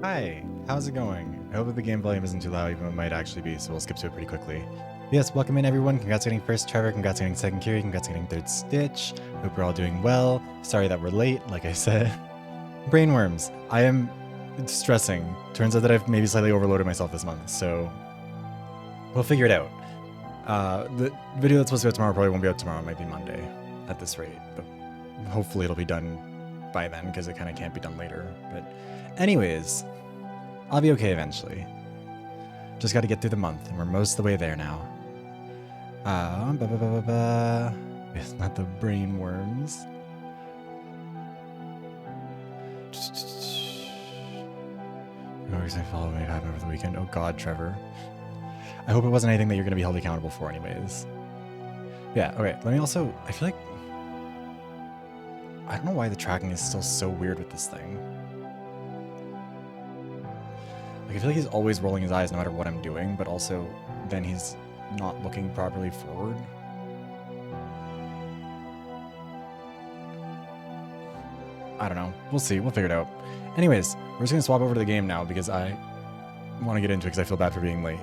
Hi, how's it going? I hope that the game volume isn't too loud, even though it might actually be, so we'll skip to it pretty quickly. Yes, welcome in everyone. Congrats on getting first Trevor, congrats on getting second Kiri, congrats on getting third Stitch. Hope we're all doing well. Sorry that we're late, like I said. Brainworms. I am stressing. Turns out that I've maybe slightly overloaded myself this month, so we'll figure it out. The video that's supposed to go out tomorrow probably won't be out tomorrow. It might be Monday at this rate, but hopefully it'll be done by then because it kind of can't be done later. But anyways, I'll be okay eventually. Just got to get through the month, and we're most of the way there now. It's not the brain worms. No reason I followed what happened over the weekend. Oh God, Trevor. I hope it wasn't anything that you're going to be held accountable for anyways. Yeah, okay. Let me also... I feel like... I don't know why the tracking is still so weird with this thing. Like, I feel like he's always rolling his eyes no matter what I'm doing, but also then he's not looking properly forward. I don't know. We'll see. We'll figure it out. Anyways, we're just going to swap over to the game now because I want to get into it because I feel bad for being late.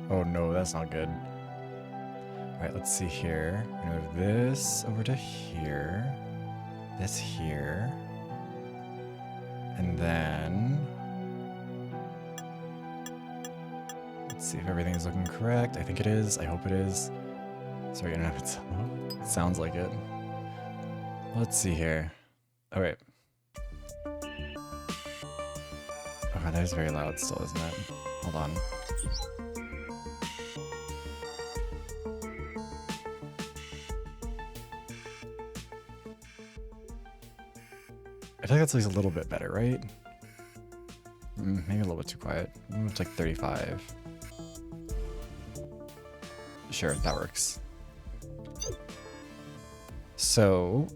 Oh no, that's not good. Alright, let's see here. We're gonna move this over to here. This here. And then... let's see if everything's looking correct. I think it is. I hope it is. Sorry, I don't know if it's... it sounds like it. Let's see here. Alright. Oh, that is very loud still, isn't it? Hold on. I feel like that's at least a little bit better, right? Maybe a little bit too quiet. Move to like 35. Sure, that works. So,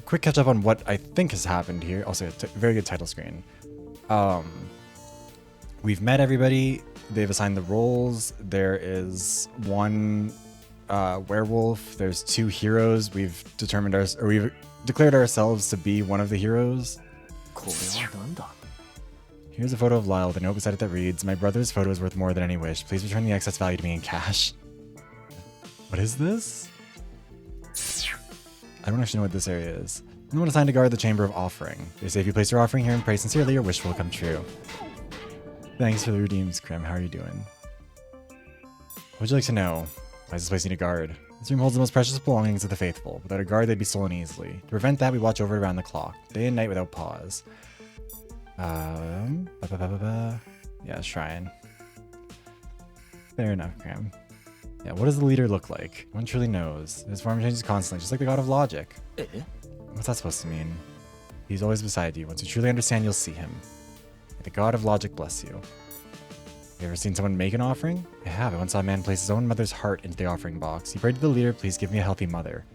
quick catch up on what I think has happened here. Also, a very good title screen. We've met everybody. They've assigned the roles. There is one werewolf. There's two heroes. We've determined we've declared ourselves to be one of the heroes. Here's a photo of Lyle with a note beside it that reads, "My brother's photo is worth more than any wish. Please return the excess value to me in cash." What is this? I don't actually know what this area is. No one assigned to guard the Chamber of Offering. They say if you place your offering here and pray sincerely, your wish will come true. Thanks for the redeems, Krim. How are you doing? What would you like to know? Why does this place need a guard? This room holds the most precious belongings of the faithful. Without a guard, they'd be stolen easily. To prevent that, we watch over it around the clock, day and night without pause. Yeah, shrine. Fair enough, Graham. Yeah, what does the leader look like? No one truly knows. His form changes constantly, just like the god of logic. What's that supposed to mean? He's always beside you. Once you truly understand, you'll see him. May the god of logic bless you. Have you ever seen someone make an offering? I have. I once saw a man place his own mother's heart into the offering box. He prayed to the leader, "Please give me a healthy mother."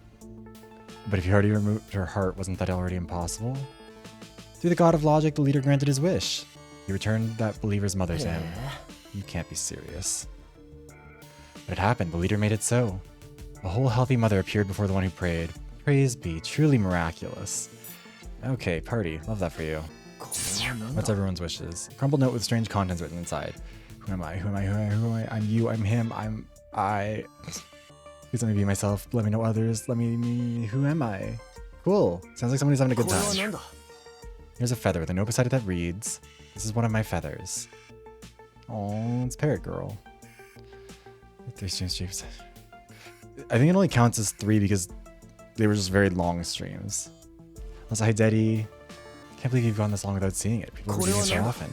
But if you already removed her heart, wasn't that already impossible? Through the god of logic, the leader granted his wish. He returned that believer's mother to him. You can't be serious. But it happened. The leader made it so. A whole healthy mother appeared before the one who prayed. Praise be. Truly miraculous. Okay, party. Love that for you. What's everyone's wishes? A crumpled note with strange contents written inside. Who am I? Who am I? Who am I? Who am I? I'm you. I'm him. I'm I. Please let me be myself. Let me know others. Let me. Who am I? Cool. Sounds like somebody's having a good time. Here's a feather with a note beside it that reads, "This is one of my feathers." Oh, it's Parrot Girl. 3 streams. I think it only counts as 3 because they were just very long streams. Also, hi Deddy. Can't believe you've gone this long without seeing it. People are reading it so often.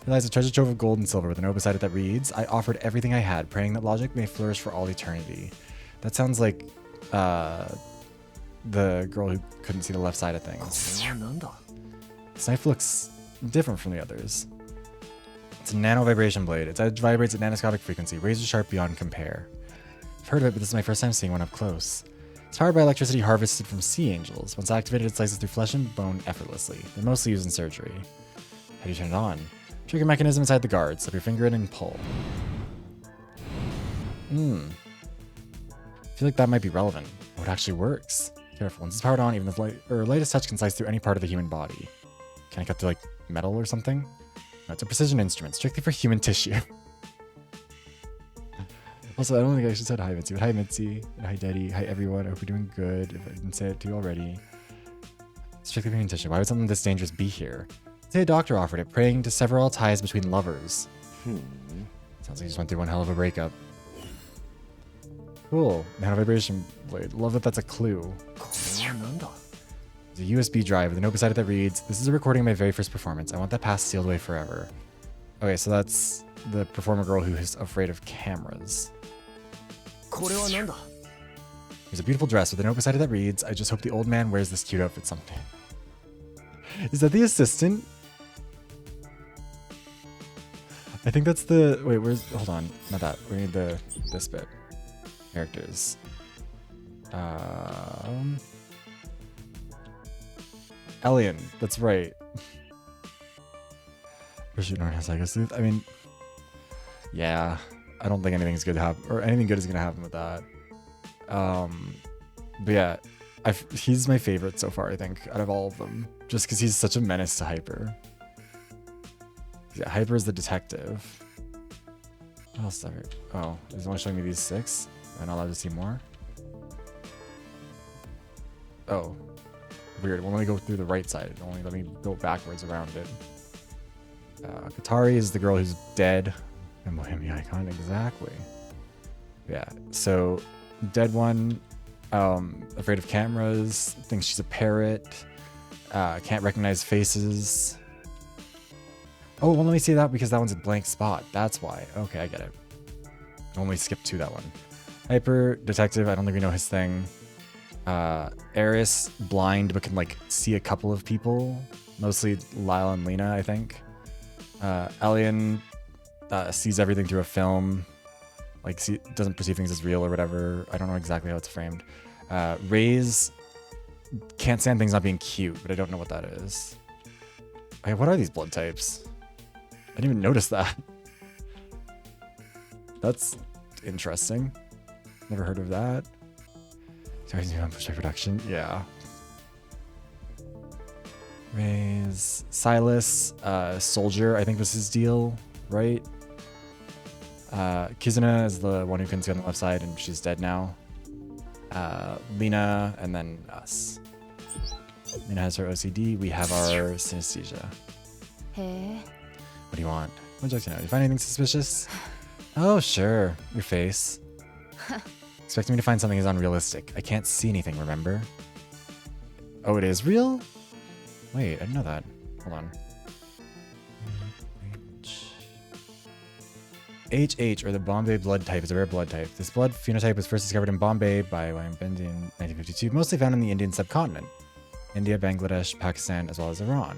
Realize a treasure trove of gold and silver with a note beside it that reads, "I offered everything I had, praying that logic may flourish for all eternity." That sounds like the girl who couldn't see the left side of things. This knife looks different from the others. It's a nano vibration blade. Its edge vibrates at nanoscopic frequency, razor sharp beyond compare. I've heard of it, but this is my first time seeing one up close. It's powered by electricity harvested from sea angels. Once activated, it slices through flesh and bone effortlessly. They're mostly used in surgery. How do you turn it on? Trigger mechanism inside the guard. Slip your finger in and pull. I feel like that might be relevant. What it actually works. Careful. Once it's powered on, even the lightest touch can slice through any part of the human body. Can I cut through, like, metal or something? No, it's a precision instrument, strictly for human tissue. Also, I don't think I should said hi, Mitzi, but hi, Mitzi. And hi, Daddy. Hi, everyone. I hope you're doing good. If I didn't say it to you already. Strictly for human tissue. Why would something this dangerous be here? Say a doctor offered it, praying to sever all ties between lovers. Sounds like you just went through one hell of a breakup. Cool. Nano vibration blade. Love that that's a clue. There's a USB drive with a note beside it that reads, "This is a recording of my very first performance. I want that past sealed away forever." Okay, so that's the performer girl who is afraid of cameras. There's a beautiful dress with a note beside it that reads, "I just hope the old man wears this cute outfit someday." Is that the assistant? I think that's the... Wait, where's... Hold on. Not that. We need this bit. Characters. Elian. That's right. PSYCHO-SLEUTH. I mean... Yeah. I don't think anything's good to happen... Or anything good is going to happen with that. But yeah. He's my favorite so far, I think, out of all of them. Just because he's such a menace to Hyper. Yeah, Hyper is the detective. What else? Oh, he's only showing me these 6? I'm not allowed to see more? Oh. Weird. It won't let me go through the right side. It only let me go backwards around it. Katari is the girl who's dead. And Bohemia icon, exactly. Yeah, so dead one, afraid of cameras, thinks she's a parrot, can't recognize faces. Oh, well, let me see that because that one's a blank spot. That's why. Okay, I get it. Only skipped to that one. Hyper, detective, I don't think we know his thing. Eris, blind, but can, like, see a couple of people. Mostly Lyle and Lena, I think. Elian sees everything through a film. Like, doesn't perceive things as real or whatever. I don't know exactly how it's framed. Raze can't stand things not being cute, but I don't know what that is. Okay, what are these blood types? I didn't even notice that. That's interesting. Never heard of that. Sorry, on push production. Yeah. Raze, Silas, Soldier, I think was his deal, right? Kizuna is the one who couldn't see on the left side, and she's dead now. Lena, and then us. Lena has her OCD. We have our synesthesia. Hey. What do you want? What would you like to know? Do you find anything suspicious? Oh, sure. Your face. Expecting me to find something is unrealistic. I can't see anything, remember? Oh, it is real? Wait, I didn't know that. Hold on. HH, or the Bombay blood type, is a rare blood type. This blood phenotype was first discovered in Bombay by William Bendy in 1952, mostly found in the Indian subcontinent. India, Bangladesh, Pakistan, as well as Iran.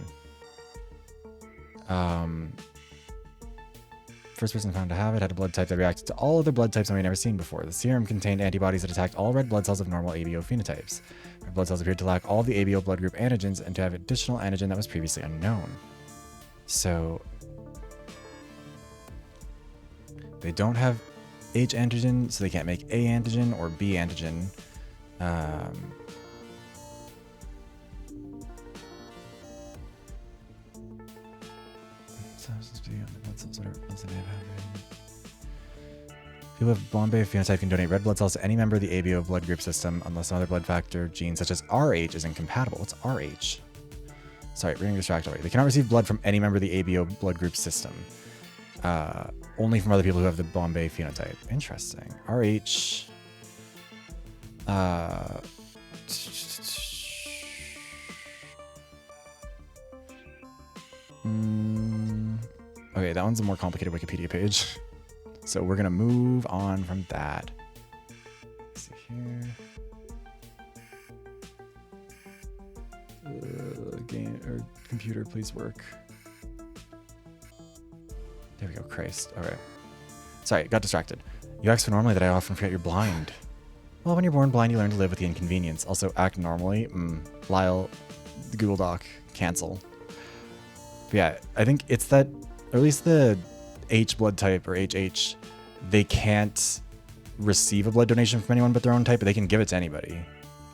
First person found to have it had a blood type that reacted to all other blood types that we'd never seen before. The serum contained antibodies that attacked all red blood cells of normal ABO phenotypes. Red blood cells appeared to lack all of the ABO blood group antigens and to have additional antigen that was previously unknown. So they don't have H antigen, so they can't make A antigen or B antigen. People with Bombay phenotype can donate red blood cells to any member of the ABO blood group system unless another blood factor gene such as RH is incompatible. What's RH? Sorry, we're getting distracted already. They cannot receive blood from any member of the ABO blood group system. Only from other people who have the Bombay phenotype. Interesting. RH. Okay, that one's a more complicated Wikipedia page. So we're gonna move on from that. Let's see here. Game or computer, please work. There we go. Christ. Okay. Sorry, got distracted. You act so normally that I often forget you're blind. Well, when you're born blind, you learn to live with the inconvenience. Also, act normally. Lyle, the Google Doc, cancel. But yeah, I think it's that, or at least the H blood type or HH, they can't receive a blood donation from anyone but their own type, but they can give it to anybody.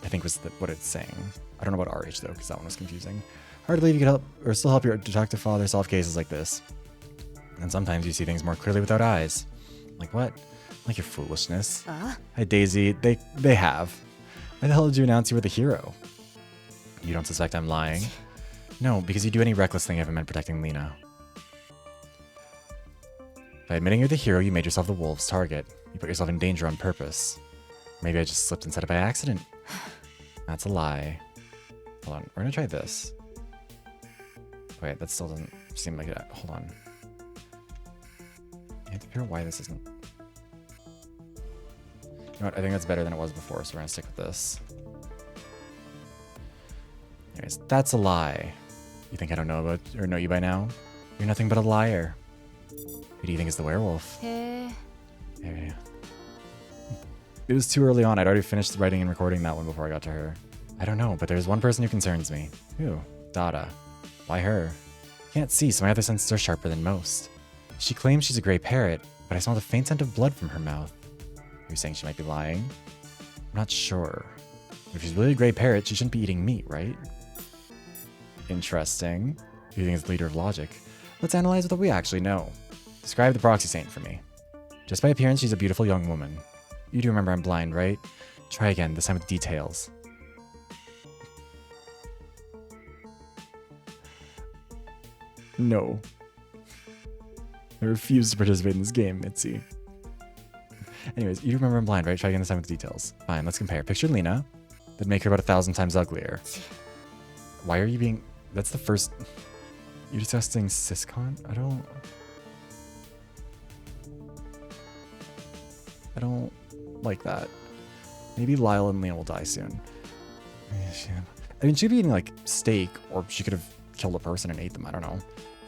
I think was what it's saying. I don't know about RH though, because that one was confusing. Hard to believe you could help or still help your detective father solve cases like this. And sometimes you see things more clearly without eyes. Like what? Like your foolishness. Hi Daisy, they have. Why the hell did you announce you were the hero? You don't suspect I'm lying? No, because you do any reckless thing I haven't meant protecting Lena. By admitting you're the hero, you made yourself the wolf's target. You put yourself in danger on purpose. Maybe I just slipped and said it by accident. That's a lie. Hold on, we're gonna try this. Wait, that still doesn't seem like it. Hold on. I have to figure out why this isn't. You know what? I think that's better than it was before, so we're gonna stick with this. Anyways, that's a lie. You think I don't know about or know you by now? You're nothing but a liar. Who do you think is the werewolf? Yeah. It was too early on. I'd already finished writing and recording that one before I got to her. I don't know, but there's one person who concerns me. Who? Dada. Why her? I can't see, so my other senses are sharper than most. She claims she's a gray parrot, but I smell the faint scent of blood from her mouth. You're saying she might be lying? I'm not sure. If she's really a gray parrot, she shouldn't be eating meat, right? Interesting. You think it's the leader of logic. Let's analyze what we actually know. Describe the proxy saint for me. Just by appearance, she's a beautiful young woman. You do remember I'm blind, right? Try again, this time with details. No. I refuse to participate in this game, Mitzi. Anyways, you remember I'm blind, right? Try again this time with details. Fine, let's compare. Picture Lena. That'd make her about 1,000 times uglier. Why are you being... That's the first... You're discussing Syscon? I don't like that. Maybe Lyle and Lena will die soon. I mean, she'd be eating like steak, or she could have killed a person and ate them. I don't know.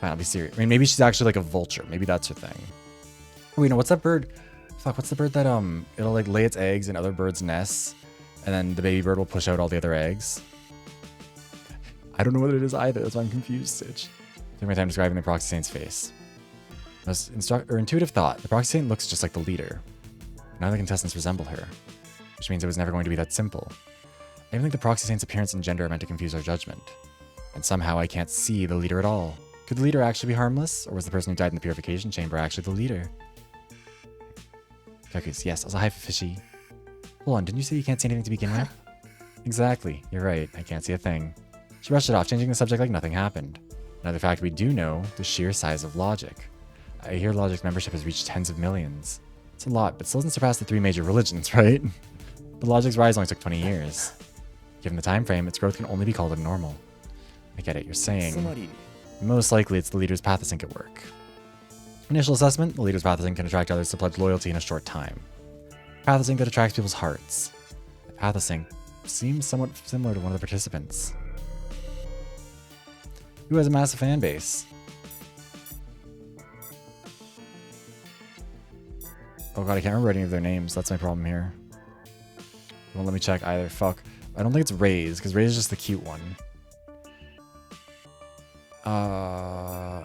Fine, I'll be serious. I mean, maybe she's actually like a vulture. Maybe that's her thing. Oh, wait, no, what's that bird? Fuck, what's the bird that it'll like lay its eggs in other birds' nests, and then the baby bird will push out all the other eggs? I don't know what it is either. That's why I'm confused, Stitch. Take my time describing the proxy saint's face. Most intuitive thought. The proxy saint looks just like the leader. None of the contestants resemble her, which means it was never going to be that simple. I even think the proxy saint's appearance and gender are meant to confuse our judgment. And somehow I can't see the leader at all. Could the leader actually be harmless, or was the person who died in the purification chamber actually the leader? Cookies, yes, also hi fishy. Hold on, didn't you say you can't see anything to begin with? Exactly, you're right, I can't see a thing. She brushed it off, changing the subject like nothing happened. Another fact we do know, the sheer size of Logic. I hear Logic's membership has reached tens of millions. It's a lot, but still doesn't surpass the 3 major religions, right? But Logic's rise only took 20 years. Given the time frame, its growth can only be called abnormal. I get it, you're saying. Most likely it's the leader's pathosync at work. Initial assessment, the leader's pathosync can attract others to pledge loyalty in a short time. Pathosync that attracts people's hearts. The pathosync seems somewhat similar to one of the participants. Who has a massive fan base? Oh god, I can't remember any of their names. That's my problem here. It won't let me check either. Fuck. I don't think it's Ray's, because Ray's just the cute one.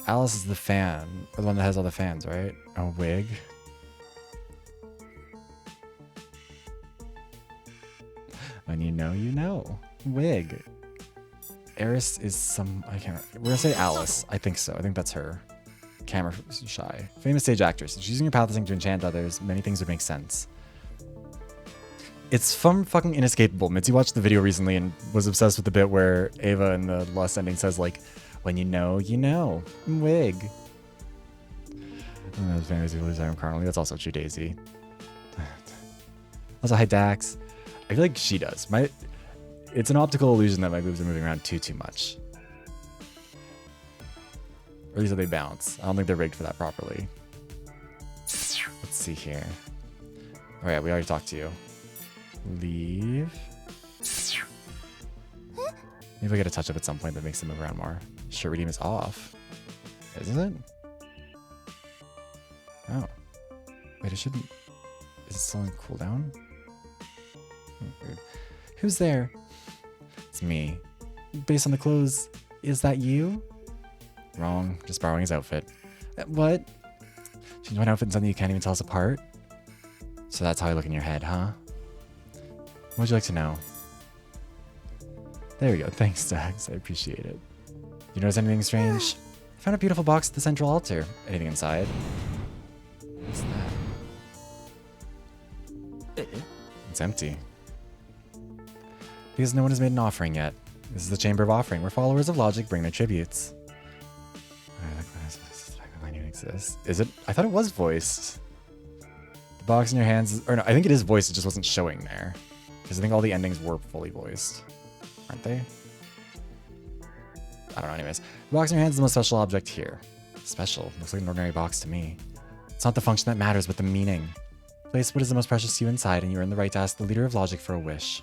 Alice is the fan. Or the one that has all the fans, right? Oh, Wig. When you know, you know. Wig. Eris is some... I can't remember. We're gonna say Alice. I think so. I think that's her. Camera shy. Famous stage actress. She's using her pathosync to enchant others. Many things would make sense. It's from fucking Inescapable. Mitzi watched the video recently and was obsessed with the bit where Ava in the last ending says like, when you know, you know. Wig. And those fantasy beliefs I am currently. That's also true, Daisy. Also, hi Dax. I feel like she does. It's an optical illusion that my boobs are moving around too much. Or at least that they bounce. I don't think they're rigged for that properly. Let's see here. Oh yeah, we already talked to you. Leave. Maybe I get a touch up at some point that makes them move around more. Shirt redeem is off. Isn't it? Oh. Wait, it shouldn't... Is it still on cooldown? Weird. Who's there? It's me. Based on the clothes, is that you? Wrong. Just borrowing his outfit. What? Change my outfit in something you can't even tell us apart? So that's how I look in your head, huh? What would you like to know? There we go. Thanks, Dax. I appreciate it. You notice anything strange? I found a beautiful box at the central altar. Anything inside? What's that? It's empty. Because no one has made an offering yet. This is the Chamber of Offering, where followers of logic bring their tributes. I knew it exists. Is it? I thought it was voiced. The box in your hands, or no, I think it is voiced, it just wasn't showing there. Because I think all the endings were fully voiced. Aren't they? I don't know, anyways. The box in your hands is the most special object here. Special? Looks like an ordinary box to me. It's not the function that matters, but the meaning. Place what is the most precious to you inside, and you earn the right to ask the leader of logic for a wish.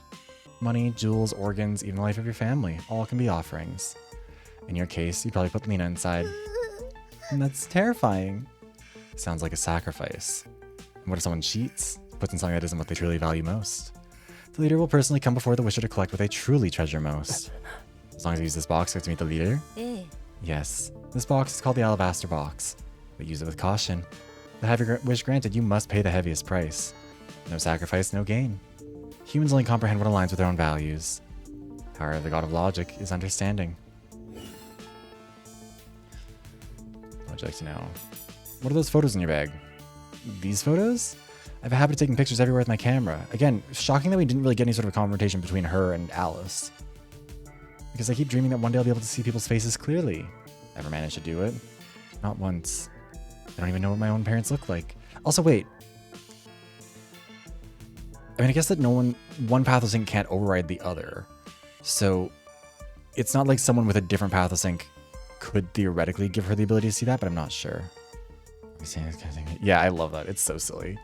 Money, jewels, organs, even the life of your family, all can be offerings. In your case, you probably put Lena inside. And that's terrifying. Sounds like a sacrifice. And what if someone cheats? Puts in something that isn't what they truly value most? The leader will personally come before the wisher to collect what they truly treasure most. As long as you use this box, you have to meet the leader? Yes. This box is called the Alabaster Box, but use it with caution. To have your wish granted, you must pay the heaviest price. No sacrifice, no gain. Humans only comprehend what aligns with their own values. However, the god of logic is understanding. What would you like to know? What are those photos in your bag? These photos? I have a habit of taking pictures everywhere with my camera. Again, shocking that we didn't really get any sort of a confrontation between her and Alice. Because I keep dreaming that one day I'll be able to see people's faces clearly. Ever managed to do it? Not once. I don't even know what my own parents look like. Also, wait. I mean, I guess that one Pathosync can't override the other. So, it's not like someone with a different Pathosync could theoretically give her the ability to see that, but I'm not sure. Yeah, I love that. It's so silly.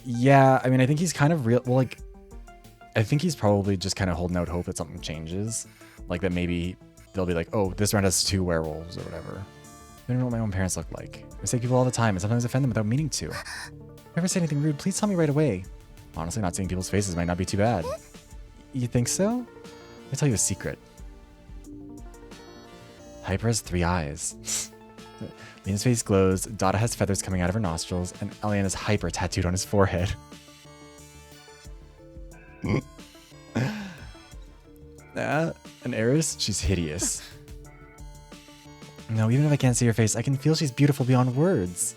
Yeah, I mean, I think he's kind of real. Well, like, I think he's probably just kind of holding out hope that something changes. Like, that maybe they'll be like, oh, this round has 2 werewolves or whatever. I don't know what my own parents look like. I mistake people all the time and sometimes offend them without meaning to. If you ever say anything rude, please tell me right away. Honestly, not seeing people's faces might not be too bad. You think so? Let me tell you a secret. Hyper has 3 eyes. Lena's face glows, Dada has feathers coming out of her nostrils, and Elian has Hyper tattooed on his forehead. And Eris, she's hideous. No, even if I can't see her face, I can feel she's beautiful beyond words.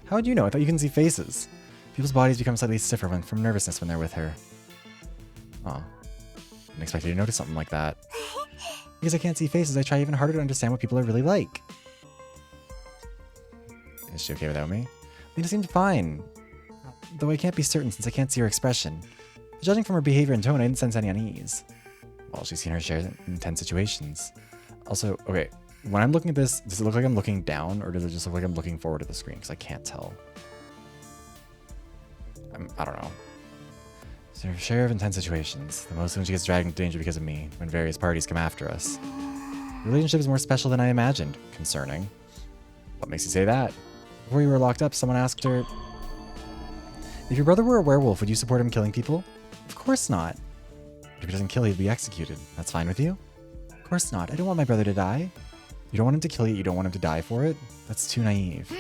How would you know? I thought you couldn't see faces. People's bodies become slightly stiffer from nervousness when they're with her. Oh. Didn't expect you to notice something like that. Because I can't see faces, I try even harder to understand what people are really like. Is she okay without me? Lena seemed fine. Though I can't be certain since I can't see her expression. But judging from her behavior and tone, I didn't sense any unease. Well, she's seen her share in tense situations. Also, okay, when I'm looking at this, does it look like I'm looking down, or does it just look like I'm looking forward to the screen? Because I can't tell. I don't know. So her share of intense situations. The most when she gets dragged into danger because of me, when various parties come after us. The relationship is more special than I imagined. Concerning. What makes you say that? Before you were locked up, someone asked her, if your brother were a werewolf, would you support him killing people? Of course not. But if he doesn't kill, he'd be executed. That's fine with you? Of course not. I don't want my brother to die. You don't want him to kill you, you don't want him to die for it? That's too naive.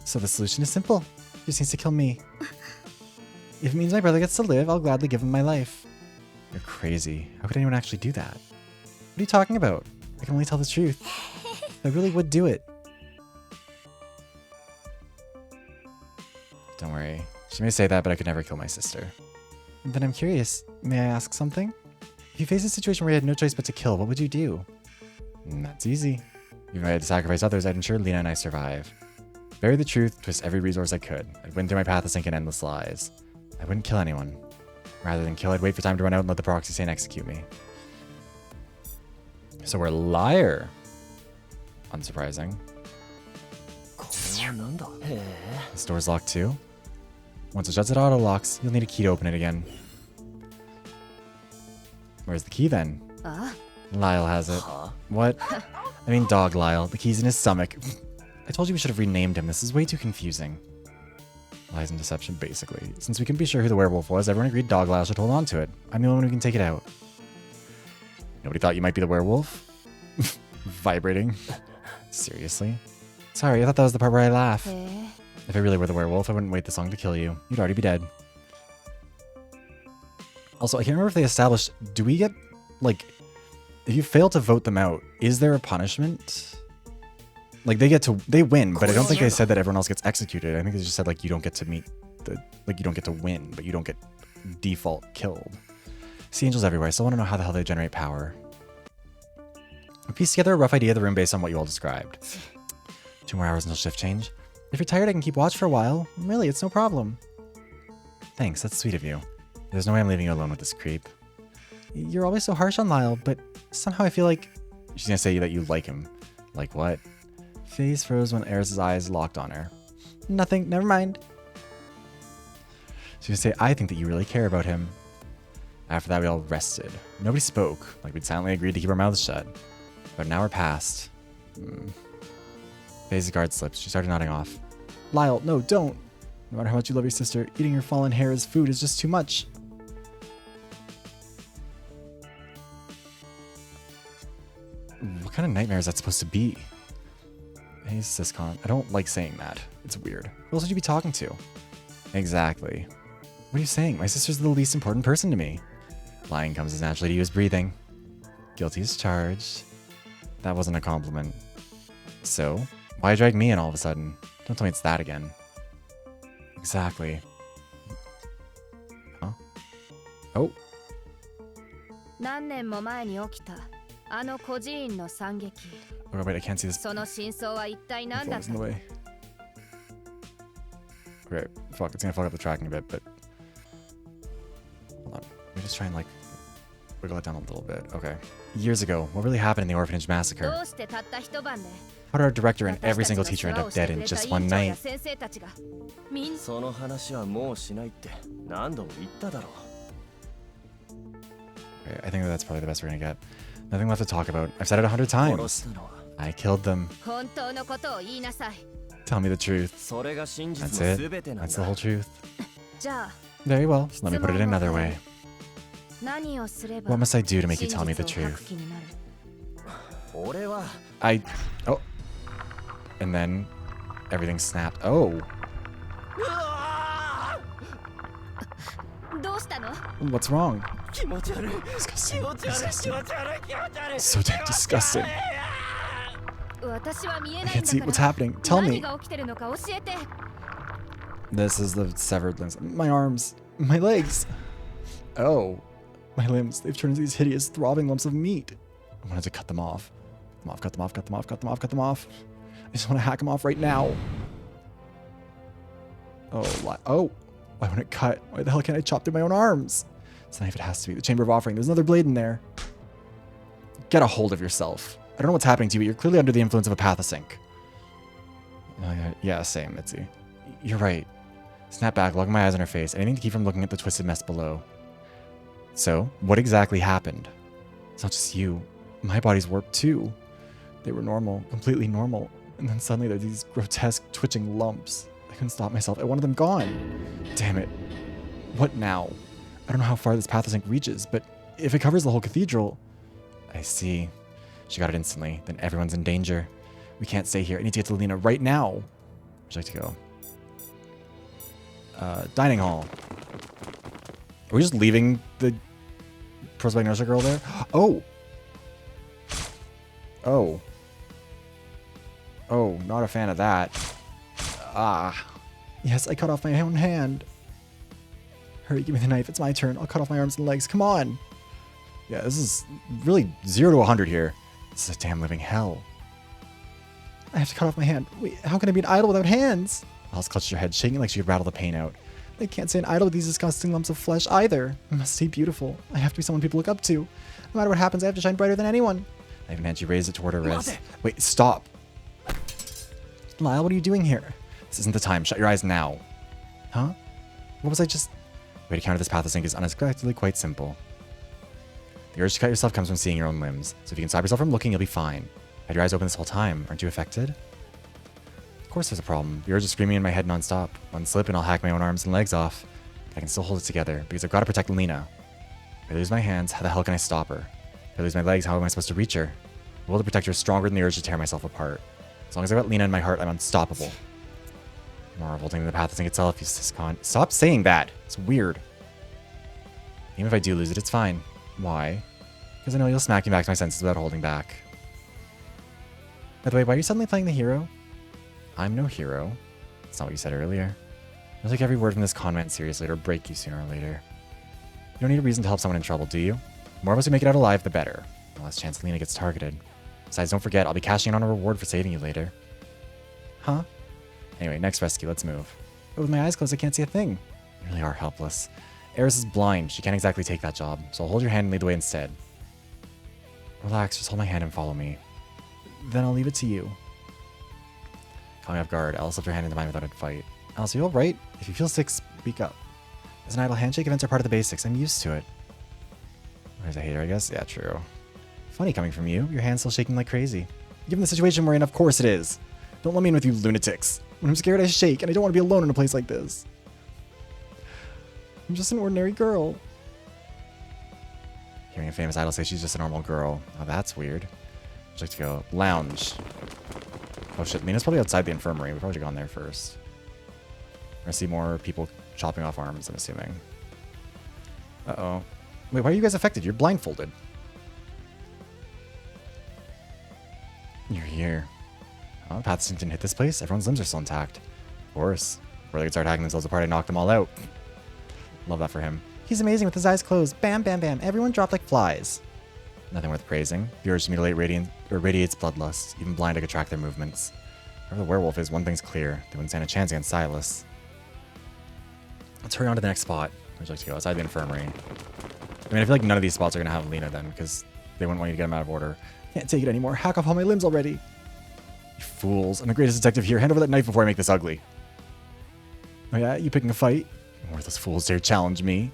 So the solution is simple. He just needs to kill me. If it means my brother gets to live, I'll gladly give him my life. You're crazy. How could anyone actually do that? What are you talking about? I can only tell the truth. I really would do it. Don't worry. She may say that, but I could never kill my sister. Then I'm curious. May I ask something? If you face a situation where you had no choice but to kill, what would you do? That's easy. Even if I had to sacrifice others, I'd ensure Lena and I survive. Bury the truth, twist every resource I could. I'd win through my Pathosync and endless lies. I wouldn't kill anyone. Rather than kill, I'd wait for time to run out and let the proxy Saint execute me. So we're a liar. Unsurprising. This door's locked too. Once it shuts, it auto-locks. You'll need a key to open it again. Where's the key then? Lyle has it. What? I mean Dog Lyle. The key's in his stomach. I told you we should have renamed him. This is way too confusing. Lies and deception, basically. Since we couldn't be sure who the werewolf was, everyone agreed Dog Lyle should hold on to it. I'm the only one who can take it out. Nobody thought you might be the werewolf? Vibrating. Seriously? Sorry, I thought that was the part where I laugh. If I really were the werewolf, I wouldn't wait this long to kill you. You'd already be dead. Also, I can't remember if they established, do we get, like, if you fail to vote them out, is there a punishment? Like, they win, but I don't think they said that everyone else gets executed. I think they just said, like, you don't get to meet you don't get to win, but you don't get default killed. See angels everywhere. I still want to know how the hell they generate power. I pieced together a rough idea of the room based on what you all described. 2 more hours until shift change. If you're tired, I can keep watch for a while. Really, it's no problem. Thanks, that's sweet of you. There's no way I'm leaving you alone with this creep. You're always so harsh on Lyle, but somehow I feel like... She's gonna say that you like him. Like what? Face froze when Eris's eyes locked on her. Nothing, never mind. She's gonna say, I think that you really care about him. After that, we all rested. Nobody spoke, like we'd silently agreed to keep our mouths shut. But an hour passed. Faye's guard slipped. She started nodding off. Lyle, no, don't. No matter how much you love your sister, eating your fallen hair as food is just too much. What kind of nightmare is that supposed to be? Hey, Syscon. I don't like saying that. It's weird. Who else would you be talking to? Exactly. What are you saying? My sister's the least important person to me. Lying comes as naturally to you as breathing. Guilty as charged. That wasn't a compliment. So, why drag me in all of a sudden? Don't tell me it's that again. Exactly. Huh? Oh. Oh, wait, I can't see this. The phone's in the way. Okay, fuck, it's gonna fuck up the tracking a bit, but... Hold on. Let me just try and, like, wiggle it down a little bit. Okay. Years ago, what really happened in the orphanage massacre? How did our director and every single teacher end up dead in just one night? Okay, I think that's probably the best we're gonna get. Nothing left to talk about. I've said it 100 times. I killed them. Tell me the truth. That's it. That's the whole truth. Very well. So let me put it another way. What must I do to make you tell me the truth? Oh. And then everything snapped. Oh. What's wrong? Disgusting. Disgusting. So damn disgusting. I can't see what's happening. Tell me. This is the severed limbs. My arms. My legs. Oh. My limbs. They've turned into these hideous, throbbing lumps of meat. I wanted to cut them off. Cut them off, cut them off, cut them off, cut them off. I just want to hack them off right now. Oh. Oh. Why won't it cut? Why the hell can't I chop through my own arms? It's a knife, it has to be. The Chamber of Offering. There's another blade in there. Get a hold of yourself. I don't know what's happening to you, but you're clearly under the influence of a pathosync. Yeah, same, Mitzi. You're right. Snap back, lock my eyes on her face. Anything to keep from looking at the twisted mess below. So, what exactly happened? It's not just you. My body's warped too. They were normal, completely normal. And then suddenly there are these grotesque, twitching lumps. I couldn't stop myself. I wanted them gone. Damn it. What now? I don't know how far this pathosync reaches, but if it covers the whole cathedral... I see. She got it instantly. Then everyone's in danger. We can't stay here. I need to get to Lena right now. Where'd you like to go? Dining hall. Are we just leaving the prosthetic nurse girl there? Oh! Oh. Oh, not a fan of that. Ah. Yes, I cut off my own hand. Hurry, give me the knife. It's my turn. I'll cut off my arms and legs. Come on. Yeah, this is really 0 to 100 here. This is a damn living hell. I have to cut off my hand. Wait, how can I be an idol without hands? Alice clutched her head, shaking like she could rattle the pain out. I can't say an idol with these disgusting lumps of flesh either. I must stay beautiful. I have to be someone people look up to. No matter what happens, I have to shine brighter than anyone. I even had she raised it toward her wrist. Wait, stop. Lyle, what are you doing here? This isn't the time. Shut your eyes now. Huh? What was I just... The way to counter this pathosync is unexpectedly quite simple. The urge to cut yourself comes from seeing your own limbs. So if you can stop yourself from looking, you'll be fine. Had your eyes open this whole time. Aren't you affected? Of course there's a problem. The urge is screaming in my head non-stop. One slip and I'll hack my own arms and legs off. I can still hold it together because I've got to protect Lena. If I lose my hands, how the hell can I stop her? If I lose my legs, how am I supposed to reach her? The will to protect her is stronger than the urge to tear myself apart. As long as I've got Lena in my heart, I'm unstoppable. More revolting than the pathosync itself, you Syscon. Stop saying that. It's weird. The Even if I do lose it, it's fine. Why? Because I know you'll smack me back to my senses without holding back. By the way, why are you suddenly playing the hero? I'm no hero. That's not what you said earlier. You'll take every word from this con man seriously or break you sooner or later. You don't need a reason to help someone in trouble, do you? The more of us who make it out alive, the better. The less chance Lena gets targeted. Besides, don't forget, I'll be cashing in on a reward for saving you later. Huh? Anyway, next rescue, let's move. But with my eyes closed, I can't see a thing. You really are helpless. Eris is blind. She can't exactly take that job, so I'll hold your hand and lead the way instead. Relax, just hold my hand and follow me. Then I'll leave it to you. Caught me off guard. Alice slipped her hand into mine without a fight. Alice, are you alright? If you feel sick, speak up. As an idle handshake, events are part of the basics. I'm used to it. There's a hater, I guess? Yeah, true. Funny coming from you. Your hand's still shaking like crazy. Given the situation we're in, of course it is. Don't let me in with you lunatics. When I'm scared, I shake, and I don't want to be alone in a place like this. I'm just an ordinary girl. Hearing a famous idol say she's just a normal girl. Oh, that's weird. I'd like to go lounge. Oh shit, Lena's probably outside the infirmary. We probably should have gone there first. We're gonna see more people chopping off arms, I'm assuming. Uh-oh. Wait, why are you guys affected? You're blindfolded. You're here. Oh, the paths didn't hit this place. Everyone's limbs are still intact. Of course. Before they could start hacking themselves apart, I knocked them all out. Love that for him. He's amazing with his eyes closed. Bam, bam, bam. Everyone dropped like flies. Nothing worth praising. The urge to mutilate radiates bloodlust. Even blind, I could track their movements. Whoever the werewolf is, one thing's clear. They wouldn't stand a chance against Silas. Let's hurry on to the next spot. Where'd you like to go? Outside the infirmary. I mean, I feel like none of these spots are going to have Lena then, because they wouldn't want you to get them out of order. Can't take it anymore. Hack off all my limbs already. You fools. I'm the greatest detective here. Hand over that knife before I make this ugly. Oh yeah? You picking a fight? Worthless fools dare challenge me.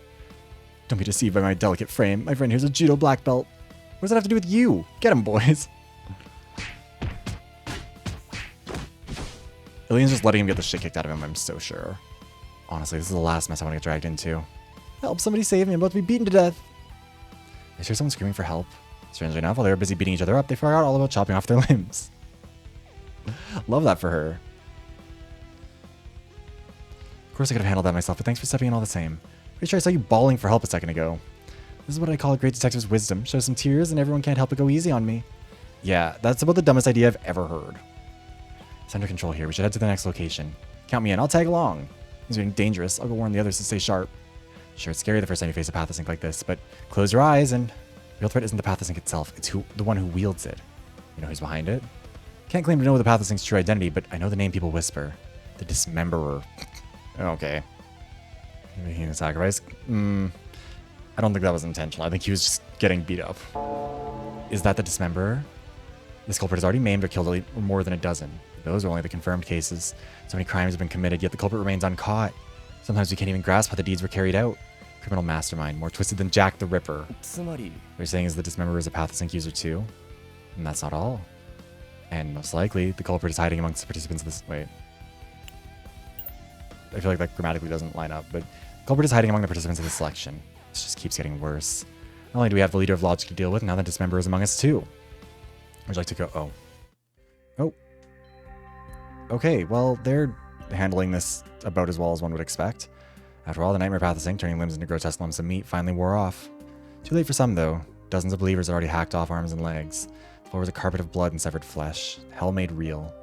Don't be deceived by my delicate frame. My friend here's a judo black belt. What does that have to do with you? Get him, boys. Ilian's just letting him get the shit kicked out of him, I'm so sure. Honestly, this is the last mess I want to get dragged into. Help, somebody save me. I'm about to be beaten to death. I hear someone screaming for help. Strangely enough, while they were busy beating each other up, they forgot all about chopping off their limbs. Love that for her. Of course I could have handled that myself, but thanks for stepping in all the same. Pretty sure I saw you bawling for help a second ago. This is what I call a great detective's wisdom. Show some tears and everyone can't help but go easy on me. Yeah, that's about the dumbest idea I've ever heard. It's under control here. We should head to the next location. Count me in. I'll tag along. Things are getting dangerous. I'll go warn the others to stay sharp. Sure, it's scary the first time you face a Pathosync like this, but close your eyes and... The real threat isn't the Pathosync itself. It's the one who wields it. You know who's behind it? Can't claim to know the Pathosync's true identity, but I know the name people whisper. The Dismemberer. Okay. Making a sacrifice? I don't think that was intentional. I think he was just getting beat up. Is that the Dismemberer? This culprit has already maimed or killed more than a dozen. Those are only the confirmed cases. So many crimes have been committed, yet the culprit remains uncaught. Sometimes we can't even grasp how the deeds were carried out. Criminal mastermind, more twisted than Jack the Ripper. What you're saying is the Dismemberer is a Pathosync user too? And that's not all. And most likely, the culprit is hiding amongst the participants of this... Wait. I feel like that grammatically doesn't line up, but... The culprit is hiding among the participants of the selection. This just keeps getting worse. Not only do we have the leader of logic to deal with, now the Dismemberer is among us too. Would you like to go? Oh. Oh. Okay, well, they're handling this about as well as one would expect. After all, the Nightmare Pathosync, turning limbs into grotesque lumps of meat, finally wore off. Too late for some, though. Dozens of believers had already hacked off arms and legs. The floor was a carpet of blood and severed flesh. Hell made real.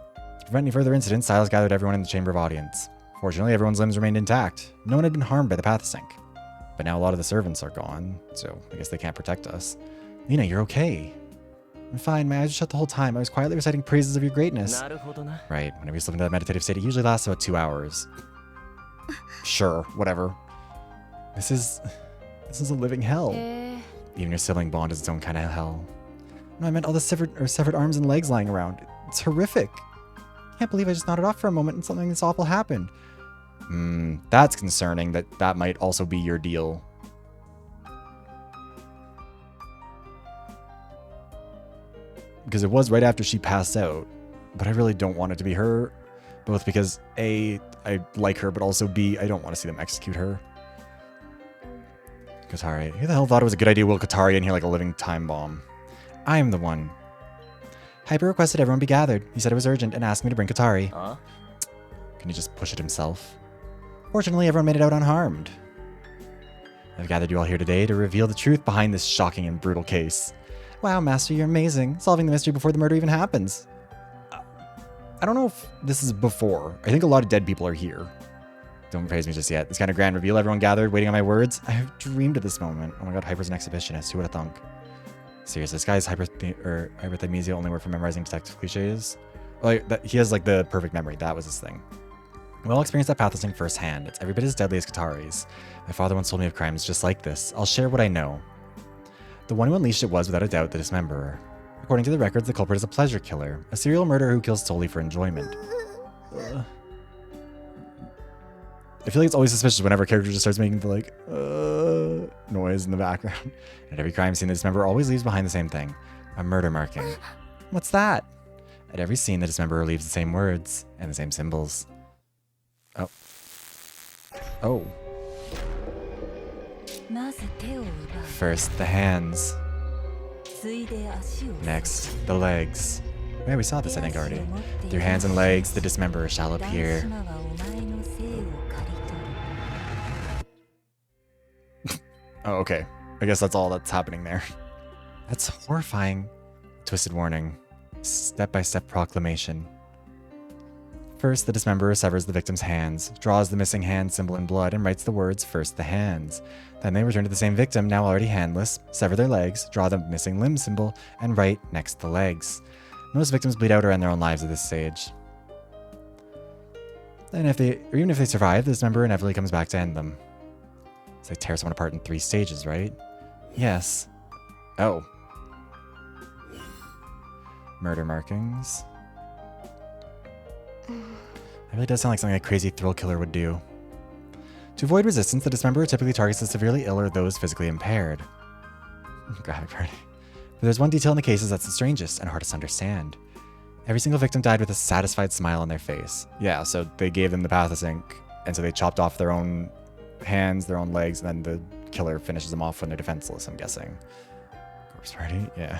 To prevent any further incidents, Silas gathered everyone in the Chamber of Audience. Fortunately, everyone's limbs remained intact. No one had been harmed by the Pathosync. But now a lot of the servants are gone, so I guess they can't protect us. Lena, you're okay. I'm fine, my eyes were shut the whole time. I was quietly reciting praises of your greatness. Right, whenever you slip into that meditative state, it usually lasts about 2 hours. Sure, whatever. This is a living hell. Even your sibling bond is its own kind of hell. No, I meant all the severed arms and legs lying around. It's horrific. I can't believe I just nodded off for a moment and something this awful happened. That's concerning that might also be your deal. Because it was right after she passed out, but I really don't want it to be her. Both because A, I like her, but also B, I don't want to see them execute her. Katari. Who the hell thought it was a good idea to will Katari in here like a living time bomb? I am the one. Hyper requested everyone be gathered. He said it was urgent and asked me to bring Katari. Can he just push it himself? Fortunately, everyone made it out unharmed. I've gathered you all here today to reveal the truth behind this shocking and brutal case. Wow, Master, you're amazing. Solving the mystery before the murder even happens. I don't know if this is before. I think a lot of dead people are here. Don't praise me just yet. This kind of grand reveal, everyone gathered, waiting on my words. I have dreamed of this moment. Oh my god, Hyper's an exhibitionist. Who would have thunk? Seriously, this guy's hyperthymesia only work for memorizing detective cliches. Like, he has like the perfect memory. That was his thing. We all experienced that pathosing firsthand. It's every bit as deadly as Katari's. My father once told me of crimes just like this. I'll share what I know. The one who unleashed it was, without a doubt, the Dismemberer. According to the records, the culprit is a pleasure killer, a serial murderer who kills solely for enjoyment. I feel like it's always suspicious whenever a character just starts making the like noise in the background. At every crime scene, the Dismemberer always leaves behind the same thing, a murder marking. What's that? At every scene, the Dismemberer leaves the same words and the same symbols. Oh. Oh. First, the hands. Next, the legs. Yeah, we saw this, I think, already. Through hands and legs, the Dismemberer shall appear. Oh, okay. I guess that's all that's happening there. That's horrifying. Twisted warning. Step-by-step proclamation. First, the Dismemberer severs the victim's hands, draws the missing hand symbol in blood, and writes the words, first the hands. Then they return to the same victim, now already handless, sever their legs, draw the missing limb symbol, and write next the legs. Most victims bleed out or end their own lives at this stage. And even if they survive, the Dismemberer inevitably comes back to end them. It's like tear someone apart in 3 stages, right? Yes. Oh. Murder markings. That really does sound like something a crazy thrill killer would do. To avoid resistance, the Dismemberer typically targets the severely ill or those physically impaired. Graphic party. But there's one detail in the cases that's the strangest and hardest to understand. Every single victim died with a satisfied smile on their face. Yeah, so they gave them the pathosync, and so they chopped off their own hands, their own legs, and then the killer finishes them off when they're defenseless, I'm guessing. Corpse party? Yeah.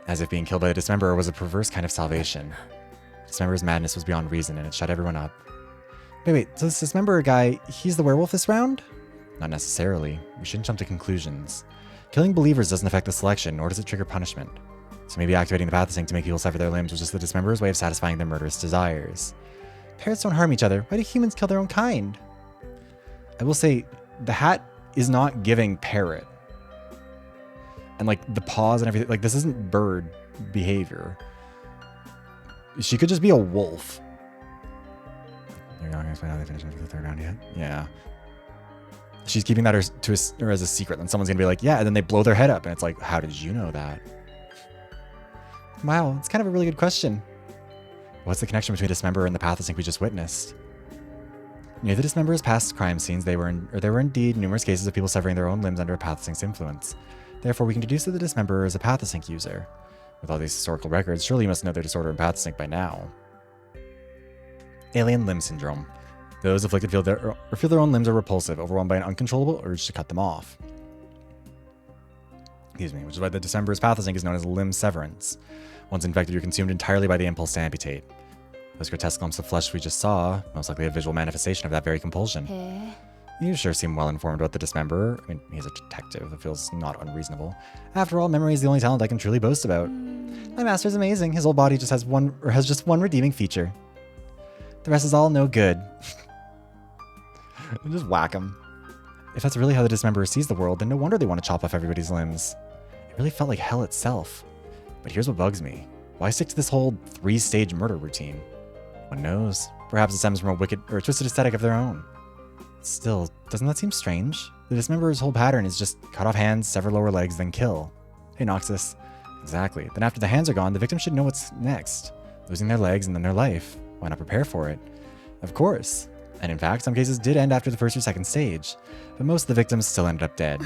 As if being killed by the Dismemberer was a perverse kind of salvation. Dismemberer's madness was beyond reason, and it shut everyone up. Wait, so this Dismemberer guy, he's the werewolf this round? Not necessarily. We shouldn't jump to conclusions. Killing believers doesn't affect the selection, nor does it trigger punishment. So maybe activating the pathosync to make people sever their limbs was just the Dismemberer's way of satisfying their murderous desires. Parrots don't harm each other. Why do humans kill their own kind? I will say, the hat is not giving parrot. And like the paws and everything, like this isn't bird behavior. She could just be a wolf. You're not gonna explain how they finished the 3rd round yet? Yeah. She's keeping that as a secret. Then someone's gonna be like, yeah, and then they blow their head up, and it's like, how did you know that? Wow, it's kind of a really good question. What's the connection between Dismemberer and the pathosync we just witnessed? Near the Dismemberer's past crime scenes, there were indeed numerous cases of people severing their own limbs under a pathosync's influence. Therefore, we can deduce that the Dismemberer is a pathosync user. With all these historical records, surely you must know their disorder in pathosync by now. Alien limb syndrome. Those afflicted feel their own limbs are repulsive, overwhelmed by an uncontrollable urge to cut them off. Excuse me, which is why the Dismemberer's pathosync is known as limb severance. Once infected, you're consumed entirely by the impulse to amputate. Those grotesque lumps of flesh we just saw, most likely a visual manifestation of that very compulsion. You sure seem well informed about the Dismemberer. I mean, he's a detective. It feels not unreasonable. After all, memory is the only talent I can truly boast about. My master's amazing. His whole body just has just one redeeming feature. The rest is all no good. Just whack him. If that's really how the Dismemberer sees the world, then no wonder they want to chop off everybody's limbs. It really felt like hell itself. But here's what bugs me. Why stick to this whole 3-stage murder routine? One knows. Perhaps it stems from a wicked or a twisted aesthetic of their own. Still, doesn't that seem strange? The Dismemberer's whole pattern is just cut off hands, sever lower legs, then kill. Hey, Noxus. Exactly. Then after the hands are gone, the victim should know what's next. Losing their legs and then their life. Why not prepare for it? Of course. And in fact, some cases did end after the 1st or 2nd stage. But most of the victims still ended up dead.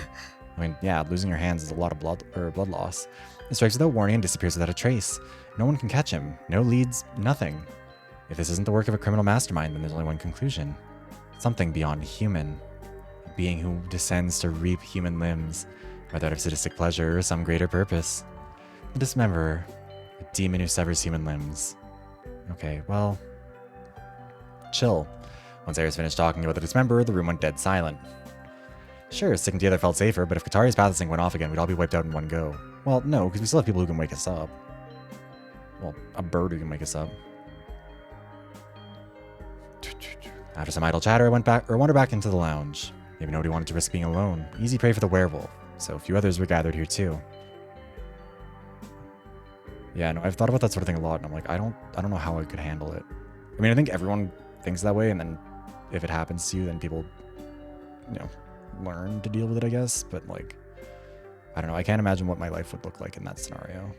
I mean, yeah, losing your hands is a lot of blood loss. It strikes without warning and disappears without a trace. No one can catch him. No leads, nothing. If this isn't the work of a criminal mastermind, then there's only one conclusion. Something beyond human. A being who descends to reap human limbs, whether out of sadistic pleasure or some greater purpose. The Dismemberer. A demon who severs human limbs. Okay, well... chill. Once Ares finished talking about the Dismemberer, the room went dead silent. Sure, sticking together felt safer, but if Katari's pathsync went off again, we'd all be wiped out in one go. Well, no, because we still have people who can wake us up. Well, a bird who can wake us up. After some idle chatter, I wandered back into the lounge. Maybe nobody wanted to risk being alone. Easy prey for the werewolf. So a few others were gathered here too. Yeah, no, I've thought about that sort of thing a lot, and I'm like, I don't know how I could handle it. I mean, I think everyone thinks that way, and then if it happens to you, then people, you know, learn to deal with it, I guess. But like, I don't know. I can't imagine what my life would look like in that scenario.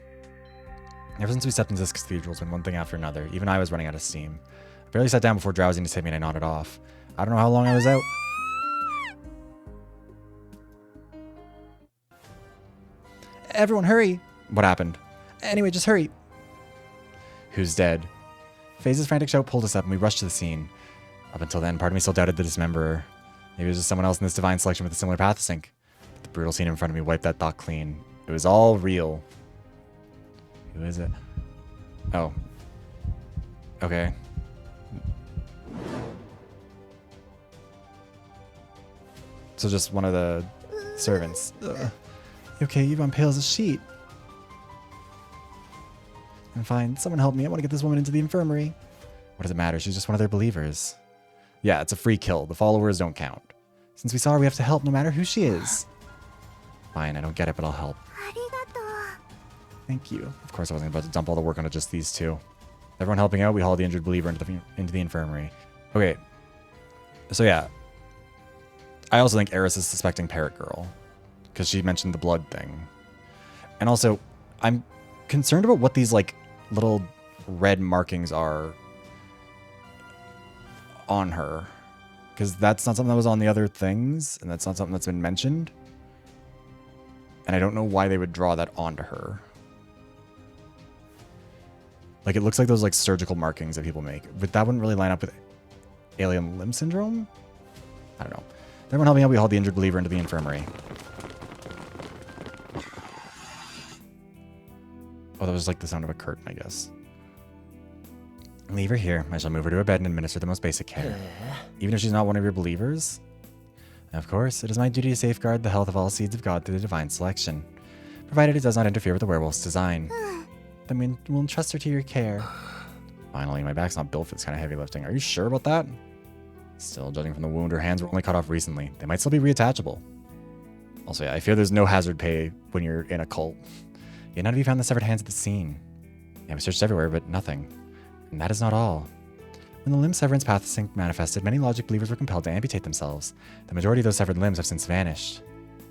Ever since we stepped into this cathedral, it's been one thing after another. Even I was running out of steam. I barely sat down before drowsiness hit me and I nodded off. I don't know how long I was out. Everyone hurry! What happened? Anyway, just hurry. Who's dead? FaZe's frantic shout pulled us up and we rushed to the scene. Up until then, part of me still doubted the Dismemberer. Maybe it was just someone else in this divine selection with a similar path sync. But the brutal scene in front of me wiped that thought clean. It was all real. Who is it? Oh. Okay. So just one of the servants. Okay, you've on pale as a sheet. I'm fine. Someone help me. I want to get this woman into the infirmary. What does it matter? She's just one of their believers. Yeah, it's a free kill. The followers don't count. Since we saw her, we have to help no matter who she is. Fine, I don't get it, but I'll help. Thank you. Of course I wasn't about to dump all the work onto just these two. Everyone helping out, we haul the injured believer into the infirmary. Okay. So yeah. I also think Eris is suspecting Parrot Girl. Because she mentioned the blood thing. And also, I'm concerned about what these like little red markings are on her. Because that's not something that was on the other things. And that's not something that's been mentioned. And I don't know why they would draw that onto her. Like, it looks like those, like, surgical markings that people make. But that wouldn't really line up with alien limb syndrome? I don't know. Everyone helping out, we hauled the injured believer into the infirmary. Oh, that was like the sound of a curtain, I guess. Leave her here. I shall move her to her bed and administer the most basic care. Even if she's not one of your believers? Of course, it is my duty to safeguard the health of all seeds of God through the divine selection, provided it does not interfere with the werewolf's design. Then we'll entrust her to your care. Finally, my back's not built for this kind of heavy lifting. Are you sure about that? Still, judging from the wound, her hands were only cut off recently. They might still be reattachable. Also, yeah, I fear there's no hazard pay when you're in a cult. Yet none of you found the severed hands at the scene. Yeah, we searched everywhere, but nothing. And that is not all. When the limb severance path sync manifested, many logic believers were compelled to amputate themselves. The majority of those severed limbs have since vanished,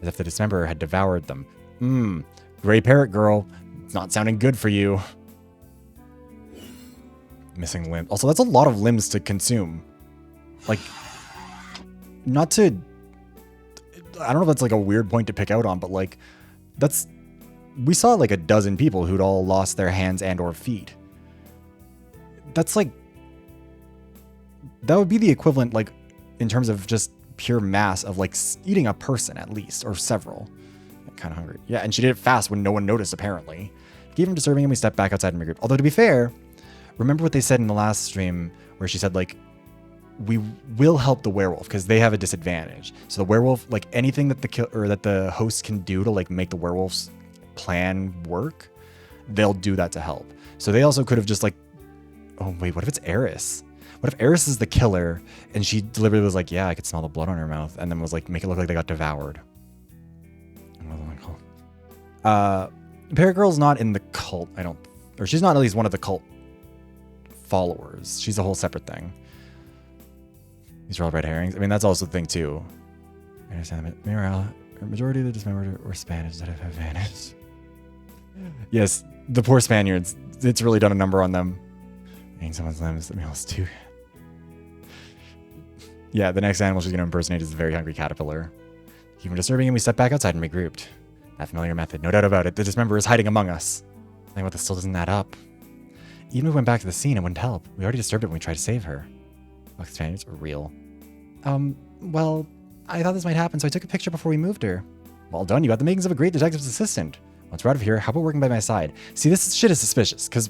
as if the Dismemberer had devoured them. Gray Parrot Girl. It's not sounding good for you. Missing limb. Also, that's a lot of limbs to consume. Like, not to... I don't know if that's like a weird point to pick out on, but like, that's... We saw like a dozen people who'd all lost their hands and or feet. That's like... That would be the equivalent, like, in terms of just pure mass of like eating a person at least, or several. I'm kind of hungry. Yeah, and she did it fast when no one noticed, apparently. Gave him disturbing and we stepped back outside and regrouped. Although, to be fair, remember what they said in the last stream where she said, like, we will help the werewolf because they have a disadvantage. So the werewolf, like, anything that the host can do to like make the werewolf's plan work, they'll do that to help. So they also could have just like, oh wait, what if it's Eris? What if Eris is the killer and she deliberately was like, yeah, I could smell the blood on her mouth, and then was like, make it look like they got devoured. Parrot Girl's not in the cult, or she's not at least one of the cult followers. She's a whole separate thing. These are all red herrings. I mean, that's also the thing too. I understand that majority of the Dismembered were Spanish that have vanished. Yes, the poor Spaniards. It's really done a number on them. Eating someone's limbs, that meals too. Yeah, the next animal she's going to impersonate is the very hungry caterpillar. Even disturbing, and we stepped back outside and regrouped. That familiar method, no doubt about it. The Dismemberer is hiding among us. I think what this still doesn't add up. Even if we went back to the scene, it wouldn't help. We already disturbed it when we tried to save her. Look, Spaniards are real. Well, I thought this might happen, so I took a picture before we moved her. Well done, you got the makings of a great detective's assistant. Once we're out of here, how about working by my side? See, this shit is suspicious, because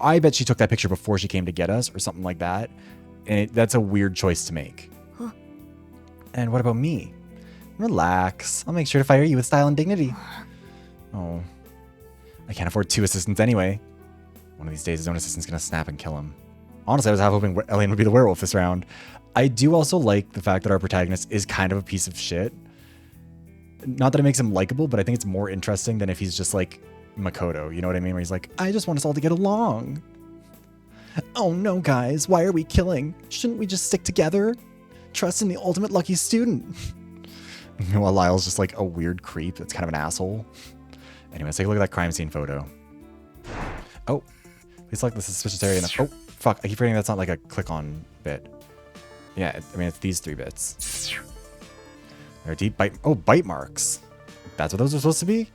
I bet she took that picture before she came to get us, or something like that. And that's a weird choice to make. Huh. And what about me? Relax. I'll make sure to fire you with style and dignity. Oh. I can't afford 2 assistants anyway. One of these days, his own assistant's gonna snap and kill him. Honestly, I was half hoping Elian would be the werewolf this round. I do also like the fact that our protagonist is kind of a piece of shit. Not that it makes him likable, but I think it's more interesting than if he's just like Makoto, you know what I mean? Where he's like, I just want us all to get along. Oh no, guys, why are we killing? Shouldn't we just stick together? Trust in the ultimate lucky student. While Lyle's just like a weird creep that's kind of an asshole. Anyway, let's take a look at that crime scene photo. Oh, please select the suspicious area. Oh, fuck, I keep forgetting that's not like a click-on bit. Yeah, I mean, it's these 3 bits. There are deep bite... Oh, bite marks. That's what those are supposed to be?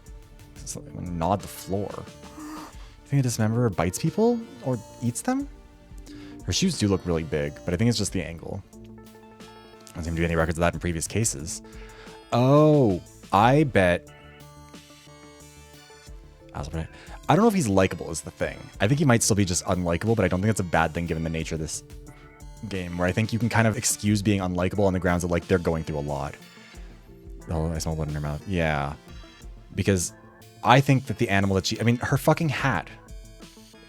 So, gnawed the floor. You think a dismemberer bites people? Or eats them? Her shoes do look really big, but I think it's just the angle. I don't seem to be any records of that in previous cases. Oh, I bet... I don't know if he's likable is the thing. I think he might still be just unlikable, but I don't think it's a bad thing given the nature of this game, where I think you can kind of excuse being unlikable on the grounds of like they're going through a lot. Oh, I smell blood in her mouth. Yeah. Because I think that the animal that I mean, her fucking hat.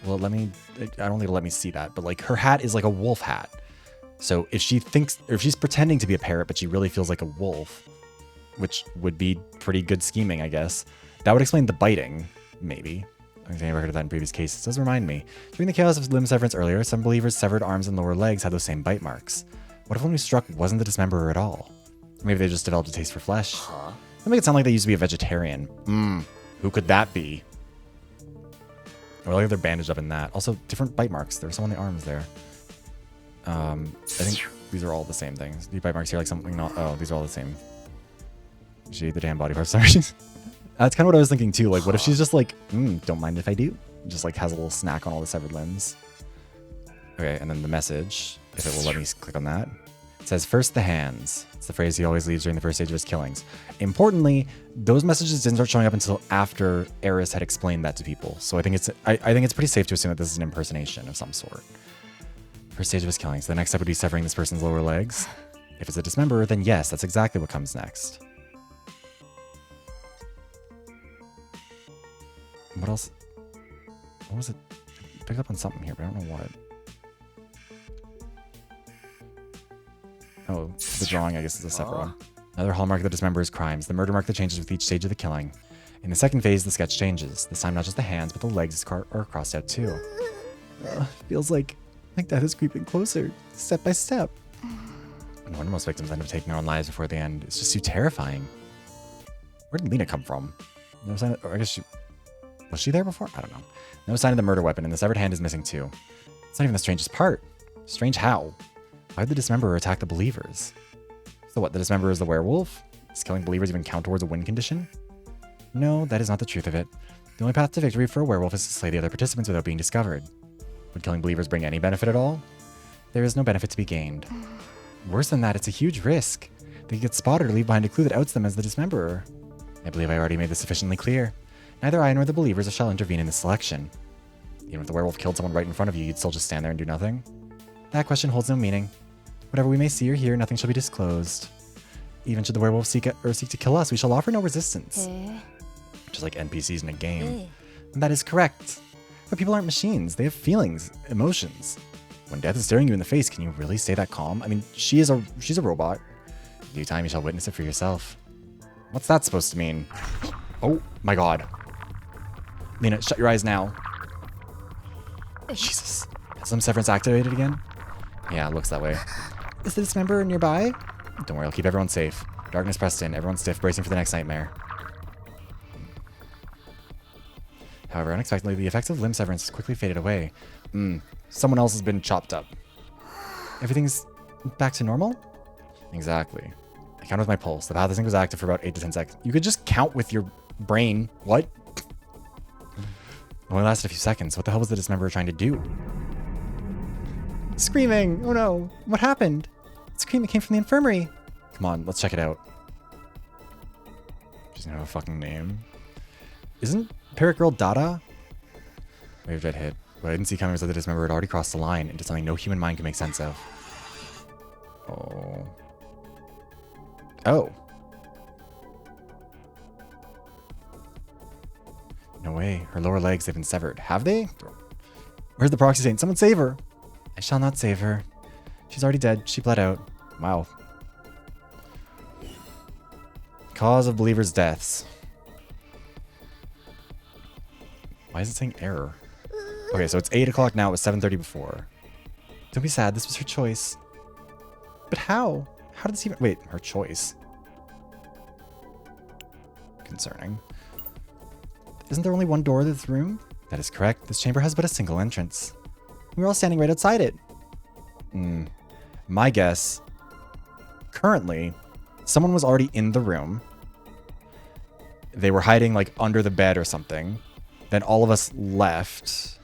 Well, I don't think it'll let me see that, but like her hat is like a wolf hat. So if she thinks, or if she's pretending to be a parrot, but she really feels like a wolf, which would be pretty good scheming, I guess, that would explain the biting, maybe. I think I never heard of that in previous cases. It does remind me. During the chaos of limb severance earlier, some believers' severed arms and lower legs had those same bite marks. What if one who struck wasn't the dismemberer at all? Maybe they just developed a taste for flesh. That make it sound like they used to be a vegetarian. Who could that be? Or like they're bandaged up in that. Also, different bite marks. There were some on the arms there. I think these are all the same things. The bite marks here, like something not. Oh, these are all the same. She ate the damn body parts. That's kind of what I was thinking too. Like, what if she's just like, don't mind if I do? Just like has a little snack on all the severed limbs. Okay, and then the message, if it will let me click on that. It says, first the hands. It's the phrase he always leaves during the first stage of his killings. Importantly, those messages didn't start showing up until after Eris had explained that to people. So I think it's pretty safe to assume that this is an impersonation of some sort. First stage of his killings. The next step would be severing this person's lower legs. If it's a dismemberer, then yes, that's exactly what comes next. What else? What was it? I picked up on something here, but I don't know what. Oh, the drawing, I guess, is a separate one. Another hallmark of the dismemberer's crimes, the murder mark that changes with each stage of the killing. In the second phase, the sketch changes. This time, not just the hands, but the legs are crossed out too. Feels like death is creeping closer, step by step. No wonder most victims end up taking their own lives before the end. It's just too terrifying. Where did Lena come from? No sign of, or I guess she... Was she there before? I don't know. No sign of the murder weapon, and the severed hand is missing too. It's not even the strangest part. Strange how? Why would the dismemberer attack the believers? So what, the dismemberer is the werewolf? Does killing believers even count towards a win condition? No, that is not the truth of it. The only path to victory for a werewolf is to slay the other participants without being discovered. Would killing believers bring any benefit at all? There is no benefit to be gained. Worse than that, it's a huge risk. They could get spotted or leave behind a clue that outs them as the dismemberer. I believe I already made this sufficiently clear. Neither I nor the believers shall intervene in this selection. Even if the werewolf killed someone right in front of you, you'd still just stand there and do nothing? That question holds no meaning. Whatever we may see or hear, nothing shall be disclosed. Even should the werewolf seek to kill us, we shall offer no resistance. Just like NPCs in a game. And that is correct. But people aren't machines. They have feelings, emotions. When death is staring you in the face, can you really stay that calm? I mean, she's a robot. In due time, you shall witness it for yourself. What's that supposed to mean? Oh my god. Lena, shut your eyes now. Jesus. Has limb severance activated again? Yeah, it looks that way. Is the dismemberer nearby? Don't worry, I'll keep everyone safe. Darkness pressed in, everyone stiff, bracing for the next nightmare. However, unexpectedly, the effects of limb severance quickly faded away. Someone else has been chopped up. Everything's back to normal? Exactly. I counted with my pulse. The path sync was active for about 8 to 10 seconds. You could just count with your brain. What? It only lasted a few seconds. What the hell was the dismemberer trying to do? Screaming! Oh no! What happened? The scream that came from the infirmary. Come on, let's check it out. She doesn't have a fucking name. Isn't Parrot Girl Dada? Wave jet hit. What I didn't see coming was that the dismemberer had already crossed the line into something no human mind can make sense of. Oh. Oh. No way. Her lower legs have been severed. Have they? Where's the proxy saying? Someone save her. I shall not save her. She's already dead. She bled out. Wow. Cause of believers' deaths. Why is it saying error? Okay, so it's 8 o'clock now. It was 7:30 before. Don't be sad. This was her choice. But how? How did this even... Wait, her choice. Concerning. Isn't there only one door to this room? That is correct. This chamber has but a single entrance. We were all standing right outside it. My guess. Currently, someone was already in the room. They were hiding like under the bed or something. Then all of us left.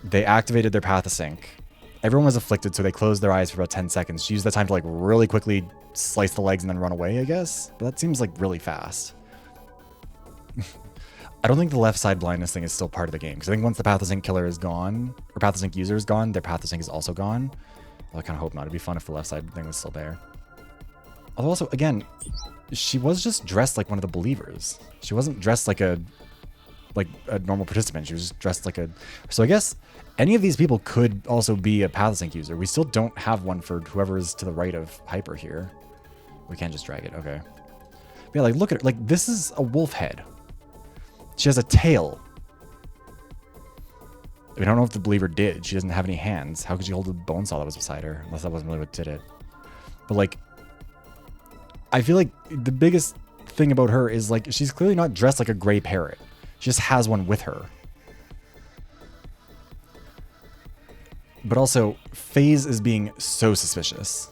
They activated their Pathosync. Everyone was afflicted, so they closed their eyes for about 10 seconds. She used that time to like really quickly slice the legs and then run away, I guess. But that seems like really fast. I don't think the left side blindness thing is still part of the game. Because I think once the Pathosync killer is gone, or Pathosync user is gone, their Pathosync is also gone. Well, I kind of hope not. It'd be fun if the left side thing was still there. Although also, again, she was just dressed like one of the believers. She wasn't dressed like a normal participant. She was just dressed like a... So I guess any of these people could also be a Pathosync user. We still don't have one for whoever is to the right of Hyper here. We can't just drag it. Okay. But yeah, like, look at her. Like, this is a wolf head. She has a tail. We don't know if the believer did. She doesn't have any hands. How could she hold the bone saw that was beside her? Unless that wasn't really what did it. But, like, I feel like the biggest thing about her is, like, she's clearly not dressed like a gray parrot. She just has one with her. But also, FaZe is being so suspicious.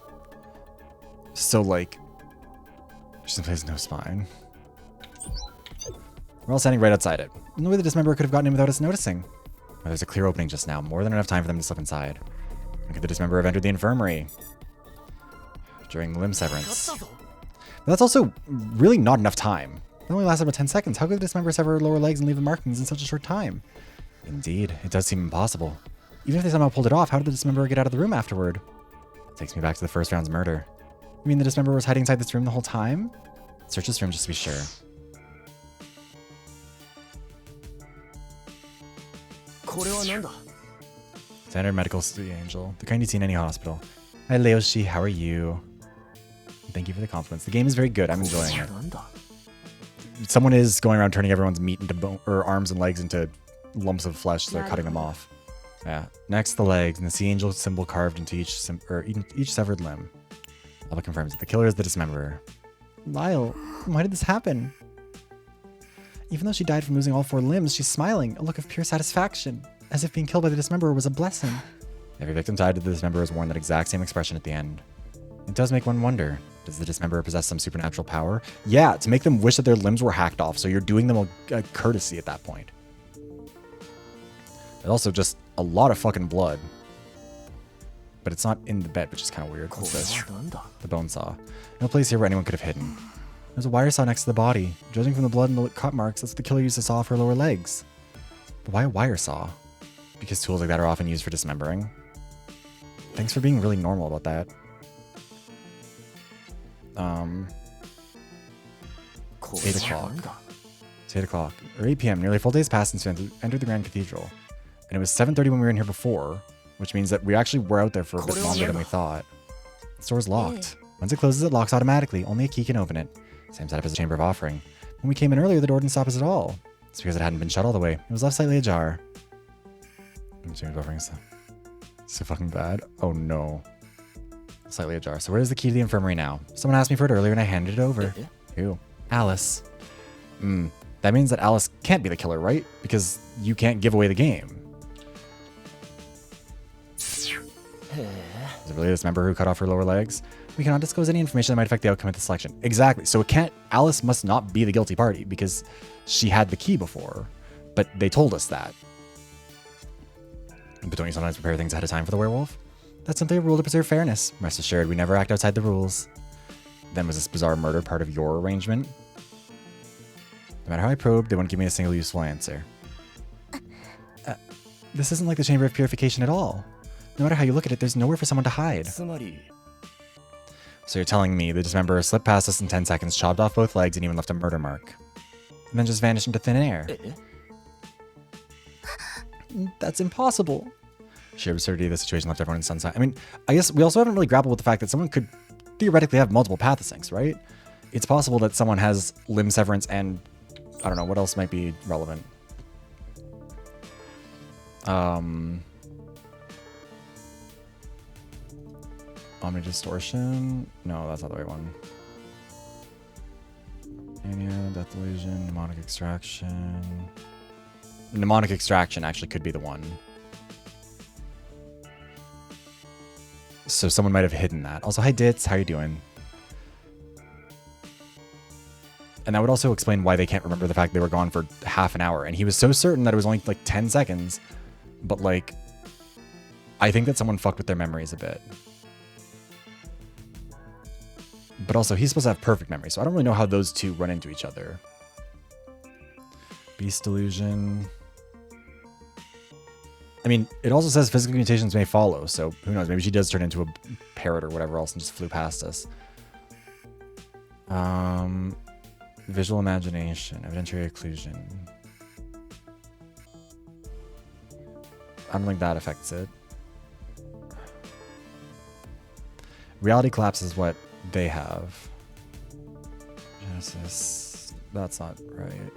So, like, she simply has no spine. We're all standing right outside it. No way the dismemberer could have gotten in without us noticing. Well, there's a clear opening just now. More than enough time for them to slip inside. When could the dismemberer have entered the infirmary? During the limb severance. But that's also really not enough time. It only lasted about 10 seconds. How could the dismemberer sever her lower legs and leave the markings in such a short time? Indeed, it does seem impossible. Even if they somehow pulled it off, how did the dismemberer get out of the room afterward? That takes me back to the first round's murder. You mean the dismemberer was hiding inside this room the whole time? Search this room just to be sure. Standard medical angel. The kind you see in any hospital. Hi Leoshi, how are you? Thank you for the compliments. The game is very good. I'm enjoying it. Someone is going around turning everyone's meat into bone, or arms and legs into lumps of flesh, so they're cutting them off. Yeah. Next, the legs and the sea angel symbol carved into each severed limb. Lava confirms it. The killer is the dismemberer. Lyle, why did this happen? Even though she died from losing all 4 limbs, she's smiling, a look of pure satisfaction, as if being killed by the dismemberer was a blessing. Every victim tied to the dismemberer has worn that exact same expression at the end. It does make one wonder, does the dismemberer possess some supernatural power? Yeah, to make them wish that their limbs were hacked off, so you're doing them a courtesy at that point. There's also just a lot of fucking blood. But it's not in the bed, which is kind of weird. What's this? The bone saw. No place here where anyone could have hidden. There's a wire saw next to the body. Judging from the blood and the cut marks, that's what the killer used to saw off her lower legs. But why a wire saw? Because tools like that are often used for dismembering. Thanks for being really normal about that. 8 o'clock. It's 8 o'clock. Or 8 p.m. Nearly a full day's passed since we entered the Grand Cathedral. And it was 7:30 when we were in here before, which means that we actually were out there for a bit longer than we thought. The store's locked. Once it closes, it locks automatically. Only a key can open it. Same setup as the Chamber of Offering. When we came in earlier, the door didn't stop us at all. It's because it hadn't been shut all the way. It was left slightly ajar. Chamber of Offering is so fucking bad. Oh no. Slightly ajar. So where's the key to the infirmary now? Someone asked me for it earlier and I handed it over. Who? Alice. That means that Alice can't be the killer, right? Because you can't give away the game. Is it really this member who cut off her lower legs? We cannot disclose any information that might affect the outcome of the selection. Exactly. So it can't. Alice must not be the guilty party because she had the key before, but they told us that. But don't you sometimes prepare things ahead of time for the werewolf? That's simply a rule to preserve fairness. Rest assured, we never act outside the rules. Then was this bizarre murder part of your arrangement? No matter how I probed, they wouldn't give me a single useful answer. This isn't like the Chamber of Purification at all. No matter how you look at it, there's nowhere for someone to hide. So you're telling me the dismemberer slipped past us in 10 seconds, chopped off both legs, and even left a murder mark. And then just vanished into thin air. That's impossible. Sheer absurdity of the situation left everyone in sunset. I mean, I guess we also haven't really grappled with the fact that someone could theoretically have multiple pathosyncs, right? It's possible that someone has limb severance and I don't know, what else might be relevant? Omni distortion? No, that's not the right one. Mania, death illusion, mnemonic extraction. Mnemonic extraction actually could be the one. So someone might have hidden that. Also, hi Ditz, how you doing? And that would also explain why they can't remember the fact they were gone for half an hour. And he was so certain that it was only like 10 seconds. But like, I think that someone fucked with their memories a bit. But also, he's supposed to have perfect memory, so I don't really know how those two run into each other. Beast illusion. I mean, it also says physical mutations may follow, so who knows? Maybe she does turn into a parrot or whatever else and just flew past us. Visual imagination, evidentiary occlusion. I don't think that affects it. Reality collapse is what they have. Genesis. That's not right.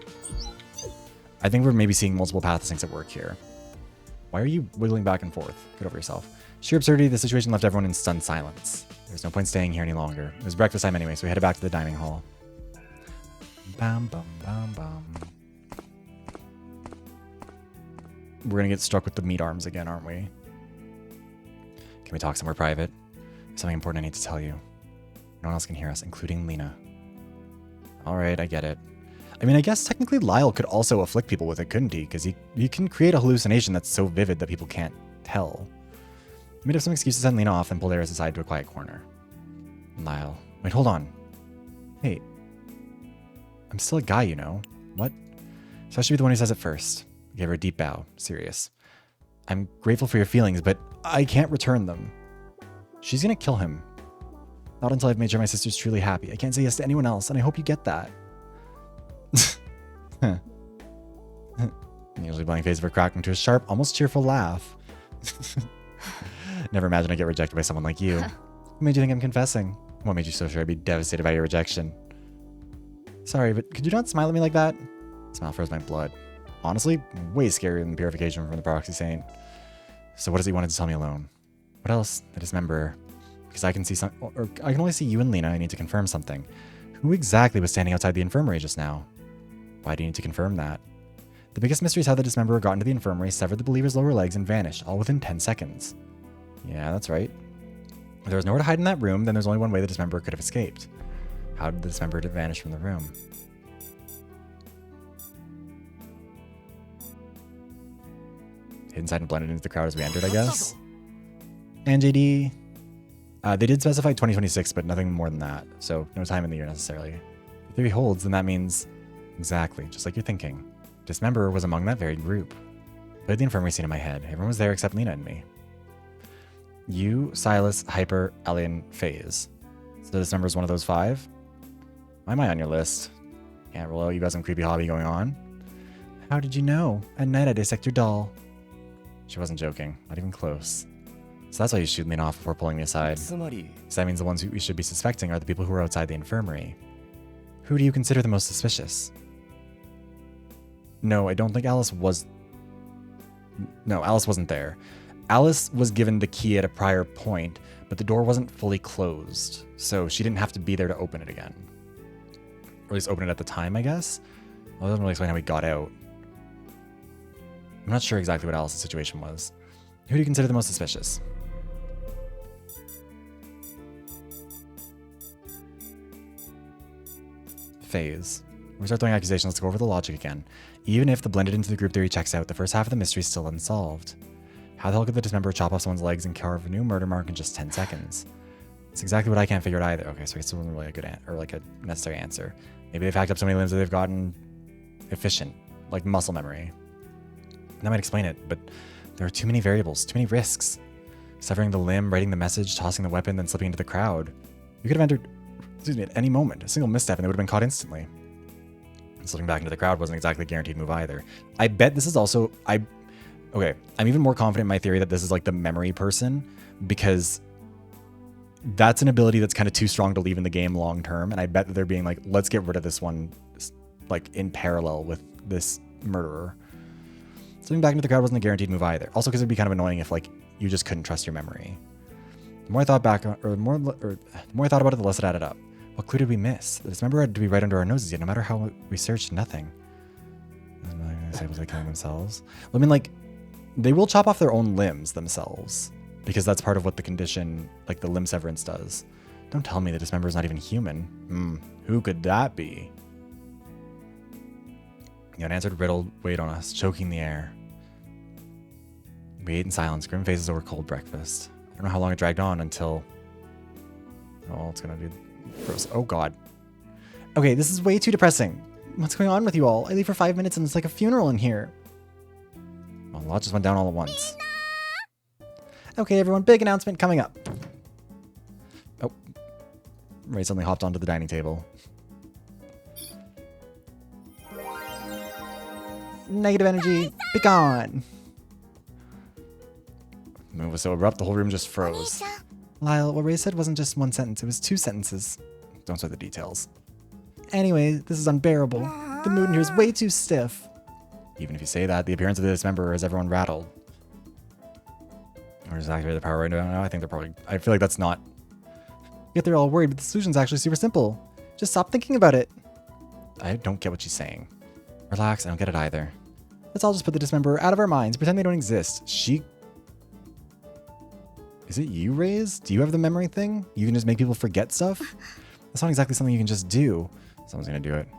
I think we're maybe seeing multiple pathosyncs at work here. Why are you wiggling back and forth? Get over yourself. Sheer absurdity, the situation left everyone in stunned silence. There's no point staying here any longer. It was breakfast time anyway, so we headed back to the dining hall. Bam, bam, bam, bam. We're gonna get struck with the meat arms again, aren't we? Can we talk somewhere private? There's something important I need to tell you. No one else can hear us, including Lena. Alright, I get it. I mean, I guess technically Lyle could also afflict people with it, couldn't he? Because he can create a hallucination that's so vivid that people can't tell. He made up some excuse to send Lena off and pulled Eris aside to a quiet corner. Lyle. Wait, hold on. Hey. I'm still a guy, you know. What? So I should be the one who says it first. I gave her a deep bow. Serious. I'm grateful for your feelings, but I can't return them. She's gonna kill him. Not until I've made sure my sister's truly happy. I can't say yes to anyone else, and I hope you get that. The usually blank face of her cracked into a sharp, almost cheerful laugh. Never imagined I'd get rejected by someone like you. What made you think I'm confessing? What made you so sure I'd be devastated by your rejection? Sorry, but could you not smile at me like that? The smile froze my blood. Honestly, way scarier than purification from the proxy saint. So what does he want to tell me alone? What else? The dismemberer. Because I can see some, or I can only see you and Lena. I need to confirm something. Who exactly was standing outside the infirmary just now? Why do you need to confirm that? The biggest mystery is how the dismemberer got into the infirmary, severed the believer's lower legs, and vanished, all within 10 seconds. Yeah, that's right. If there was nowhere to hide in that room, then there's only one way the dismemberer could have escaped. How did the dismemberer vanish from the room? Hid inside and blended into the crowd as we entered, I guess. And JD. They did specify 2026, but nothing more than that. So no time in the year necessarily. If theory holds, then that means exactly, just like you're thinking. Dismemberer was among that very group. Played the infirmary scene in my head. Everyone was there except Lena and me. You, Silas, Hyper, Alien, FaZe. So the dismemberer is one of those 5? Why am I on your list? Can't rule out you got some creepy hobby going on. How did you know? At night I dissect your doll. She wasn't joking. Not even close. So that's why you shoot Lena off before pulling me aside. So that means the ones we should be suspecting are the people who are outside the infirmary. Who do you consider the most suspicious? No, I don't think Alice was... No, Alice wasn't there. Alice was given the key at a prior point, but the door wasn't fully closed, so she didn't have to be there to open it again. Or at least open it at the time, I guess? Well, it doesn't really explain how we got out. I'm not sure exactly what Alice's situation was. Who do you consider the most suspicious? FaZe. We start throwing accusations, let's go over the logic again. Even if the blended into the group theory checks out, the first half of the mystery is still unsolved. How the hell could the dismemberer chop off someone's legs and carve a new murder mark in just 10 seconds? It's exactly what I can't figure out either. Okay, so it's wasn't really a good or like a necessary answer. Maybe they've hacked up so many limbs that they've gotten efficient, like muscle memory. That might explain it, but there are too many variables, too many risks. Severing the limb, writing the message, tossing the weapon, then slipping into the crowd. You could have entered, excuse me, at any moment. A single misstep and they would have been caught instantly. And slipping back into the crowd wasn't exactly a guaranteed move either. I bet this is also, okay, I'm even more confident in my theory that this is like the memory person, because that's an ability that's kind of too strong to leave in the game long term. And I bet that they're being like, let's get rid of this one, like in parallel with this murderer. Slipping back into the crowd wasn't a guaranteed move either. Also, because it'd be kind of annoying if like you just couldn't trust your memory. The more I thought back, the more I thought about it, the less it added up. What clue did we miss? The dismember had to be right under our noses yet. No matter how we searched, nothing. Was they killing themselves? Well, I mean, like, they will chop off their own limbs themselves, because that's part of what the condition, like the limb severance, does. Don't tell me the dismember is not even human. Who could that be? The unanswered riddle weighed on us, choking the air. We ate in silence, grim faces over cold breakfast. I don't know how long it dragged on until... Oh, it's gonna be gross. Oh, God. Okay, this is way too depressing. What's going on with you all? I leave for 5 minutes and it's like a funeral in here. Well, a lot just went down all at once. Okay, everyone, big announcement coming up. Oh. Ray suddenly hopped onto the dining table. Negative energy, be gone. The move was so abrupt, the whole room just froze. Lyle, what Ray said wasn't just one sentence, it was 2 sentences. Don't say the details. Anyway, this is unbearable. The mood in here is way too stiff. Even if you say that, the appearance of the dismemberer has everyone rattled. Or does activate the power right now? I think they're probably... I feel like that's not... Yet they're all worried, but the solution's actually super simple. Just stop thinking about it. I don't get what she's saying. Relax, I don't get it either. Let's all just put the dismemberer out of our minds, pretend they don't exist. She... Is it you, Raze? Do you have the memory thing? You can just make people forget stuff? That's not exactly something you can just do. Someone's gonna do it.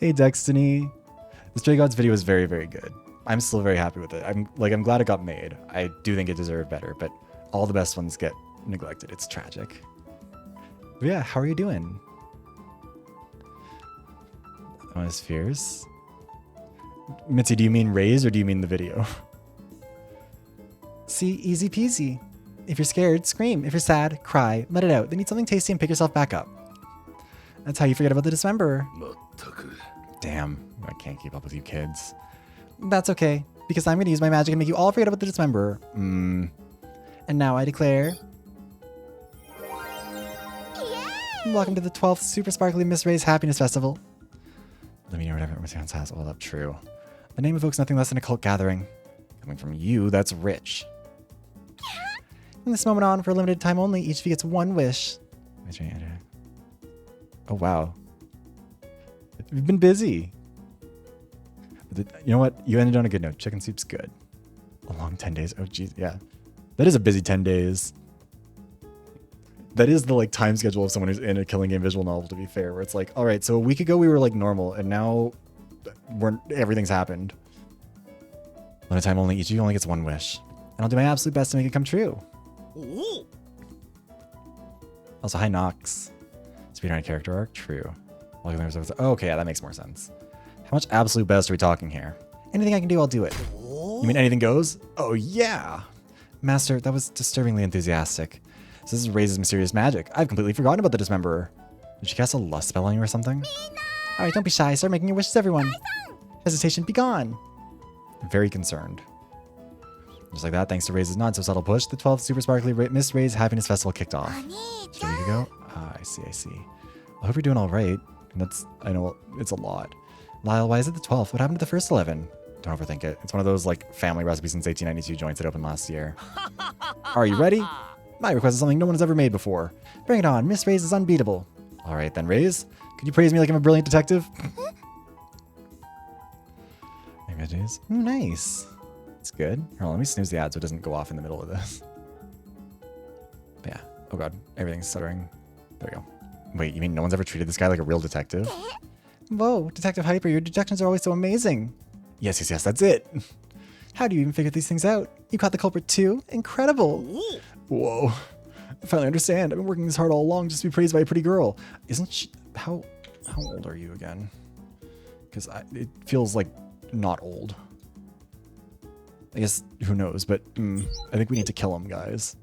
Hey, Destiny. The Stray Gods video is very, very good. I'm still very happy with it. I'm glad it got made. I do think it deserved better, but all the best ones get neglected. It's tragic. But yeah, how are you doing? One is fierce. Mitzi, do you mean Raze or do you mean the video? See, easy peasy. If you're scared, scream. If you're sad, cry. Let it out. Then eat something tasty and pick yourself back up. That's how you forget about the dismemberer. Damn, I can't keep up with you kids. That's okay, because I'm going to use my magic and make you all forget about the dismemberer. And now I declare... Yay! Welcome to the 12th Super Sparkly Miss Ray's Happiness Festival. Let me know whatever Miss Hans has all up true. The name evokes nothing less than a cult gathering. Coming from you, that's rich. From this moment on, for a limited time only, each of you gets one wish. Oh, wow. You've been busy. You know what? You ended on a good note. Chicken soup's good. A long 10 days. Oh, geez. Yeah. That is a busy 10 days. That is the like time schedule of someone who's in a killing game visual novel, to be fair, where it's like, all right, so a week ago we were like normal and now everything's happened. One time only, each of you only gets one wish. And I'll do my absolute best to make it come true. Ooh. Also, hi Nox. Speedrun character arc, true. Oh, okay, yeah, that makes more sense. How much absolute best are we talking here? Anything I can do, I'll do it. You mean anything goes? Oh, yeah. Master, that was disturbingly enthusiastic. So this is Raze's mysterious magic. I've completely forgotten about the dismemberer. Did she cast a lust spell on you or something? Alright, don't be shy. Start making your wishes, everyone. Hesitation, be gone. Very concerned. Just like that, thanks to Raze's not so subtle push, the 12th Super Sparkly Miss Ray's Happiness Festival kicked off. Just a week ago? Ah, I see. I hope you're doing all right. I know it's a lot. Lyle, why is it the 12th? What happened to the first 11? Don't overthink it. It's one of those like family recipes since 1892 joints that opened last year. Are you ready? My request is something no one has ever made before. Bring it on. Miss Raze is unbeatable. All right then, Raze. Could you praise me like I'm a brilliant detective? Images. Ooh, nice. That's good. Hold on, let me snooze the ad so it doesn't go off in the middle of this. But yeah. Oh god, everything's stuttering. There we go. Wait, you mean no one's ever treated this guy like a real detective? Whoa, Detective Hyper, your deductions are always so amazing. Yes, that's it. How do you even figure these things out? You caught the culprit too? Incredible. Whoa. I finally understand. I've been working this hard all along just to be praised by a pretty girl. Isn't she... How old are you again? Because it feels like not old. I guess, who knows, but I think we need to kill him, guys.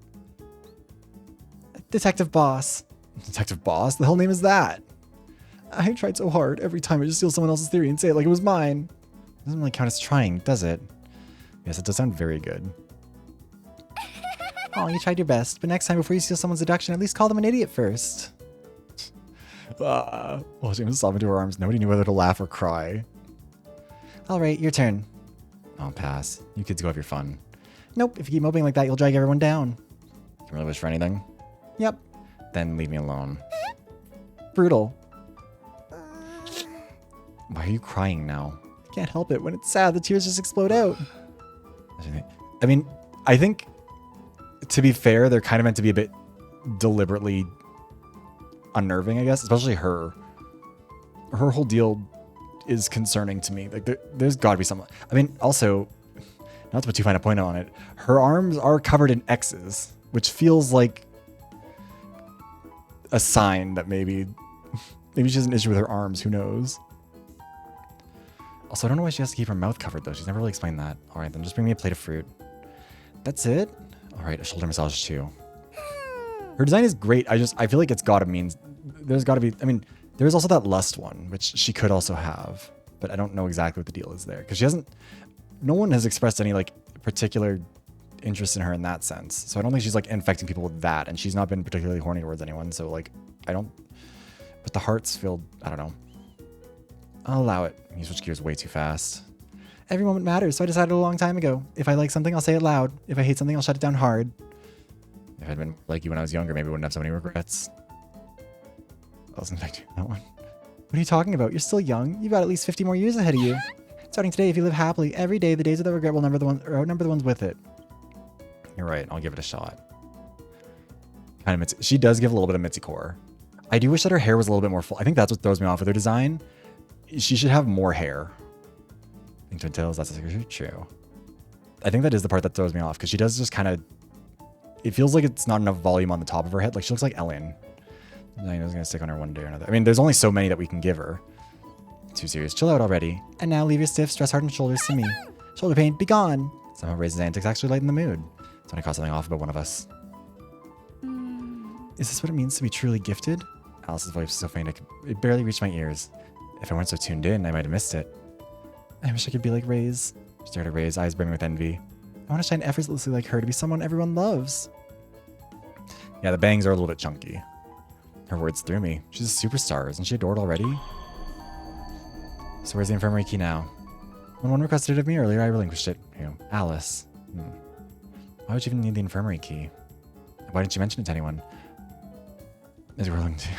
Detective Boss. Detective Boss? The hell name is that? I tried so hard every time I just steal someone else's theory and say it like it was mine. It doesn't really count as trying, does it? Yes, it does sound very good. Oh, you tried your best, but next time before you steal someone's deduction, at least call them an idiot first. Well, she was sobbing into her arms. Nobody knew whether to laugh or cry. All right, your turn. I'll pass. You kids go have your fun. Nope, if you keep moping like that, you'll drag everyone down. Can you really wish for anything? Yep. Then leave me alone. Brutal. Why are you crying now? I can't help it. When it's sad, the tears just explode out. I mean, I think, to be fair, they're kind of meant to be a bit deliberately unnerving, I guess. Especially her. Her whole deal is concerning to me. Like, there's got to be something. I mean, also, not to put too fine a point on it, her arms are covered in X's, which feels like a sign that maybe she has an issue with her arms. Who knows? Also, I don't know why she has to keep her mouth covered, though. She's never really explained that. All right, then just bring me a plate of fruit. That's it? All right, a shoulder massage, too. Her design is great. I feel like it's got to mean... There's got to be... I mean, there's also that lust one, which she could also have. But I don't know exactly what the deal is there. Because she hasn't... No one has expressed any, like, particular interest in her in that sense. So I don't think she's, like, infecting people with that. And she's not been particularly horny towards anyone. So, like, I don't... But the hearts feel... I don't know. I'll allow it. You switch gears way too fast. Every moment matters, so I decided a long time ago. If I like something, I'll say it loud. If I hate something, I'll shut it down hard. If I'd been like you when I was younger, maybe I wouldn't have so many regrets. I wasn't expecting that one. What are you talking about? You're still young. You've got at least 50 more years ahead of you. Starting today, if you live happily, every day, the days of the regret will outnumber the ones with it. You're right. I'll give it a shot. Kind of Mitzi. She does give a little bit of Mitzi core. I do wish that her hair was a little bit more full. I think that's what throws me off with her design. She should have more hair. In Twin Tails, that's true. I think that is the part that throws me off, because she does just kind of... It feels like it's not enough volume on the top of her head. Like, she looks like Ellen. I was going to stick on her one day or another. I mean, there's only so many that we can give her. Too serious. Chill out already. And now leave your stiff, stress-hardened shoulders to me. Shoulder pain, be gone. Somehow Raisin's antics actually lighten the mood. It's when I caught something off about one of us. Is this what it means to be truly gifted? Alice's voice was so faint it barely reached my ears. If I weren't so tuned in, I might have missed it. I wish I could be like Ray's. She stared at Ray's, eyes brimming with envy. I want to shine effortlessly like her, to be someone everyone loves. Yeah, the bangs are a little bit chunky. Her words threw me. She's a superstar. Isn't she adored already? So where's the infirmary key now? When one requested it of me earlier, I relinquished it. Who? Alice. Why would you even need the infirmary key? Why didn't you mention it to anyone? As we're looking to...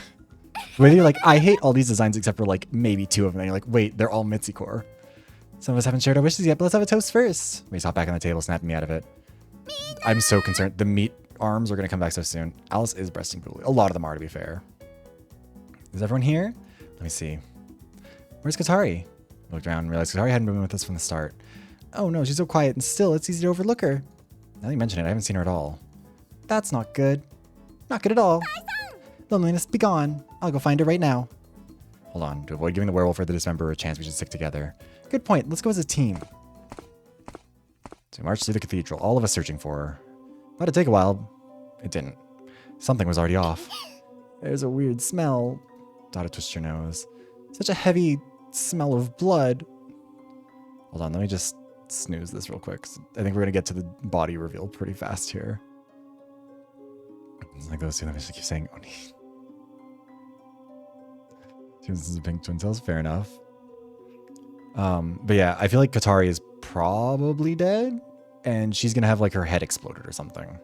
Whether you're like, I hate all these designs except for like maybe 2 of them. And you're like, wait, they're all Mitzi core. Some of us haven't shared our wishes yet, but let's have a toast first. Ray's hop back on the table, snapping me out of it. I'm so concerned. The meat arms are going to come back so soon. Alice is breasting brutally. A lot of them are, to be fair. Is everyone here? Let me see. Where's Katari? I looked around and realized Katari hadn't been with us from the start. Oh no, she's so quiet and still. It's easy to overlook her. Now that you mention it, I haven't seen her at all. That's not good. Not good at all. Loneliness, be gone. I'll go find her right now. Hold on. To avoid giving the werewolf or the dismemberer a chance, we should stick together. Good point. Let's go as a team. So we marched through the cathedral, all of us searching for her. Thought it'd take a while. It didn't. Something was already off. There's a weird smell. Dada twisted her nose. Such a heavy smell of blood. Hold on, let me just snooze this real quick. I think we're going to get to the body reveal pretty fast here. It's like those two, let me just keep saying Oni. This is a pink twin tails, fair enough. But yeah, I feel like Katari is probably dead, and she's gonna have like her head exploded or something.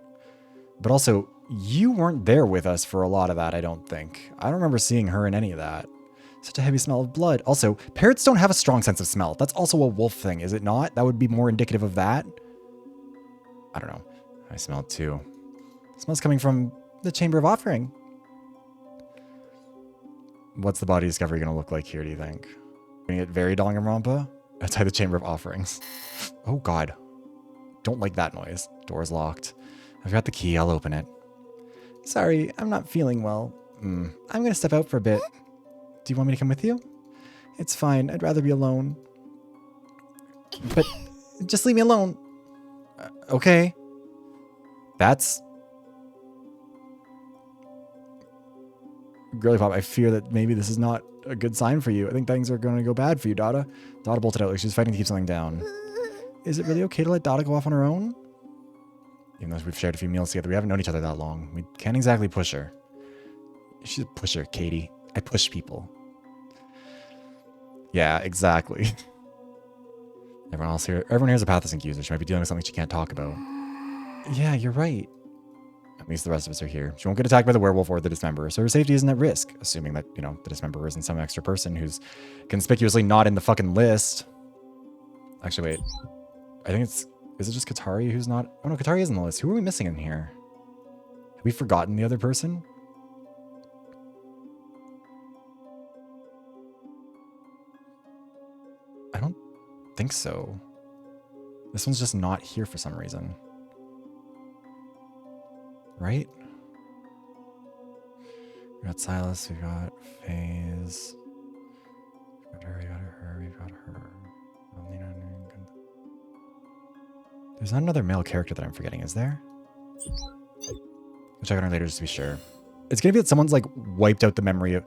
But also, you weren't there with us for a lot of that, I don't think. I don't remember seeing her in any of that. Such a heavy smell of blood. Also, parrots don't have a strong sense of smell. That's also a wolf thing, is it not? That would be more indicative of that. I don't know. I smell it too. It smells coming from the Chamber of Offering. What's the body discovery going to look like here, do you think? Going to get very Danganronpa? Outside the Chamber of Offerings. Oh, God. Don't like that noise. Door's locked. I've got the key. I'll open it. Sorry, I'm not feeling well. I'm going to step out for a bit. Do you want me to come with you? It's fine. I'd rather be alone. But just leave me alone. Okay. That's... Girly Pop, I fear that maybe this is not a good sign for you. I think things are going to go bad for you, Dada. Dada bolted out like she's fighting to keep something down. Is it really okay to let Dada go off on her own? Even though we've shared a few meals together, we haven't known each other that long. We can't exactly push her. She's a pusher, Katie. I push people. Yeah, exactly. Everyone here's a Pathosync user. She might be dealing with something she can't talk about. Yeah, you're right. At least the rest of us are here. She won't get attacked by the werewolf or the dismemberer, so her safety isn't at risk. Assuming that, you know, the dismemberer isn't some extra person who's conspicuously not in the fucking list. Actually, wait. I think it's... Is it just Katari who's not... Oh no, Katari is in the list. Who are we missing in here? Have we forgotten the other person? I don't think so. This one's just not here for some reason. Right? We got Silas, we got FaZe. We got her, we got her. There's not another male character that I'm forgetting, is there? I'll check on her later just to be sure. It's gonna be that someone's like wiped out the memory of...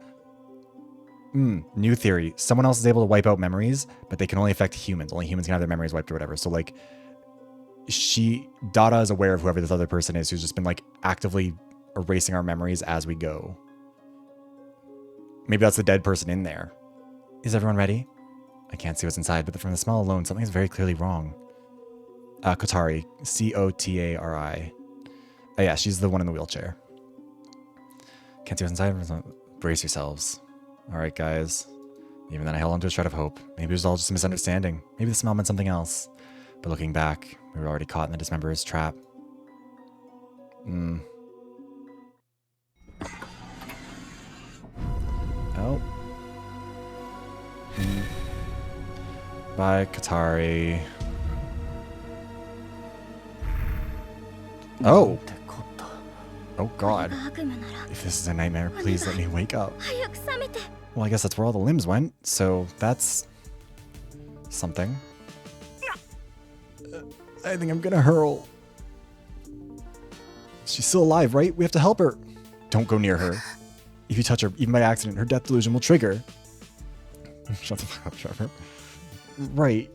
new theory. Someone else is able to wipe out memories, but they can only affect humans. Only humans can have their memories wiped or whatever. So like, Dada is aware of whoever this other person is who's just been like actively erasing our memories as we go. Maybe that's the dead person in there. Is everyone ready? I can't see what's inside, but from the smell alone, something's very clearly wrong. Kotari. Cotari. Oh yeah, she's the one in the wheelchair. Can't see what's inside. Brace yourselves. Alright, guys. Even then, I held on to a shred of hope. Maybe it was all just a misunderstanding. Maybe the smell meant something else. But looking back, we were already caught in the dismemberer's trap. Oh. Bye, Katari. Oh! Oh god. If this is a nightmare, please let me wake up. Well, I guess that's where all the limbs went, so that's... something. I think I'm gonna hurl. She's still alive, right? We have to help her. Don't go near her. If you touch her, even by accident, her death delusion will trigger. Shut the fuck up, Trevor. Right.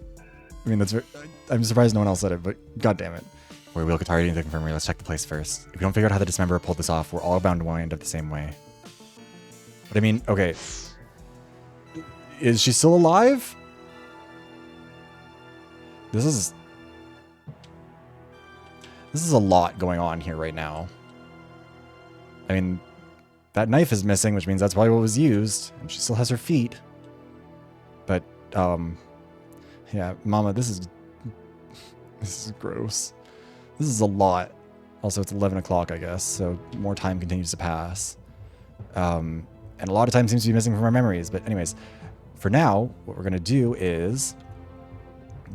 I mean, that's very... I'm surprised no one else said it, but god damn it. We're Wheel Katari into the infirmary. Let's check the place first. If we don't figure out how the dismemberer pulled this off, we're all bound to wind up the same way. But I mean, okay. Is she still alive? This is a lot going on here right now. I mean, that knife is missing, which means that's probably what was used. And she still has her feet. But, yeah, Mama, this is gross. This is a lot. Also, it's 11 o'clock, I guess, so more time continues to pass. And a lot of time seems to be missing from our memories. But anyways, for now, what we're going to do is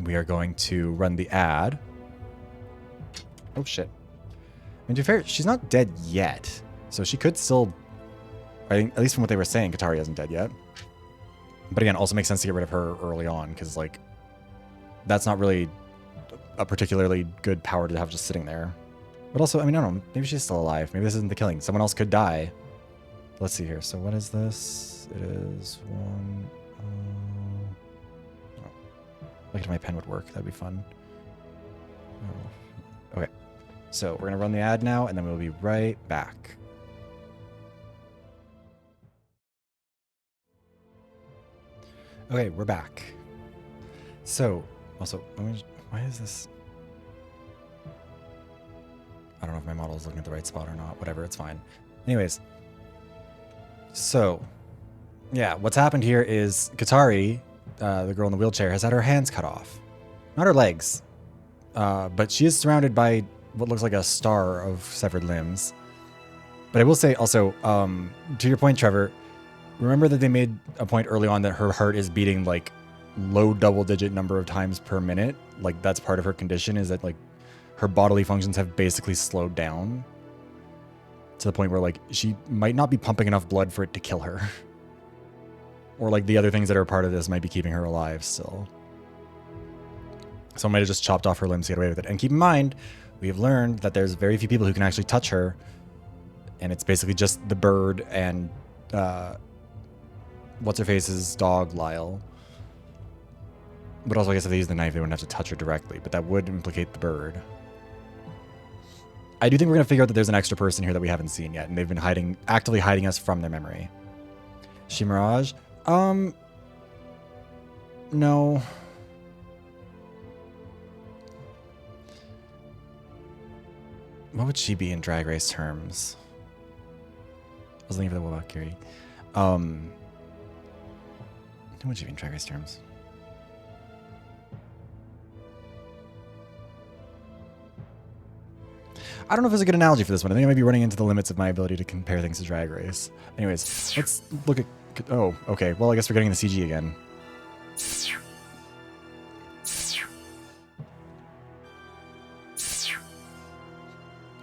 we are going to run the ad. Oh, shit. I mean, to be fair, she's not dead yet. So she could still... I think, at least from what they were saying, Katari isn't dead yet. But again, also makes sense to get rid of her early on, because, like, that's not really a particularly good power to have just sitting there. But also, I mean, I don't know. Maybe she's still alive. Maybe this isn't the killing. Someone else could die. Let's see here. So what is this? It is one... oh. Look if my pen would work. That'd be fun. Oh. Okay. So we're going to run the ad now, and then we'll be right back. Okay, we're back. So, also, why is this... I don't know if my model is looking at the right spot or not. Whatever, it's fine. Anyways. So, yeah, what's happened here is Katari, the girl in the wheelchair, has had her hands cut off. Not her legs. But she is surrounded by what looks like a star of severed limbs. But I will say also, to your point, Trevor, remember that they made a point early on that her heart is beating like low double-digit number of times per minute. Like that's part of her condition, is that like her bodily functions have basically slowed down to the point where like she might not be pumping enough blood for it to kill her. Or like the other things that are part of this might be keeping her alive still. Someone might have just chopped off her limbs to get away with it. And keep in mind, we have learned that there's very few people who can actually touch her. And it's basically just the bird and what's-her-face's dog, Lyle. But also, I guess if they use the knife, they wouldn't have to touch her directly. But that would implicate the bird. I do think we're going to figure out that there's an extra person here that we haven't seen yet. And they've been actively hiding us from their memory. Shimirage? No. What would she be in Drag Race terms? I was looking for the Wabakiri. What would she be in Drag Race terms? I don't know if there's a good analogy for this one. I think I might be running into the limits of my ability to compare things to Drag Race. Anyways, let's look at... Oh, okay. Well, I guess we're getting the CG again.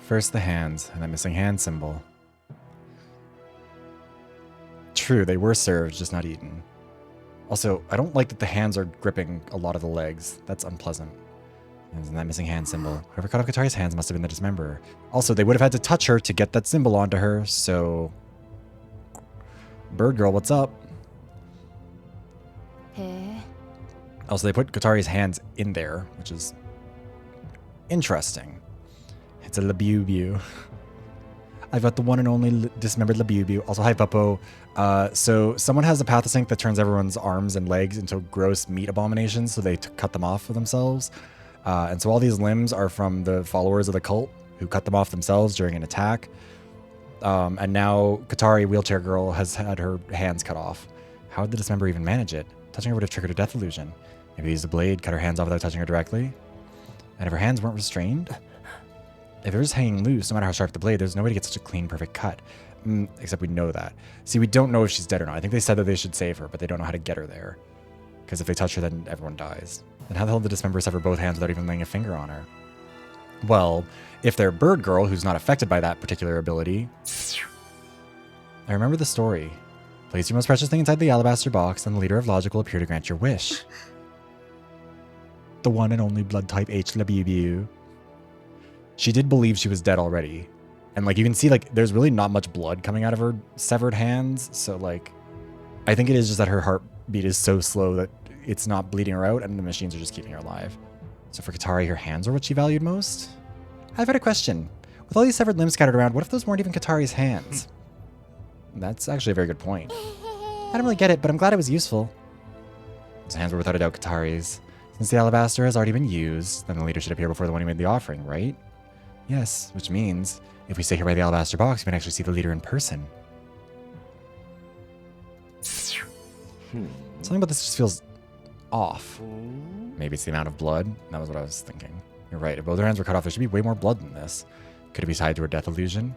First the hands, and that missing hand symbol. True, they were served, just not eaten. Also, I don't like that the hands are gripping a lot of the legs. That's unpleasant. And that missing hand symbol. Whoever cut off Katari's hands must have been the dismemberer. Also, they would have had to touch her to get that symbol onto her, so... Bird girl, what's up? Hey. Also, they put Katari's hands in there, which is interesting. It's a Labubu. I've got the one and only dismembered Labubu. Also, hi, Puppo. So someone has a pathosync that turns everyone's arms and legs into gross meat abominations, so they cut them off for themselves. And so all these limbs are from the followers of the cult who cut them off themselves during an attack. And now Katari, wheelchair girl, has had her hands cut off. How did the dismember even manage it? Touching her would have triggered a death illusion. Maybe they used a blade, cut her hands off without touching her directly. And if her hands weren't restrained? If it was hanging loose, no matter how sharp the blade, there's no way to get such a clean, perfect cut. Except we know that. See, we don't know if she's dead or not. I think they said that they should save her, but they don't know how to get her there. Because if they touch her, then everyone dies. Then how the hell did the dismember sever both hands without even laying a finger on her? Well, if they're Bird Girl, who's not affected by that particular ability... I remember the story. Place your most precious thing inside the alabaster box, and the leader of logic will appear to grant your wish. The one and only blood type H Labubu. She did believe she was dead already. And like you can see, like there's really not much blood coming out of her severed hands. So like, I think it is just that her heartbeat is so slow that it's not bleeding her out and the machines are just keeping her alive. So for Katari, her hands are what she valued most? I've had a question. With all these severed limbs scattered around, what if those weren't even Katari's hands? That's actually a very good point. I don't really get it, but I'm glad it was useful. Those hands were without a doubt Katari's. Since the alabaster has already been used, then the leader should appear before the one who made the offering, right? Yes, which means if we stay here by the alabaster box, we can actually see the leader in person. Something about this just feels off. Maybe it's the amount of blood. That was what I was thinking. You're right. If both her hands were cut off, there should be way more blood than this. Could it be tied to her death illusion?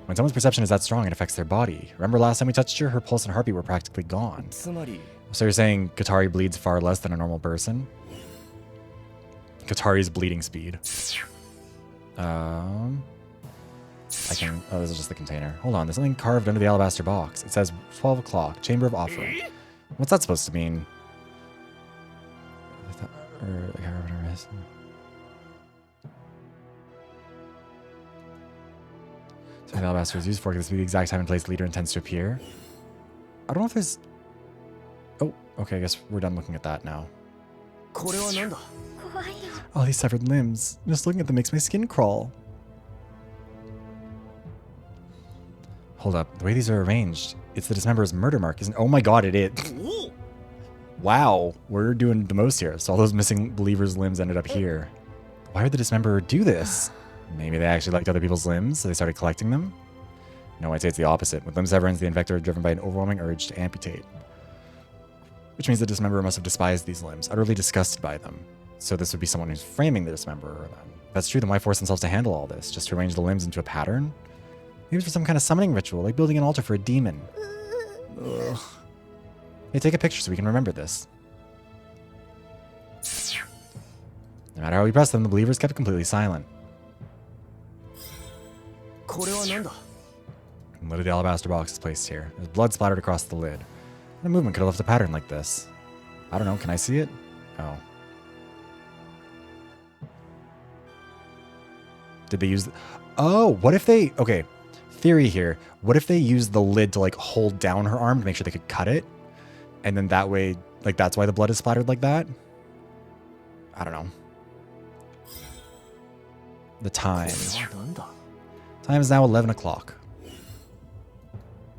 When someone's perception is that strong, it affects their body. Remember last time we touched her, her pulse and heartbeat were practically gone. So you're saying Katari bleeds far less than a normal person? Katari's bleeding speed. I can... Oh, this is just the container. Hold on, there's something carved under the alabaster box. It says 12 o'clock, Chamber of Offering. What's that supposed to mean? So the alabaster is used for this to be the exact time and place the leader intends to appear. I don't know if there's... Oh, okay, I guess we're done looking at that now. Oh, these severed limbs. Just looking at them makes my skin crawl. Hold up. The way these are arranged, it's the dismemberer's murder mark, isn't it? Oh my god, it is. Wow. We're doing the most here. So all those missing believers' limbs ended up here. Why would the dismemberer do this? Maybe they actually liked other people's limbs, so they started collecting them? No, I'd say it's the opposite. With limb severance, the infector are driven by an overwhelming urge to amputate. Which means the dismemberer must have despised these limbs, utterly disgusted by them. So this would be someone who's framing the dismemberer then. If that's true, then why force themselves to handle all this? Just to arrange the limbs into a pattern? Maybe it's for some kind of summoning ritual, like building an altar for a demon. Ugh. Hey, take a picture so we can remember this. No matter how we pressed them, the believers kept completely silent. The lid of the alabaster box is placed here. There's blood splattered across the lid. What movement could have left a pattern like this? I don't know, can I see it? Oh. Did they use... Oh, what if they... Okay, theory here. What if they used the lid to, like, hold down her arm to make sure they could cut it? And then that way, like, that's why the blood is splattered like that? I don't know. The time. Time is now 11 o'clock.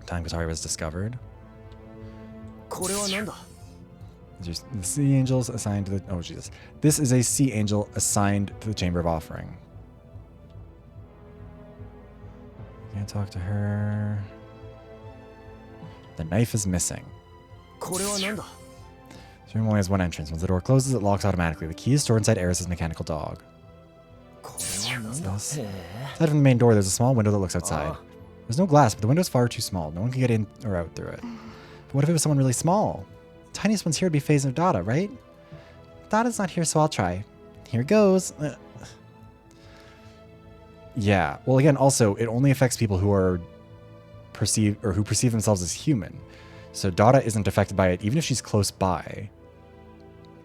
Time Katari was discovered. There's the sea angels assigned to the... Oh, Jesus. This is a sea angel assigned to the Chamber of Offering. Can't talk to her. The knife is missing. This room only has one entrance. Once the door closes, it locks automatically. The key is stored inside Eris's mechanical dog. Aside from the main door, there's a small window that looks outside. There's no glass, but the window's far too small. No one can get in or out through it. But what if it was someone really small? The tiniest one's here would be Faze and Dada, right? Dada's not here, so I'll try. Here goes. Yeah. Well, again, also, it only affects people who are who perceive themselves as human. So Dada isn't affected by it, even if she's close by.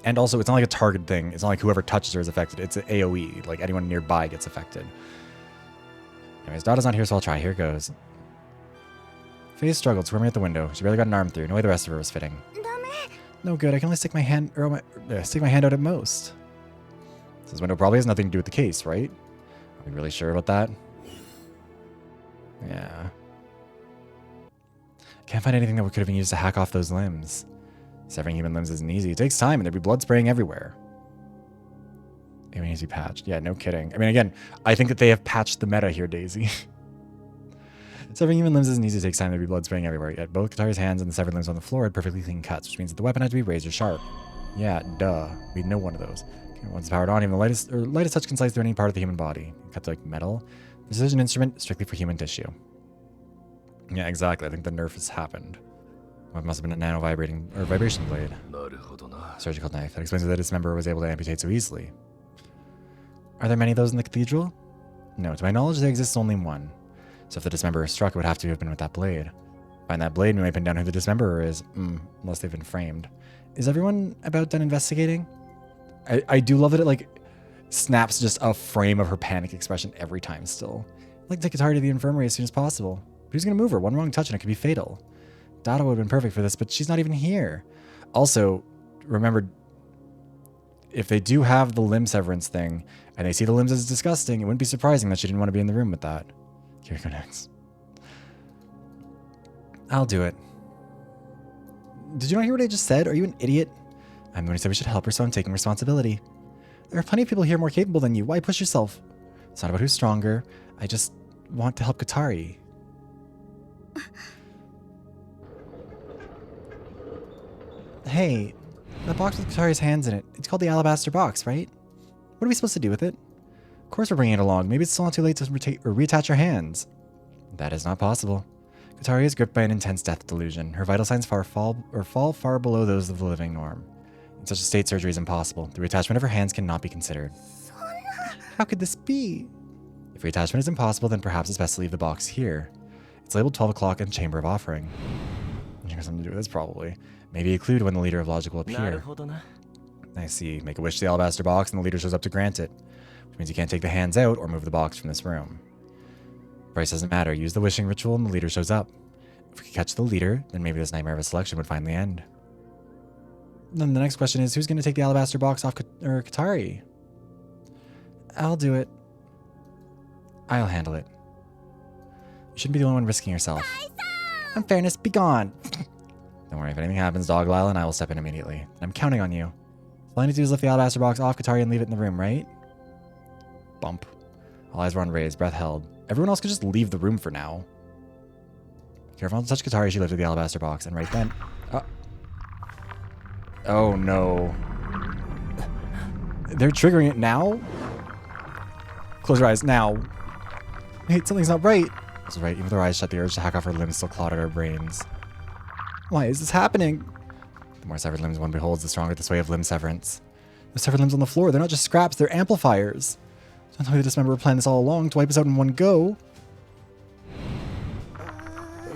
And also, it's not like a target thing. It's not like whoever touches her is affected. It's an AoE. Like, anyone nearby gets affected. Anyways, Dada's not here, so I'll try. Here goes. Faze struggled, squirming at the window. She barely got an arm through. No way the rest of her was fitting. No good. I can only stick my hand out at most. This window probably has nothing to do with the case, right? Are we really sure about that? Yeah. Can't find anything that could have been used to hack off those limbs. Severing human limbs isn't easy. It takes time, and there'd be blood spraying everywhere. It needs to be patched. Yeah, no kidding. I mean, again, I think that they have patched the meta here, Daisy. Severing human limbs isn't easy. It takes time. There'd be blood spraying everywhere. Yet both Katari's hands and the severed limbs on the floor had perfectly clean cuts, which means that the weapon had to be razor sharp. Yeah, duh. We'd know one of those. Okay, once it's powered on, even the lightest touch can slice through any part of the human body. Cut to, like, metal. This is an instrument strictly for human tissue. Yeah, exactly. I think the nerf has happened. Well, it must have been a vibration blade. Surgical knife. That explains why the dismemberer was able to amputate so easily. Are there many of those in the cathedral? No, to my knowledge, there exists only one. So if the dismemberer struck, it would have to have been with that blade. Find that blade and we may pin down who the dismemberer is. Unless they've been framed. Is everyone about done investigating? I do love that it, like, snaps just a frame of her panic expression every time still. I'd like to take Katari to the infirmary as soon as possible. But who's going to move her? One wrong touch and it could be fatal. Dada would have been perfect for this, but she's not even here. Also, remember, if they do have the limb severance thing, and they see the limbs as disgusting, it wouldn't be surprising that she didn't want to be in the room with that. Kiriko next. I'll do it. Did you not hear what I just said? Are you an idiot? I'm the one who said we should help her, so I'm taking responsibility. There are plenty of people here more capable than you. Why push yourself? It's not about who's stronger. I just want to help Katari. Hey, that box with Katari's hands in it. It's called the alabaster box, right? What are we supposed to do with it? Of course we're bringing it along. Maybe it's still not too late to reattach our hands. That is not possible. Katari is gripped by an intense death delusion. Her vital signs fall far below those of the living norm. In such a state, surgery is impossible. The reattachment of her hands cannot be considered. How could this be? If reattachment is impossible, then perhaps it's best to leave the box here. It's labeled 12 o'clock in Chamber of Offering. There's something to do with this, probably. Maybe a clue to when the leader of logic will appear. I see. Make a wish to the alabaster box, and the leader shows up to grant it. Which means you can't take the hands out or move the box from this room. Price doesn't matter. Use the wishing ritual, and the leader shows up. If we could catch the leader, then maybe this nightmare of a selection would finally end. Then the next question is, who's going to take the alabaster box off Katari? I'll do it. I'll handle it. You shouldn't be the only one risking yourself. Unfairness, be gone. Don't worry, if anything happens, Dog Lyle and I will step in immediately. I'm counting on you. All I need to do is lift the alabaster box off Katari and leave it in the room, right? Bump. All eyes were unraised, breath held. Everyone else could just leave the room for now. Careful not to touch Katari, she lifted the alabaster box, and right then... Oh no. They're triggering it now? Close your eyes, now. Wait, something's not right. That's right, even with her eyes shut, the urge to hack off her limbs still clawed at her brains. Why is this happening? The more severed limbs one beholds, the stronger the sway of limb severance. The severed limbs on the floor, they're not just scraps, they're amplifiers. Don't tell me the dismemberer planned this all along to wipe us out in one go.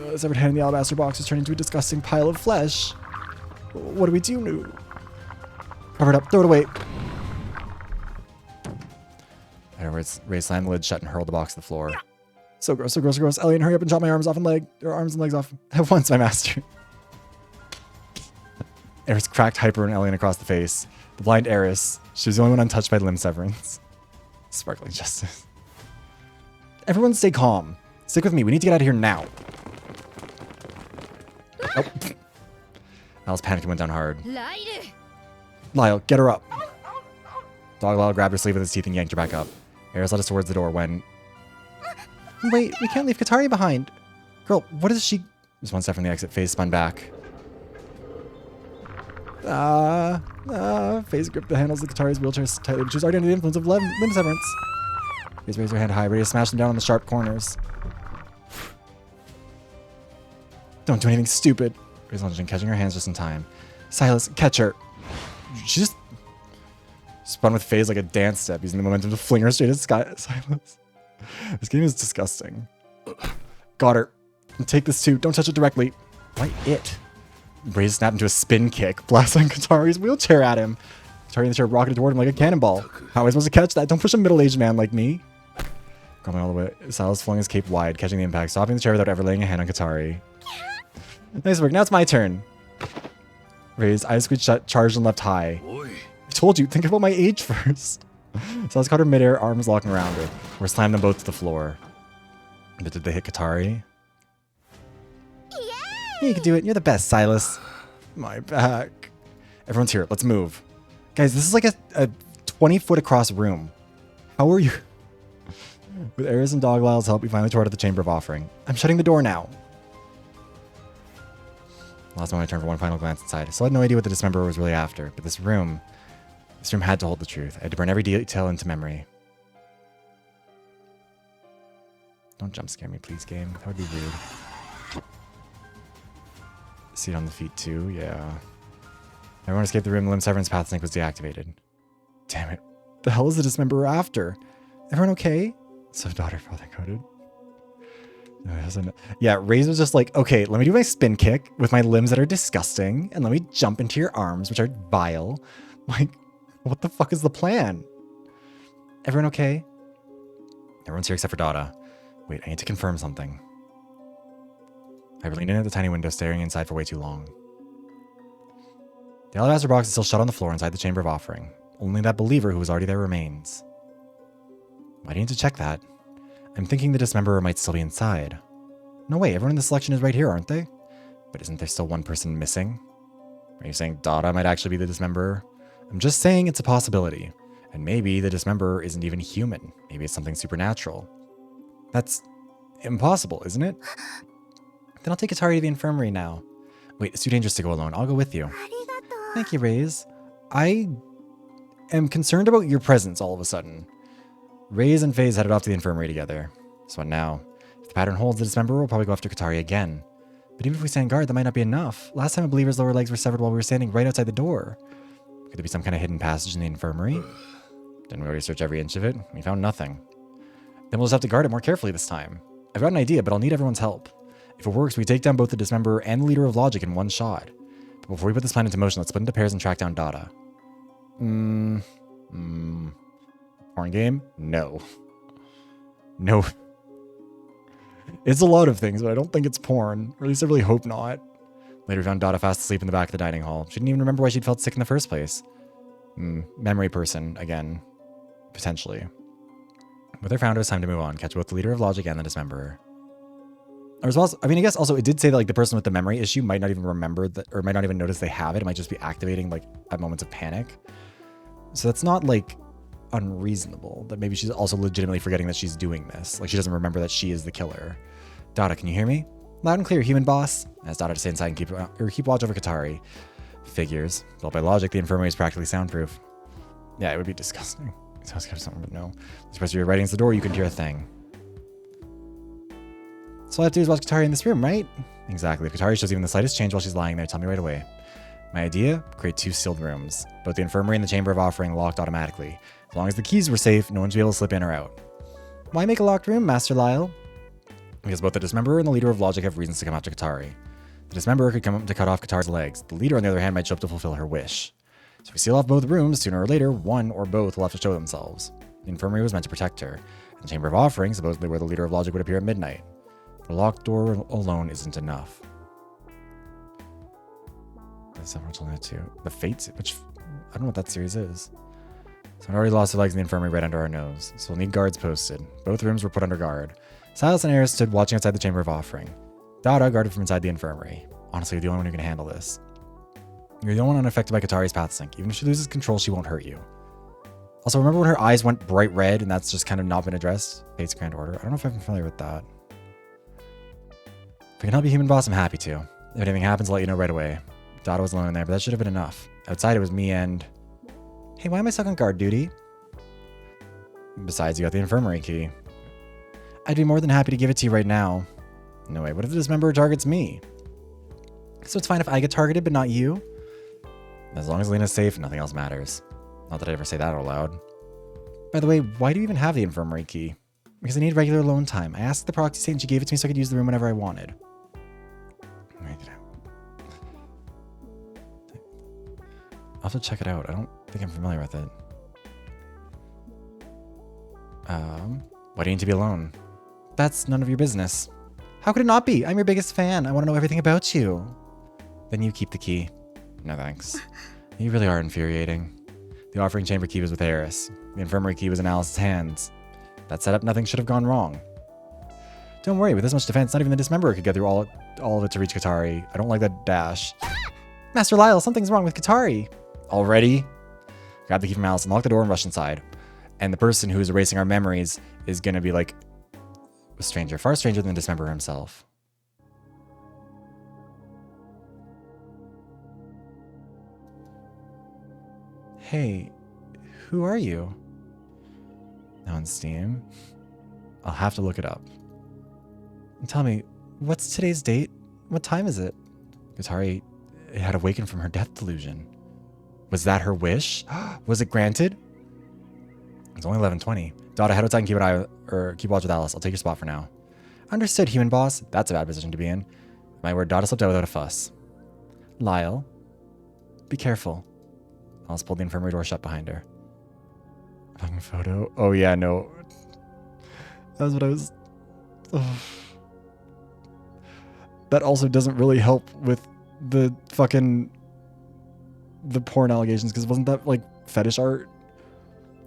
The severed head in the alabaster box is turned into a disgusting pile of flesh. What do we do? Cover it up, throw it away. Better Ray slammed the lid shut and hurled the box to the floor. So gross, so gross, so gross. Elliot, hurry up and chop my arms off and arms and legs off. At once, my master. Eris cracked Hyper and Elliot across the face. The blind Eris. She was the only one untouched by limb severance. Sparkling justice. Everyone stay calm. Stick with me. We need to get out of here now. Oh. Alice panicked and went down hard. Lyle, get her up. Dog Lyle grabbed her sleeve with his teeth and yanked her back up. Eris led us towards the door when... Wait, we can't leave Katari behind. Girl, what is she... Just one step from the exit, Faze spun back. Faze gripped the handles of Katari's wheelchair tightly, but she was already under the influence of limb severance. Faze raised her hand high, ready to smash them down on the sharp corners. Don't do anything stupid. Faze lunged in, catching her hands just in time. Silas, catch her. She just spun with Faze like a dance step, using the momentum to fling her straight at Silas. This game is disgusting. Got her. And take this too. Don't touch it directly. Why it? Ray snapped into a spin kick, blasting Katari's wheelchair at him. Katari in the chair rocketed toward him like a cannonball. How am I supposed to catch that? Don't push a middle-aged man like me. Coming all the way, Silas flung his cape wide, catching the impact, stopping the chair without ever laying a hand on Katari. Nice work. Now it's my turn. Ray's eyes squeezed shut, charged and left high. I told you, think about my age first. Silas caught her midair, arms locking around her, or slammed them both to the floor. But did they hit Katari? Yeah, you can do it. You're the best, Silas. My back. Everyone's here. Let's move. Guys, this is like a 20-foot across room. How are you? With Eris and Dog Lyle's help, we finally tore out of the Chamber of Offering. I'm shutting the door now. Last moment I turned for one final glance inside. I still had no idea what the Dismemberer was really after, but this room had to hold the truth. I had to burn every detail into memory. Don't jump scare me, please, game. That would be rude. Seat on the feet, too. Yeah. Everyone escaped the room. The limb severance path sync was deactivated. Damn it. The hell is the Dismemberer after? Everyone okay? So daughter father coded. Yeah, Ray's was just like, okay, let me do my spin kick with my limbs that are disgusting, and let me jump into your arms, which are vile. Like, what the fuck is the plan? Everyone okay? Everyone's here except for Dada. Wait, I need to confirm something. I leaned in at the tiny window, staring inside for way too long. The alabaster box is still shut on the floor inside the Chamber of Offering. Only that believer who was already there remains. Why do you need to check that? I'm thinking the Dismemberer might still be inside. No way, everyone in the selection is right here, aren't they? But isn't there still one person missing? Are you saying Dada might actually be the Dismemberer? I'm just saying it's a possibility. And maybe the Dismemberer isn't even human. Maybe it's something supernatural. That's impossible, isn't it? Then I'll take Atari to the infirmary now. Wait, it's too dangerous to go alone. I'll go with you. Thank you, Raze. I am concerned about your presence all of a sudden. Raze and Faze headed off to the infirmary together. So what now? If the pattern holds, the Dismemberer will probably go after Katari again. But even if we stand guard, that might not be enough. Last time a believer's lower legs were severed while we were standing right outside the door. Could there be some kind of hidden passage in the infirmary? Didn't we already search every inch of it? We found nothing. Then we'll just have to guard it more carefully this time. I've got an idea, but I'll need everyone's help. If it works, we take down both the Dismemberer and the Leader of Logic in one shot. But before we put this plan into motion, let's split into pairs and track down Dada. Porn game? No. No. It's a lot of things, but I don't think it's porn. Or at least I really hope not. Later we found Dada fast asleep in the back of the dining hall. She didn't even remember why she'd felt sick in the first place. Memory person, again. Potentially. With her found, it was time to move on. Catch both the Leader of Logic and the Dismemberer. I guess also it did say that like the person with the memory issue might not even remember that, or might not even notice they have it. It might just be activating like at moments of panic. So that's not like unreasonable. That maybe she's also legitimately forgetting that she's doing this. Like she doesn't remember that she is the killer. Dada, can you hear me? Loud and clear, human boss. Asked Dada to stay inside and keep watch over Katari. Figures. Built by logic, the infirmary is practically soundproof. Yeah, it would be disgusting. It sounds kind of something, but no. Especially you're right against the door, you can hear a thing. So all I have to do is watch Katari in this room, right? Exactly. If Katari shows even the slightest change while she's lying there, tell me right away. My idea? Create 2 sealed rooms. Both the infirmary and the Chamber of Offering locked automatically. As long as the keys were safe, no one should be able to slip in or out. Why make a locked room, Master Lyle? Because both the Dismemberer and the Leader of Logic have reasons to come after Katari. The Dismemberer could come up to cut off Katari's legs. The Leader, on the other hand, might show up to fulfill her wish. So if we seal off both rooms, sooner or later, one or both will have to show themselves. The infirmary was meant to protect her, and the Chamber of Offering, supposedly where the leader of logic would appear at midnight. The locked door alone isn't enough. The Fates, which I don't know what that series is. Someone already lost their legs in the infirmary right under our nose, so we'll need guards posted. Both rooms were put under guard. Silas and Eris stood watching outside the Chamber of Offering. Dada guarded from inside the infirmary. Honestly, you're the only one who can handle this. You're the only one unaffected by Katari's path sync. Even if she loses control, she won't hurt you. Also, remember when her eyes went bright red and that's just kind of not been addressed? Fate's Grand Order. I don't know if I'm familiar with that. If I can help you, Human Boss, I'm happy to. If anything happens, I'll let you know right away. Dada was alone in there, but that should have been enough. Outside, it was me and... Hey, why am I stuck on guard duty? Besides, you got the infirmary key. I'd be more than happy to give it to you right now. No way, what if the dismemberer targets me? So it's fine if I get targeted, but not you? As long as Lena's safe, nothing else matters. Not that I ever say that out loud. By the way, why do you even have the infirmary key? Because I need regular alone time. I asked the proxy saint and she gave it to me so I could use the room whenever I wanted. I'll have to check it out. I don't think I'm familiar with it. Why do you need to be alone? That's none of your business. How could it not be? I'm your biggest fan. I want to know everything about you. Then you keep the key. No thanks. You really are infuriating. The offering chamber key was with Eris. The infirmary key was in Alice's hands. That setup, nothing should have gone wrong. Don't worry, with this much defense, not even the dismemberer could get through all of it to reach Katari. I don't like that dash. Master Lyle, something's wrong with Katari. Already? Grab the key from Alice, unlock the door, and rush inside. And the person who is erasing our memories is going to be like a stranger, far stranger than the dismemberer himself. Hey, who are you? Now on Steam. I'll have to look it up. And tell me, what's today's date? What time is it? Katari had awakened from her death delusion. Was that her wish? Was it granted? It's only 11:20. Dada, head outside and keep watch with Alice. I'll take your spot for now. Understood, human boss. That's a bad position to be in. My word, Dada slipped out without a fuss. Lyle, be careful. Alice pulled the infirmary door shut behind her. Fucking photo. Oh yeah, no. That was what I was... Ugh. That also doesn't really help with the fucking... the porn allegations, because wasn't that like fetish art?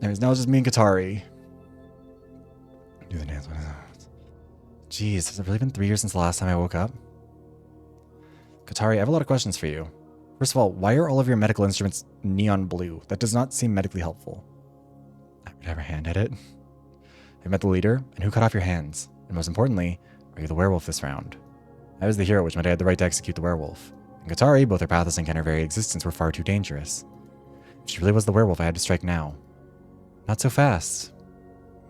Anyways, now it's just me and Katari. Do the dance. Jeez, has it really been 3 years since the last time I woke up? Katari, I have a lot of questions for you. First of all, why are all of your medical instruments neon blue? That does not seem medically helpful. I would have her hand at it. Have you met the leader? And who cut off your hands? And most importantly, are you the werewolf this round? I was the hero, which meant I had the right to execute the werewolf. And Katari, both her pathosync and her very existence were far too dangerous. If she really was the werewolf, I had to strike now. Not so fast.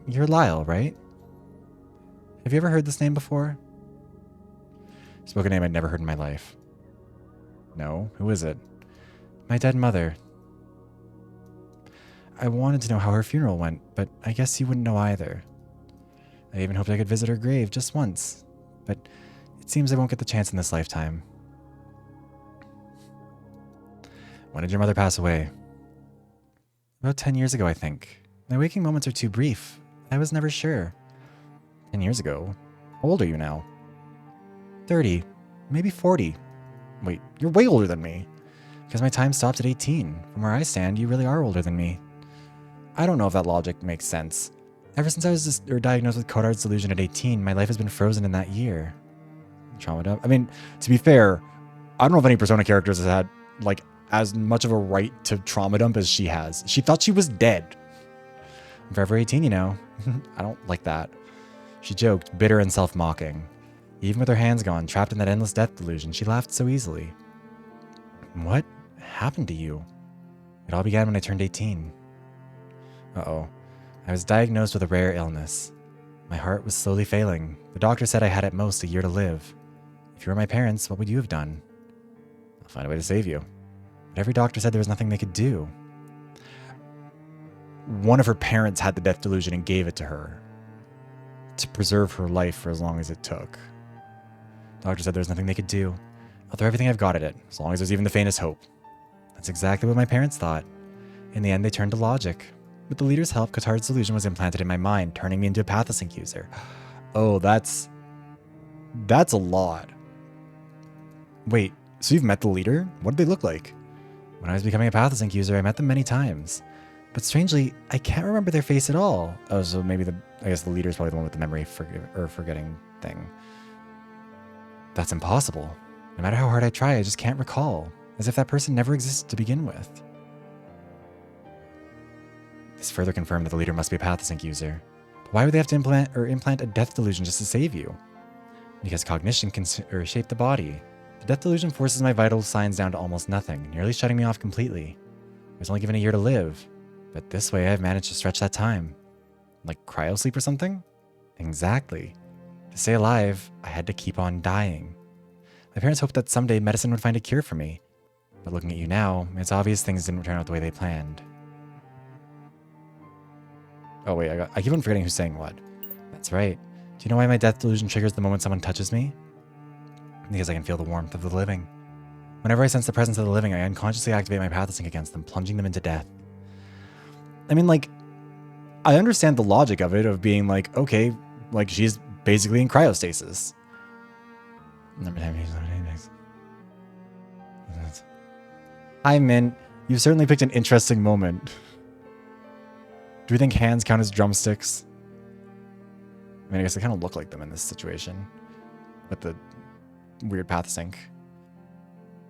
You're Lyle, right? Have you ever heard this name before? Spoke a name I'd never heard in my life. No, who is it? My dead mother. I wanted to know how her funeral went, but I guess you wouldn't know either. I even hoped I could visit her grave just once, but it seems I won't get the chance in this lifetime. When did your mother pass away? About 10 years ago, I think. My waking moments are too brief. I was never sure. 10 years ago? How old are you now? 30. Maybe 40. Wait, you're way older than me. Because my time stopped at 18. From where I stand, you really are older than me. I don't know if that logic makes sense. Ever since I was diagnosed with Cotard's delusion at 18, my life has been frozen in that year. Trauma dump. I mean, to be fair, I don't know if any Persona characters has had, like, as much of a right to trauma dump as she has. She thought she was dead. I'm forever 18, you know. I don't like that. She joked, bitter and self-mocking. Even with her hands gone, trapped in that endless death delusion, she laughed so easily. What happened to you? It all began when I turned 18. Uh-oh. I was diagnosed with a rare illness. My heart was slowly failing. The doctor said I had at most a year to live. If you were my parents, what would you have done? I'll find a way to save you. But every doctor said there was nothing they could do. One of her parents had the death delusion and gave it to her to preserve her life for as long as it took. The doctor said there was nothing they could do. I'll throw everything I've got at it, as long as there's even the faintest hope. That's exactly what my parents thought. In the end, they turned to logic. With the leader's help, Katara's delusion was implanted in my mind, turning me into a Pathosync user. Oh, that's a lot. Wait, so you've met the leader? What did they look like? When I was becoming a Pathosync user, I met them many times. But strangely, I can't remember their face at all. Oh, so maybe I guess the leader's probably the one with the memory forgetting thing. That's impossible. No matter how hard I try, I just can't recall. As if that person never existed to begin with. This further confirmed that the leader must be a Pathosync user. But why would they have to implant a death delusion just to save you? Because cognition can shape the body. The death delusion forces my vital signs down to almost nothing, nearly shutting me off completely. I was only given a year to live. But this way I've managed to stretch that time. Like cryosleep or something? Exactly. To stay alive, I had to keep on dying. My parents hoped that someday medicine would find a cure for me. But looking at you now, it's obvious things didn't turn out the way they planned. Oh wait, I keep on forgetting who's saying what. That's right. Do you know why my death delusion triggers the moment someone touches me? Because I can feel the warmth of the living. Whenever I sense the presence of the living, I unconsciously activate my Pathosync against them, plunging them into death. I mean, like, I understand the logic of it, of being like, okay, like, she's basically in cryostasis. Hi, Min. You've certainly picked an interesting moment. Do we think hands count as drumsticks? I mean, I guess they kind of look like them in this situation. With the weird Pathosync.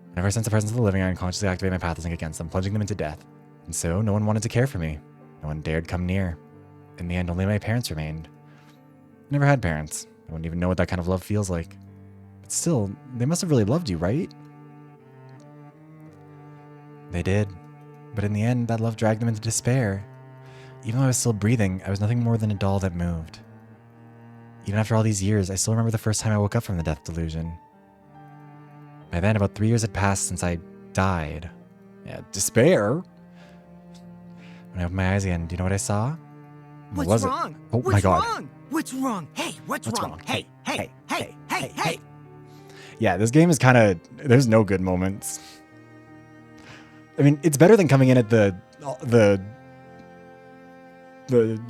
Whenever I sense the presence of the living, I unconsciously activate my Pathosync against them, plunging them into death. And so, no one wanted to care for me. No one dared come near. In the end, only my parents remained. I never had parents. I wouldn't even know what that kind of love feels like. But still, they must have really loved you, right? They did. But in the end, that love dragged them into despair. Even though I was still breathing, I was nothing more than a doll that moved. Even after all these years, I still remember the first time I woke up from the death delusion. By then, about 3 years had passed since I died. Yeah, despair? When I opened my eyes again, do you know what I saw? What was wrong? It? Oh my god. Wrong? What's wrong? Hey, what's wrong? Hey. Yeah, this game is kind of... There's no good moments. I mean, it's better than coming in at the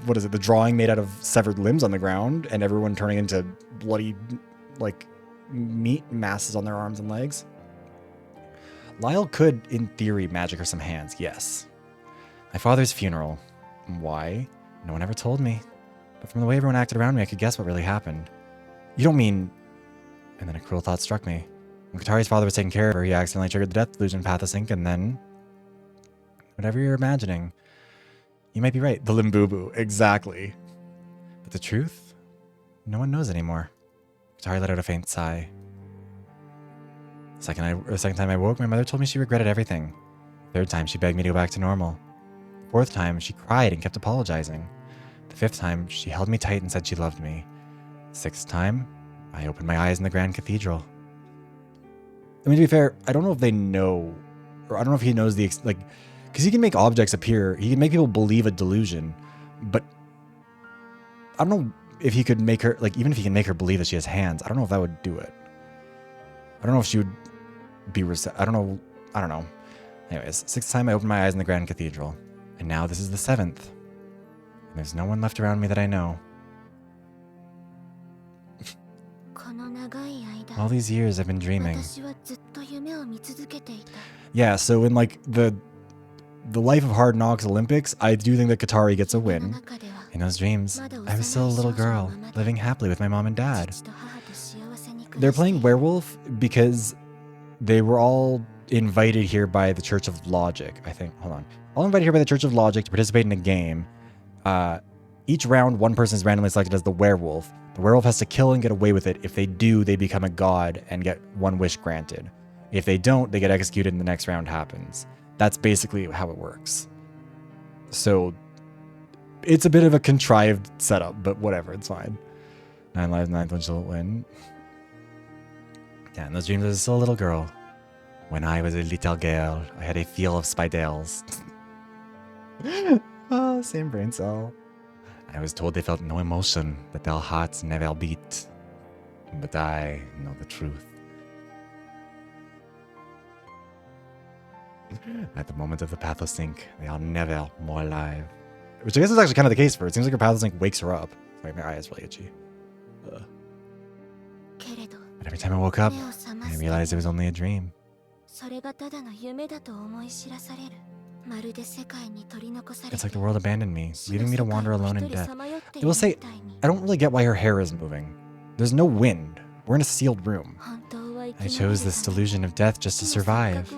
what is it? The drawing made out of severed limbs on the ground and everyone turning into bloody, like, meat masses on their arms and legs. Lyle could, in theory, magic her some hands, yes. My father's funeral. Why? No one ever told me. But from the way everyone acted around me, I could guess what really happened. You don't mean... And then a cruel thought struck me. When Katari's father was taking care of her, he accidentally triggered the death delusion Pathosync, and then... Whatever you're imagining. You might be right. The Limbubu. Exactly. But the truth? No one knows anymore. Katari let out a faint sigh. The second time I woke, my mother told me she regretted everything. The third time, she begged me to go back to normal. The fourth time, she cried and kept apologizing. The fifth time, she held me tight and said she loved me. The sixth time, I opened my eyes in the Grand Cathedral. I mean, to be fair, I don't know if they know, or I don't know if he knows the, like, because he can make objects appear, he can make people believe a delusion, but I don't know if he could make her, like, even if he can make her believe that she has hands, I don't know if that would do it. I don't know if she would be, I don't know. Anyways, sixth time I opened my eyes in the Grand Cathedral, and now this is the seventh. And there's no one left around me that I know. All these years I've been dreaming. Yeah, so in like the Life of Hard Knocks Olympics, I do think that Katari gets a win. In those dreams, I was still a little girl, living happily with my mom and dad. They're playing werewolf because they were all invited here by the Church of Logic, I think. Hold on. All invited here by the Church of Logic to participate in a game. Each round, one person is randomly selected as the werewolf. The werewolf has to kill and get away with it. If they do, they become a god and get one wish granted. If they don't, they get executed and the next round happens. That's basically how it works. So it's a bit of a contrived setup, but whatever, it's fine. 9 lives, 9th one shall win. Yeah, in those dreams, I was still a little girl. When I was a little girl, I had a feel of spiders. Oh, same brain cell. I was told they felt no emotion, that their hearts never beat. But I know the truth. At the moment of the Pathosync, they are never more alive. Which I guess is actually kind of the case for her. It seems like her path like wakes her up. Sorry, my eye is really itchy. But every time I woke up, I realized it was only a dream. It's like the world abandoned me, leaving me to wander alone in death. I will say, I don't really get why her hair is moving. There's no wind. We're in a sealed room. I chose this delusion of death just to survive.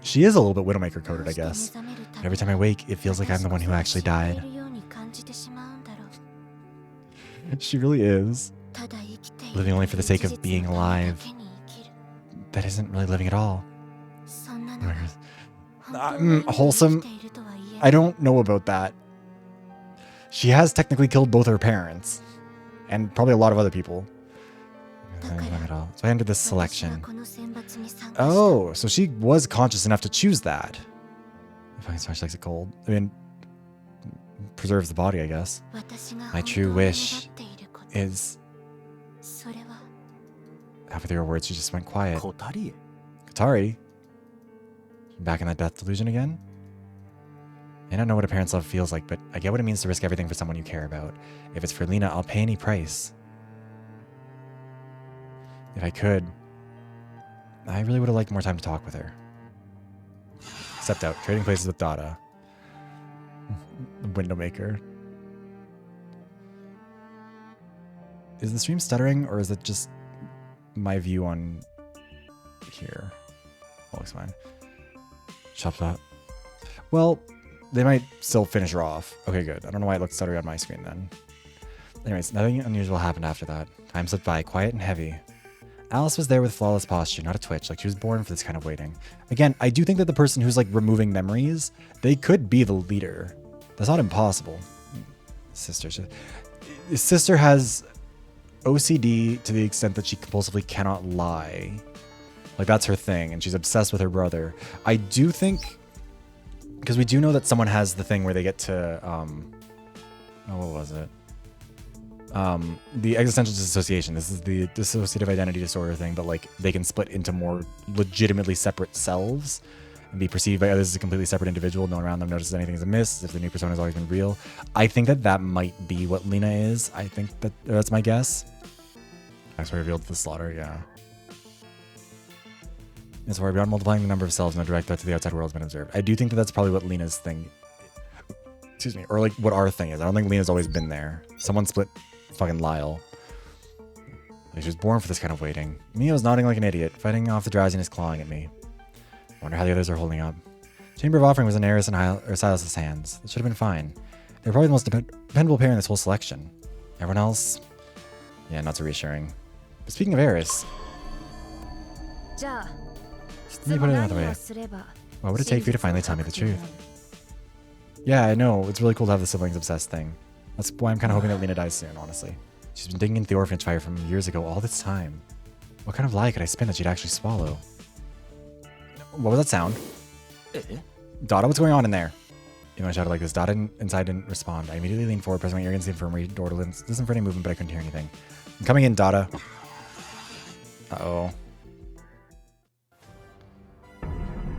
She is a little bit Widowmaker coded, I guess. But every time I wake, it feels like I'm the one who actually died. She really is. Living only for the sake of being alive. That isn't really living at all. Wholesome? I don't know about that. She has technically killed both her parents. And probably a lot of other people. So I entered this selection. Oh, so she was conscious enough to choose that. If I can smash likes it cold. I mean, preserves the body, I guess. My true wish is... Halfway through her words, she just went quiet. Katari? Back in that death delusion again? I don't know what a parent's love feels like, but I get what it means to risk everything for someone you care about. If it's for Lena, I'll pay any price. If I could, I really would have liked more time to talk with her. Stepped out, trading places with Dada. Windowmaker. Is the stream stuttering, or is it just my view on here? All looks fine. Chop that. Well, they might still finish her off. Okay, good. I don't know why it looked stuttery on my screen then. Anyways, nothing unusual happened after that. Time slipped by, quiet and heavy. Alice was there with flawless posture, not a twitch, like she was born for this kind of waiting. Again, I do think that the person who's like removing memories, they could be the leader. That's not impossible. Sister has OCD to the extent that she compulsively cannot lie. Like that's her thing, and she's obsessed with her brother. I do think, because we do know that someone has the thing where they get to, what was it? The existential disassociation. This is the dissociative identity disorder thing, but like they can split into more legitimately separate selves and be perceived by others as a completely separate individual. No one around them notices anything is amiss, as if the new persona has always been real. I think that that might be what Lena is. I think that that's my guess. Actually revealed the slaughter, yeah. It's where beyond multiplying the number of selves, no direct threat to the outside world has been observed. I do think that that's probably what Lena's thing, excuse me, or like what our thing is. I don't think Lena's always been there. Someone split fucking Lyle. Like she was born for this kind of waiting. Mia was nodding like an idiot, fighting off the drowsiness clawing at me. I wonder how the others are holding up. Chamber of Offering was in Eris and Silas's hands. It should have been fine. They're probably the most dependable pair in this whole selection. Everyone else? Yeah, not so reassuring. But speaking of Eris... Let me put it another way. What would it take for you to finally tell me the truth? Yeah, I know. It's really cool to have the siblings obsessed thing. That's why I'm kind of hoping that Lena dies soon, honestly. She's been digging into the orphanage fire from years ago all this time. What kind of lie could I spin that she'd actually swallow? What was that sound? Dada, what's going on in there? Even when I shouted like this, Dada inside didn't respond. I immediately leaned forward, pressing my ear against the infirmary door to listen for any movement, but I couldn't hear anything. I'm coming in, Dada. Uh-oh.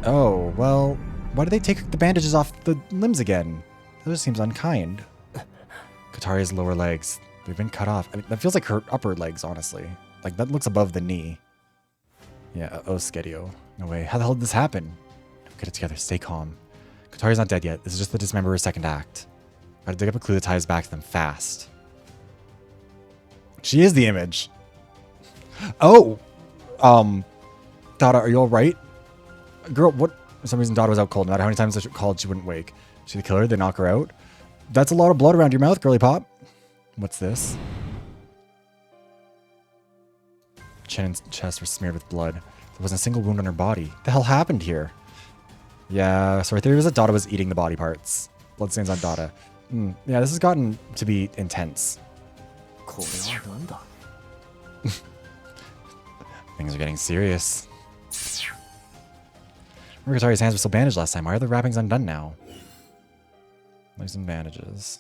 Oh, well, why did they take the bandages off the limbs again? That just seems unkind. Katari's lower legs, they've been cut off. I mean, that feels like her upper legs, honestly. Like, that looks above the knee. Yeah, Skedio. No way. How the hell did this happen? Get it together. Stay calm. Katari's not dead yet. This is just the dismemberer's second act. Gotta dig up a clue that ties back to them fast. She is the image. Oh! Dada, are you alright? Girl, what? For some reason, Dada was out cold. No matter how many times I called, she wouldn't wake. She the killer? They knock her out? That's a lot of blood around your mouth, girly pop. What's this? Chin and chest were smeared with blood. There wasn't a single wound on her body. The hell happened here? Yeah, so our theory was that Dada was eating the body parts. Bloodstains on Dada. Yeah, this has gotten to be intense. Things are getting serious. Katari's hands were still bandaged last time. Why are the wrappings undone now? Leave some bandages.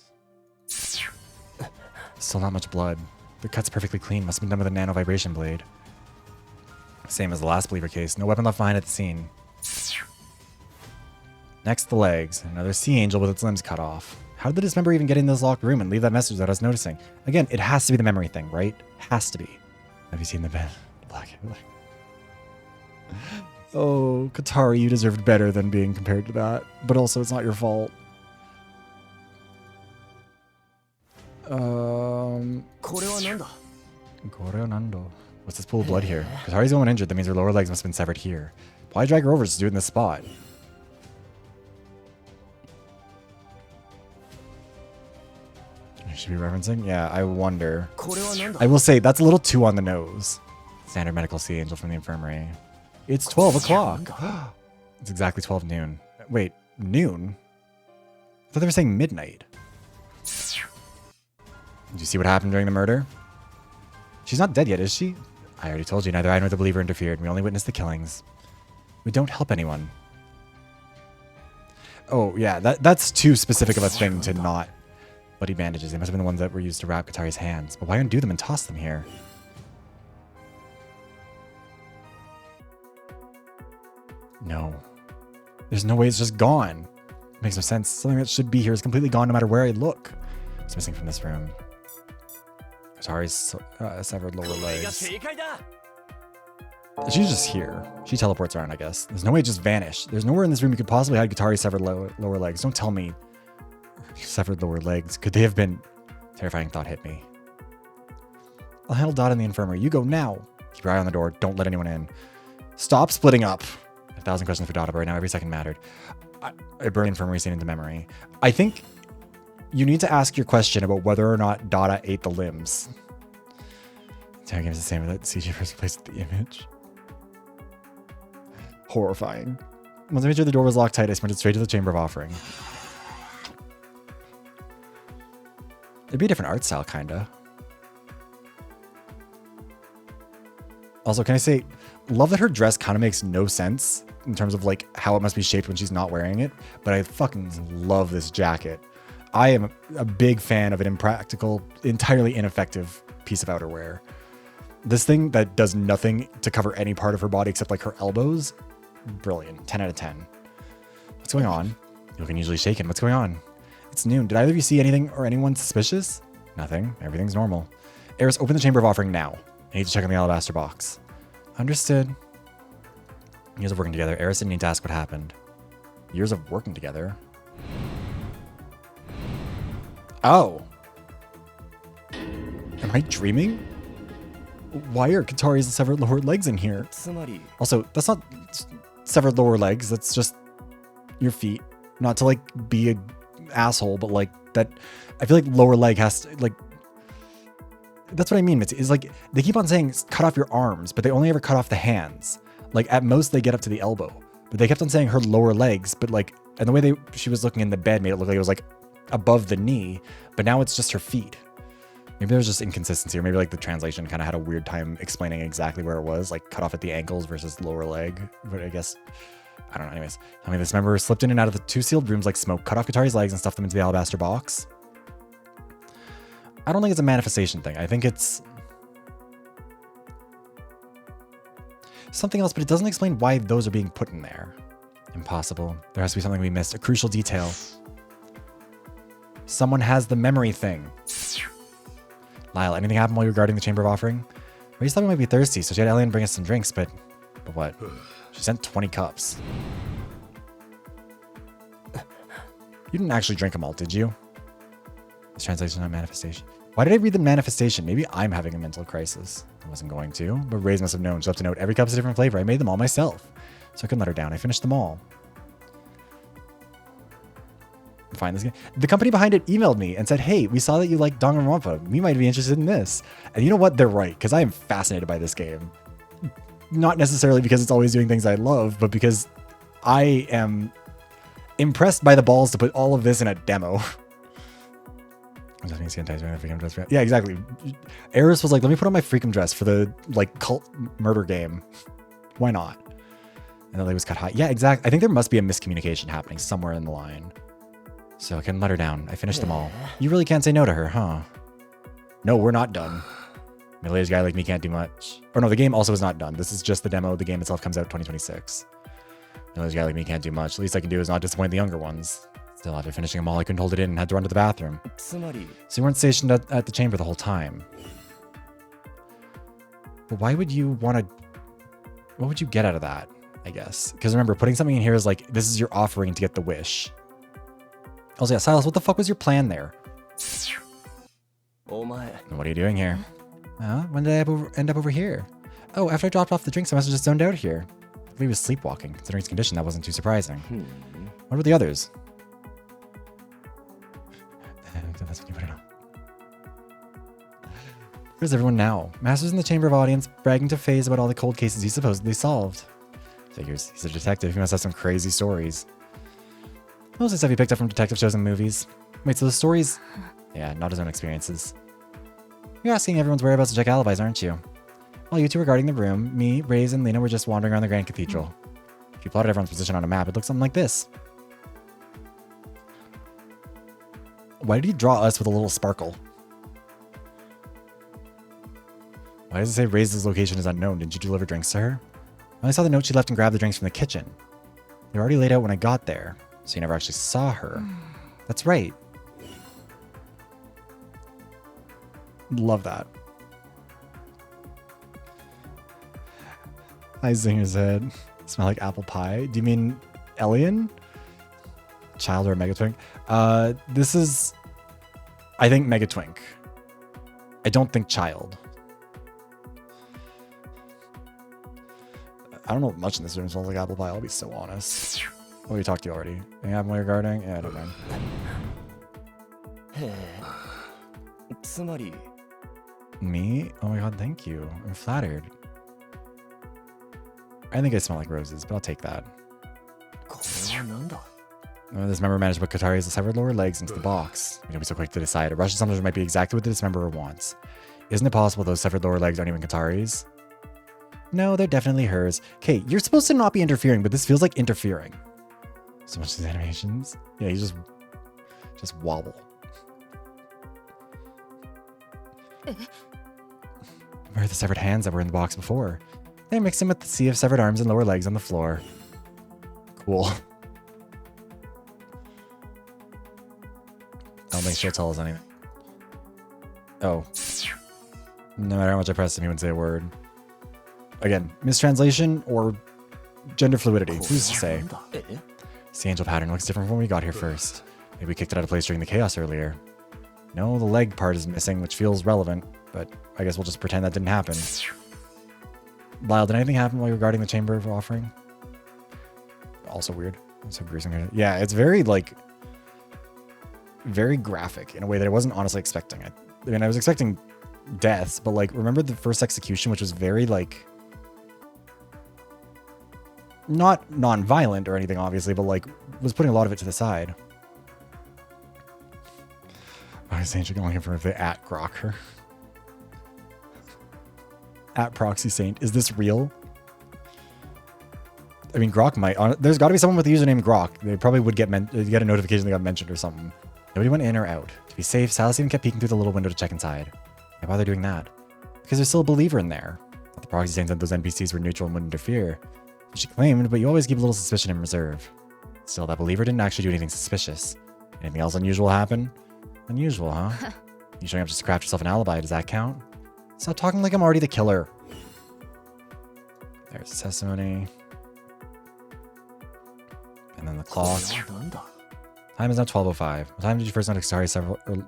Still not much blood. The cut's perfectly clean. Must have been done with a nano vibration blade. Same as the last Believer case. No weapon left behind at the scene. Next, the legs. Another sea angel with its limbs cut off. How did the dismember even get in this locked room and leave that message that I was noticing? Again, it has to be the memory thing, right? Has to be. Have you seen the bed? Oh, Katari, you deserved better than being compared to that. But also, it's not your fault. What's this pool of blood here? Katari's the one injured. That means her lower legs must have been severed here. Why drag her over just to do it in this spot? Should be referencing? Yeah, I wonder. I will say, that's a little too on the nose. Standard medical sea angel from the infirmary. It's 12 o'clock. It's exactly 12 noon. Wait, noon? I thought they were saying midnight. Did you see what happened during the murder? She's not dead yet, is she? I already told you, neither I nor the believer interfered. We only witnessed the killings. We don't help anyone. Oh, yeah, that's too specific of a thing to not... Bloody bandages. They must have been the ones that were used to wrap Katari's hands. But why undo them and toss them here? No. There's no way it's just gone. It makes no sense. Something that should be here is completely gone no matter where I look. It's missing from this room. Katari's severed lower legs. She's just here. She teleports around, I guess. There's no way it just vanished. There's nowhere in this room you could possibly hide Katari's severed lower legs. Don't tell me. Severed lower legs. Could they have been... Terrifying thought hit me. I'll handle Dot in the infirmary. You go now. Keep your eye on the door. Don't let anyone in. Stop splitting up. 1,000 questions for Dot right now. Every second mattered. I burned the infirmary scene into memory. I think you need to ask your question about whether or not Dada ate the limbs. Terror game is the same without CG first placed the image. Horrifying. Once I made sure the door was locked tight, I sprinted straight to the Chamber of Offering. It'd be a different art style, kinda. Also, can I say, love that her dress kind of makes no sense in terms of like how it must be shaped when she's not wearing it, but I fucking love this jacket. I am a big fan of an impractical, entirely ineffective piece of outerwear. This thing that does nothing to cover any part of her body except like her elbows, brilliant. 10 out of 10. What's going on? You look unusually shaken. What's going on? It's noon. Did either of you see anything or anyone suspicious? Nothing. Everything's normal. Eris, open the Chamber of Offering now. I need to check on the alabaster box. Understood. Years of working together. Eris didn't need to ask what happened. Years of working together. Oh. Am I dreaming? Why are Katari's severed lower legs in here? Also, that's not severed lower legs. That's just your feet. Not to like be a asshole, but like that. I feel like lower leg has to like. That's what I mean. It's like they keep on saying cut off your arms, but they only ever cut off the hands. Like at most they get up to the elbow, but they kept on saying her lower legs. But like, and the way she was looking in the bed made it look like it was like above the knee, but now it's just her feet. Maybe there's just inconsistency, or maybe like the translation kind of had a weird time explaining exactly where it was, like cut off at the ankles versus lower leg. But I guess, I don't know. Anyways, I mean, this member slipped in and out of the 2 sealed rooms like smoke, cut off Katari's legs and stuffed them into the alabaster box. I don't think it's a manifestation thing. I think it's something else, but it doesn't explain why those are being put in there. Impossible. There has to be something we missed. A crucial detail. Someone has the memory thing. Lyle, anything happened while you were guarding the Chamber of Offering? Grace thought we might be thirsty, so she had Elliot bring us some drinks, but what? She sent 20 cups. You didn't actually drink them all, did you? This translation on manifestation. Why did I read the manifestation? Maybe I'm having a mental crisis. I wasn't going to, but Ray's must have known. She'll have to note every cup's a different flavor. I made them all myself, so I couldn't let her down. I finished them all. Find this game. The company behind it emailed me and said, hey, we saw that you like Danganronpa. We might be interested in this. And you know what? They're right, because I am fascinated by this game. Not necessarily because it's always doing things I love, but because I am impressed by the balls to put all of this in a demo. Yeah, exactly. Eris was like, let me put on my freakum dress for the like cult murder game. Why not? And the leg was cut high. Yeah, exactly. I think there must be a miscommunication happening somewhere in the line. So I couldn't let her down. I finished them all. You really can't say no to her, huh? No, we're not done. Middle-aged guy like me can't do much. Or no, the game also is not done. This is just the demo. The game itself comes out 2026. This guy like me can't do much. The least I can do is not disappoint the younger ones. Still, after finishing them all, I couldn't hold it in and had to run to the bathroom. So you weren't stationed at the chamber the whole time. But why would you want to... What would you get out of that, I guess? Because remember, putting something in here is like, this is your offering to get the wish. Also, yeah, Silas, what the fuck was your plan there? What are you doing here? When did I end up over here? Oh, after I dropped off the drinks, I must have just zoned out here. I believe he was sleepwalking. Considering his condition, that wasn't too surprising. What were the others? That's when you put it on. Where's everyone now? Master's in the Chamber of Audience, bragging to FaZe about all the cold cases he supposedly solved. Figures. He's a detective. He must have some crazy stories. Mostly stuff he picked up from detective shows and movies. Wait, so the stories... Yeah, not his own experiences. You're asking everyone's whereabouts to check alibis, aren't you? While you two were guarding the room, me, Reyes, and Lena were just wandering around the Grand Cathedral. If you plotted everyone's position on a map, it looks something like this. Why did he draw us with a little sparkle? Why does it say Reyes' location is unknown? Didn't you deliver drinks to her? I only saw the note she left and grabbed the drinks from the kitchen. They were already laid out when I got there, so you never actually saw her. That's right. Love that. I Zinger's head. Smell like apple pie. Do you mean Elian? Child or Megatwink? This is... I think Megatwink. I don't think child. I don't know much in this room smells like apple pie, I'll be so honest. Oh, we talked to you already. Anything happen while you're guarding? Yeah, I don't mind. Me? Oh my god, thank you. I'm flattered. I think I smell like roses, but I'll take that. This member managed to put Katari's severed lower legs into the box. We don't be so quick to decide. A rush of assumptions might be exactly what the dismemberer wants. Isn't it possible those severed lower legs aren't even Katari's? No, they're definitely hers. Okay, you're supposed to not be interfering, but this feels like interfering. So much of these animations. Yeah, you just wobble. Where are the severed hands that were in the box before? They mixed them with the sea of severed arms and lower legs on the floor. Cool. I don't think she'll tell us anything. Oh. No matter how much I press him, he wouldn't say a word. Again, mistranslation or gender fluidity. Who's to say? This angel pattern looks different from when we got here first. Maybe we kicked it out of place during the chaos earlier. No, the leg part is missing, which feels relevant, but I guess we'll just pretend that didn't happen. Lyle, did anything happen while you were guarding the chamber of offering? Also weird. So gruesome. Yeah, it's very, like, very graphic in a way that I wasn't honestly expecting. I mean, I was expecting deaths, but, like, remember the first execution, which was very, like, not non-violent or anything, obviously, but, like, was putting a lot of it to the side. I was saying going for if they at Grok her. At Proxy Saint. Is this real? I mean, Grok might. There's got to be someone with the username Grok. They probably would get a notification they got mentioned or something. Nobody went in or out. To be safe, Silas even kept peeking through the little window to check inside. Why bother doing that? Because there's still a believer in there. Thought the Proxy Saint said those NPCs were neutral and wouldn't interfere. Which she claimed, but you always keep a little suspicion in reserve. Still, that believer didn't actually do anything suspicious. Anything else unusual happen? Unusual, huh? You showing up just to craft yourself an alibi, does that count? Stop talking like I'm already the killer. There's the testimony. And then the clock. Time is now 12:05. What time did you first notice Katari's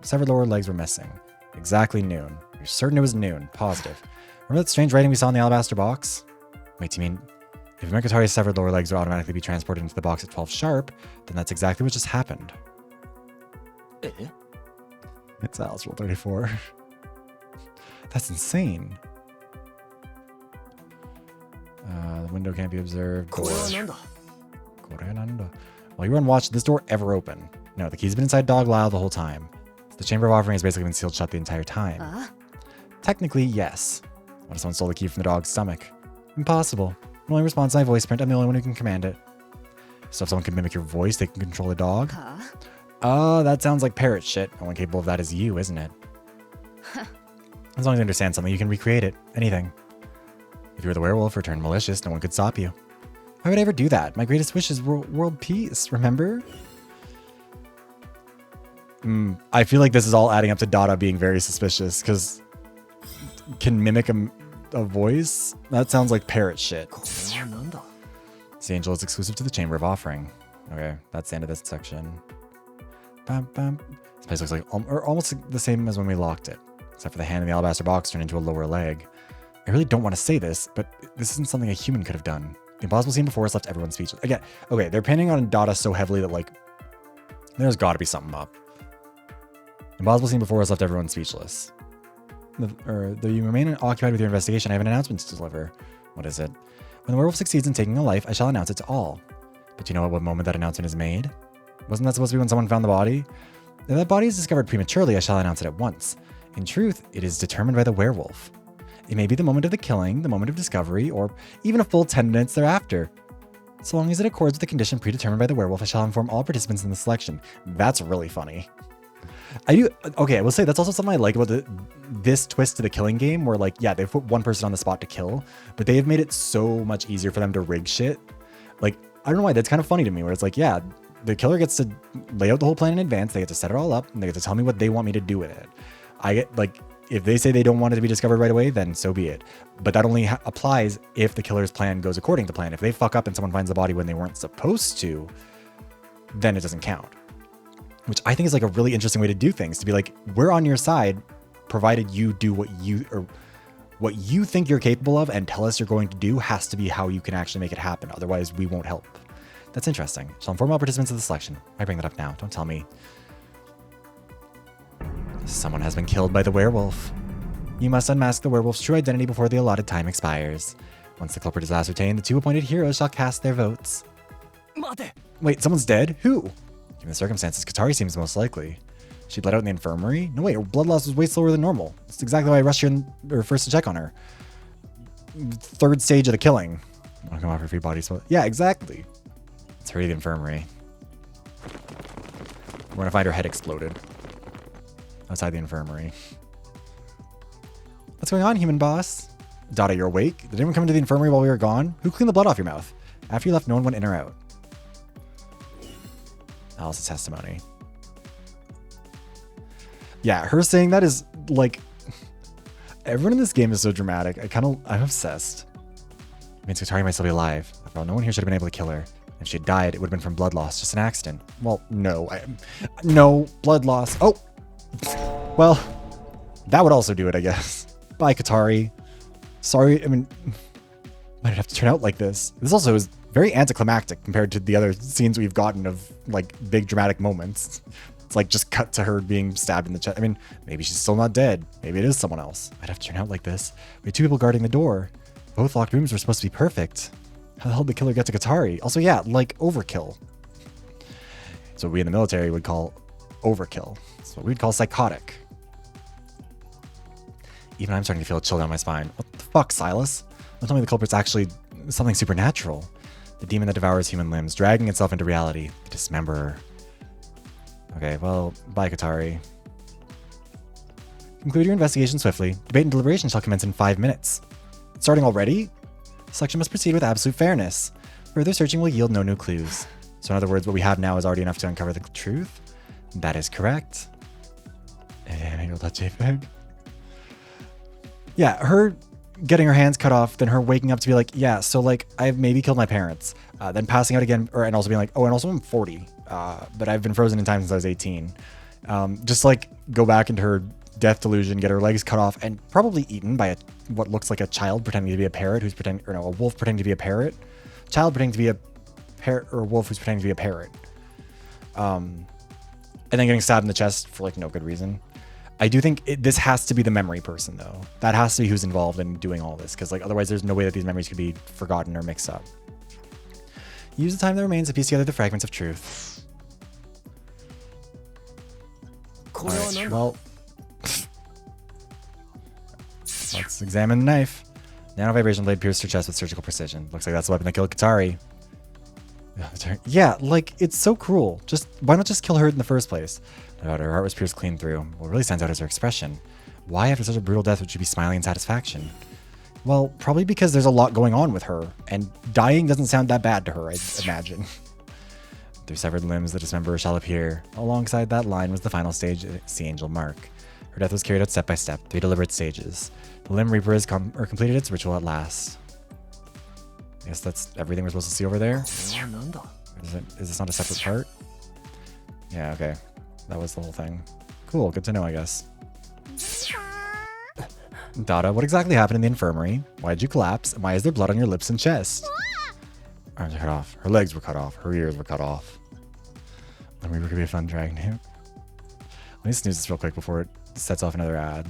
severed lower legs were missing? Exactly noon. You're certain it was noon. Positive. Remember that strange writing we saw in the alabaster box? Wait, do you mean if Katari's severed lower legs would automatically be transported into the box at 12 sharp, then that's exactly what just happened. It's Alice Rule 34. That's insane. The window can't be observed. While you were on watch, did this door ever open? No, the key's been inside Dog Lyle the whole time. The Chamber of Offering has basically been sealed shut the entire time. Technically, yes. What if someone stole the key from the dog's stomach? Impossible. It only responds to my voice print. I'm the only one who can command it. So if someone can mimic your voice, they can control the dog? Oh, that sounds like parrot shit. Only capable of that is you, isn't it? As long as you understand something, you can recreate it. Anything. If you were the werewolf or turned malicious, no one could stop you. Why would I ever do that? My greatest wish is world peace, remember? I feel like this is all adding up to Dada being very suspicious, because can mimic a voice? That sounds like parrot shit. This angel is exclusive to the Chamber of Offering. Okay, that's the end of this section. Bam, bam. This place looks like almost the same as when we locked it, except for the hand in the alabaster box turned into a lower leg. I really don't want to say this, but this isn't something a human could have done. The impossible scene before us left everyone speechless. Again, okay, they're pinning on Dada so heavily that, like, there's got to be something up. The impossible scene before us left everyone speechless. Though you remain occupied with your investigation, I have an announcement to deliver. What is it? When the werewolf succeeds in taking a life, I shall announce it to all. But do you know at what moment that announcement is made? Wasn't that supposed to be when someone found the body? If that body is discovered prematurely, I shall announce it at once. In truth, it is determined by the werewolf. It may be the moment of the killing, the moment of discovery, or even a full 10 minutes thereafter. So long as it accords with the condition predetermined by the werewolf, I shall inform all participants in the selection. That's really funny. Okay, I will say that's also something I like about this twist to the killing game, where, like, yeah, they've put one person on the spot to kill, but they have made it so much easier for them to rig shit. Like, I don't know why, that's kind of funny to me, where it's like, yeah, the killer gets to lay out the whole plan in advance, they get to set it all up, and they get to tell me what they want me to do with it. I get, like, if they say they don't want it to be discovered right away, then so be it. But that only applies if the killer's plan goes according to plan. If they fuck up and someone finds the body when they weren't supposed to, then it doesn't count. Which I think is like a really interesting way to do things, to be like, we're on your side, provided you do what you think you're capable of and tell us you're going to do has to be how you can actually make it happen. Otherwise, we won't help. That's interesting. Shall inform all participants of the selection. I bring that up now. Don't tell me. Someone has been killed by the werewolf. You must unmask the werewolf's true identity before the allotted time expires. Once the culprit is ascertained, the two appointed heroes shall cast their votes. Wait, someone's dead? Who? Given the circumstances, Katari seems most likely. She bled out in the infirmary? No, wait, her blood loss was way slower than normal. That's exactly why I rushed her first to check on her. Third stage of the killing. I want to come off her free body spell. Yeah, exactly. Let's hurry to the infirmary. We're going to find her head exploded outside the infirmary. What's going on, human boss? Dada, you're awake? Did anyone come into the infirmary while we were gone? Who cleaned the blood off your mouth? After you left, no one went in or out. Alice's testimony. Yeah, her saying that is like... Everyone in this game is so dramatic. I'm obsessed. It means Katari might still be alive. After all, no one here should have been able to kill her. If she had died, it would have been from blood loss, just an accident. Well, no. No, blood loss. Oh! Well, that would also do it, I guess. Bye, Katari. Sorry, I mean... Why did it have to turn out like this? This also is very anticlimactic compared to the other scenes we've gotten of, like, big dramatic moments. It's like just cut to her being stabbed in the chest. I mean, maybe she's still not dead. Maybe it is someone else. Why'd it have to turn out like this? We had two people guarding the door. Both locked rooms were supposed to be perfect. How the hell did the killer get to Katari? Also, yeah, like overkill. It's what we in the military would call overkill. It's what we'd call psychotic. Even I'm starting to feel a chill down my spine. What the fuck, Silas? Don't tell me the culprit's actually something supernatural. The demon that devours human limbs, dragging itself into reality. The dismemberer. Okay, well, bye, Katari. Conclude your investigation swiftly. Debate and deliberation shall commence in 5 minutes. Starting already? Selection must proceed with absolute fairness. Further searching will yield no new clues. So in other words, what we have now is already enough to uncover the truth? That is correct. JPEG. Yeah, her getting her hands cut off, then her waking up to be like, yeah, so like I've maybe killed my parents, then passing out again, and also being like, oh, and also I'm 40, but I've been frozen in time since I was 18. Just like go back into her death delusion, get her legs cut off, and probably eaten by what looks like a child pretending to be a parrot who's pretending, or no, a wolf pretending to be a parrot, child pretending to be a parrot, or a wolf who's pretending to be a parrot. And then getting stabbed in the chest for like no good reason. I do think this has to be the memory person, though. That has to be who's involved in doing all this, because like otherwise there's no way that these memories could be forgotten or mixed up. Use the time that remains to piece together the fragments of truth. Right, well, let's examine the knife. Nano vibration blade pierced her chest with surgical precision. Looks like that's the weapon that killed Katari. Yeah, like, it's so cruel. Just why not just kill her in the first place? No doubt her heart was pierced clean through. What really stands out is her expression. Why, after such a brutal death, would she be smiling in satisfaction? Well, probably because there's a lot going on with her, and dying doesn't sound that bad to her, I'd imagine. Through severed limbs, the dismemberer shall appear. Alongside that line was the final stage, Sea Angel Mark. Her death was carried out step by step, 3 deliberate stages. The Limb Reaper has completed its ritual at last. I guess that's everything we're supposed to see over there. Is this not a separate part? Yeah, okay. That was the whole thing. Cool, good to know, I guess. Dada, what exactly happened in the infirmary? Why did you collapse? And why is there blood on your lips and chest? Arms are cut off. Her legs were cut off. Her ears were cut off. The Reaper could be a fun drag name. Let me snooze this real quick before it sets off another ad.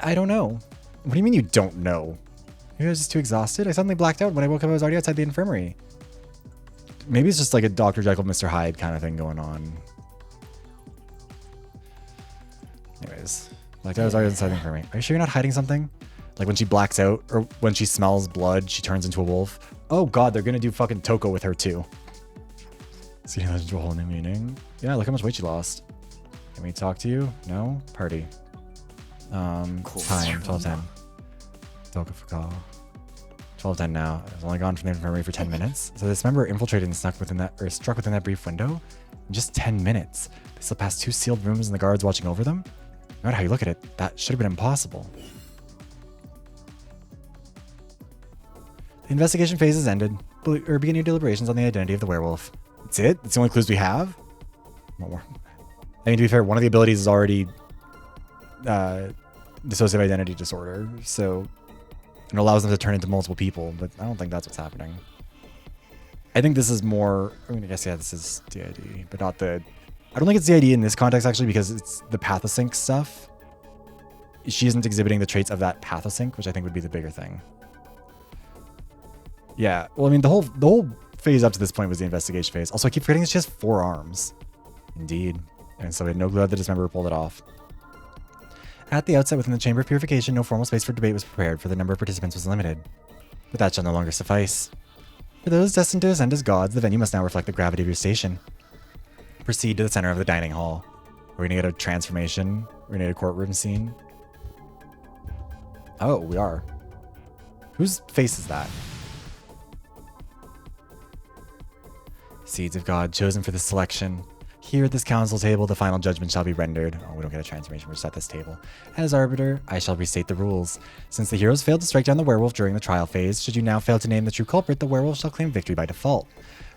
I don't know. What do you mean you don't know? Maybe I was just too exhausted. I suddenly blacked out. When I woke up, I was already outside the infirmary. Maybe it's just like a Dr. Jekyll, Mr. Hyde kind of thing going on. Anyways, like I was already inside the infirmary. Are you sure you're not hiding something? Like when she blacks out or when she smells blood, she turns into a wolf. Oh God, they're gonna do fucking Toko with her too. See, that's into a whole new meaning. Yeah, look how much weight she lost. Can we talk to you? No? Party. Cool. Time, 12:10. Toko Fuka. 12:10 now. I've only gone from the infirmary for 10 minutes. So this member infiltrated and struck within that brief window in just 10 minutes. They slipped past 2 sealed rooms and the guards watching over them. No matter how you look at it, that should have been impossible. The investigation phase has ended. Begin your deliberations on the identity of the werewolf. That's it? That's the only clues we have? More. I mean, to be fair, one of the abilities is already dissociative identity disorder, so it allows them to turn into multiple people, but I don't think that's what's happening. I think this is more, I mean, I guess, yeah, this is DID, but not the, I don't think it's DID in this context, actually, because it's the pathosync stuff. She isn't exhibiting the traits of that pathosync, which I think would be the bigger thing. Yeah, well, I mean, the whole phase up to this point was the investigation phase. Also, I keep forgetting that she has 4 arms. Indeed. And so we had no clue how the dismember pulled it off. At the outset, within the Chamber of Purification, no formal space for debate was prepared, for the number of participants was limited. But that shall no longer suffice. For those destined to ascend as gods, the venue must now reflect the gravity of your station. Proceed to the center of the dining hall. We're gonna get a transformation. We're gonna get a courtroom scene. Oh, we are. Whose face is that? Seeds of God, chosen for this selection. Here at this council table, the final judgment shall be rendered. Oh, we don't get a transformation, we're just at this table. As arbiter, I shall restate the rules. Since the heroes failed to strike down the werewolf during the trial phase, should you now fail to name the true culprit, the werewolf shall claim victory by default.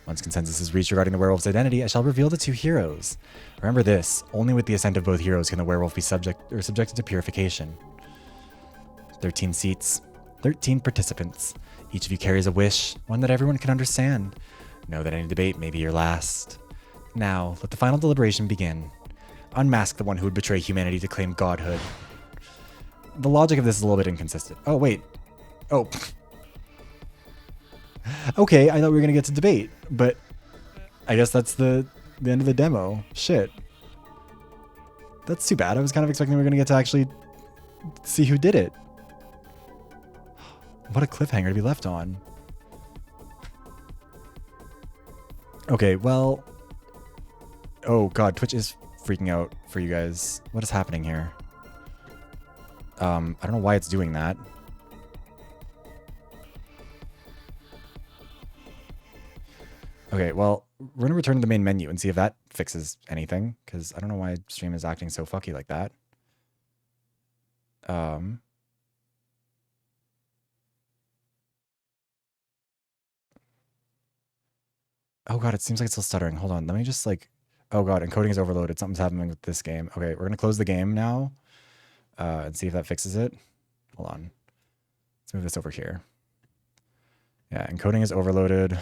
Once consensus is reached regarding the werewolf's identity, I shall reveal the 2 heroes. Remember this, only with the assent of both heroes can the werewolf be subjected to purification. 13 seats, 13 participants. Each of you carries a wish, one that everyone can understand. Know that any debate may be your last. Now, let the final deliberation begin. Unmask the one who would betray humanity to claim godhood. The logic of this is a little bit inconsistent. Oh, wait. Oh. Okay, I thought we were going to get to debate, but I guess that's the end of the demo. Shit. That's too bad. I was kind of expecting we were going to get to actually see who did it. What a cliffhanger to be left on. Okay, well... Oh god, Twitch is freaking out for you guys. What is happening here? I don't know why it's doing that. Okay, well, we're gonna return to the main menu and see if that fixes anything, because I don't know why stream is acting so fucky like that. Oh god, it seems like it's still stuttering. Hold on, let me just like... Oh god, encoding is overloaded. Something's happening with this game. Okay, we're gonna close the game now and see if that fixes it. Hold on. Let's move this over here. Yeah, encoding is overloaded.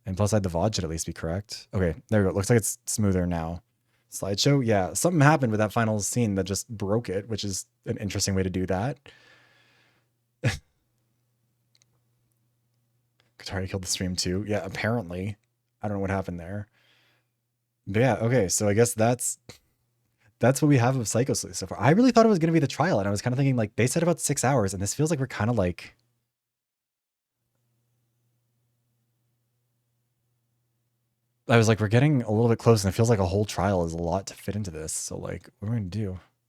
And plus side, the VoD should at least be correct. Okay, there we go. Looks like it's smoother now. Slideshow, yeah, something happened with that final scene that just broke it, which is an interesting way to do that. Katari killed the stream too. Yeah, apparently. I don't know what happened there. But yeah, okay, so I guess that's what we have of PSYCHO-SLEUTH so far. I really thought it was going to be the trial, and I was kind of thinking, like, they said about 6 hours, and this feels like we're kind of like... I was like, we're getting a little bit close, and it feels like a whole trial is a lot to fit into this. So, like, what are we going to do?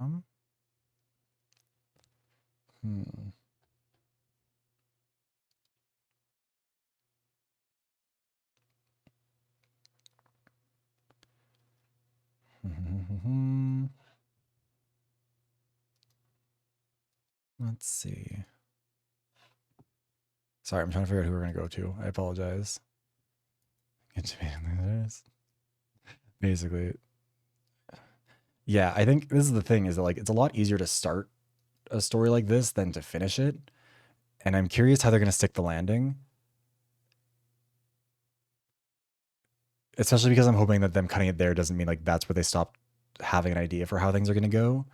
Um, Hmm. Let's see. Sorry, I'm trying to figure out who we're going to go to. I apologize. Basically. Yeah, I think this is the thing is that like it's a lot easier to start a story like this than to finish it. And I'm curious how they're going to stick the landing. Especially because I'm hoping that them cutting it there doesn't mean like that's where they stop having an idea for how things are going to go.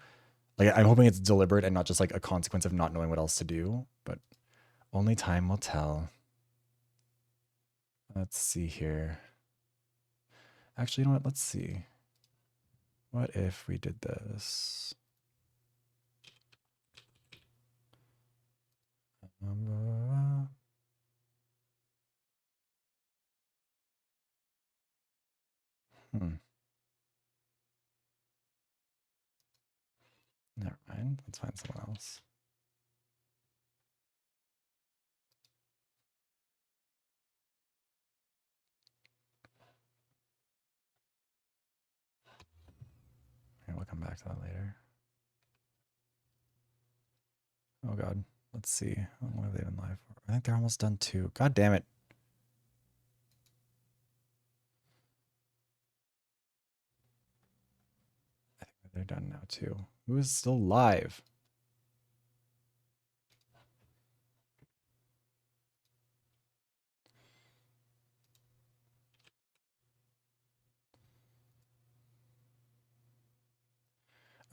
Like I'm hoping it's deliberate and not just like a consequence of not knowing what else to do, but only time will tell. Let's see here. Actually, you know what? Let's see. What if we did this? Never mind. Let's find someone else. Okay, we'll come back to that later. Oh god. Let's see. How long have they been live for? I think they're almost done too. God damn it. I think they're done now too. Who is still live?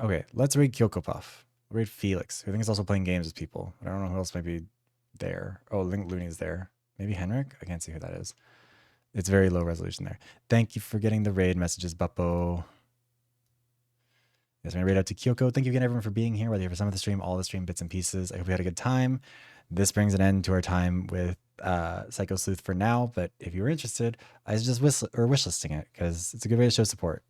Okay, let's raid Kyoko Puff. Raid Felix, who I think is also playing games with people. I don't know who else might be there. Oh, Link Looney's there. Maybe Henrik? I can't see who that is. It's very low resolution there. Thank you for getting the raid messages, Buppo. Yes, I'm going to raid out to Kyoko. Thank you again, everyone, for being here, whether you're for some of the stream, all the stream bits and pieces. I hope you had a good time. This brings an end to our time with PSYCHO-SLEUTH for now, but if you were interested, I suggest wishlisting it because it's a good way to show support.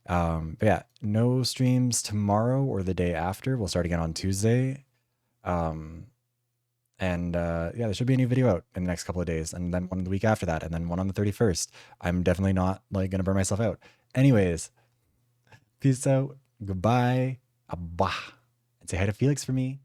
But yeah, no streams tomorrow or the day after. We'll start again on Tuesday. Yeah, there should be a new video out in the next couple of days, and then one the week after that, and then one on the 31st. I'm definitely not like gonna burn myself out. Anyways, peace out, goodbye, abah, and say hi to Felix for me.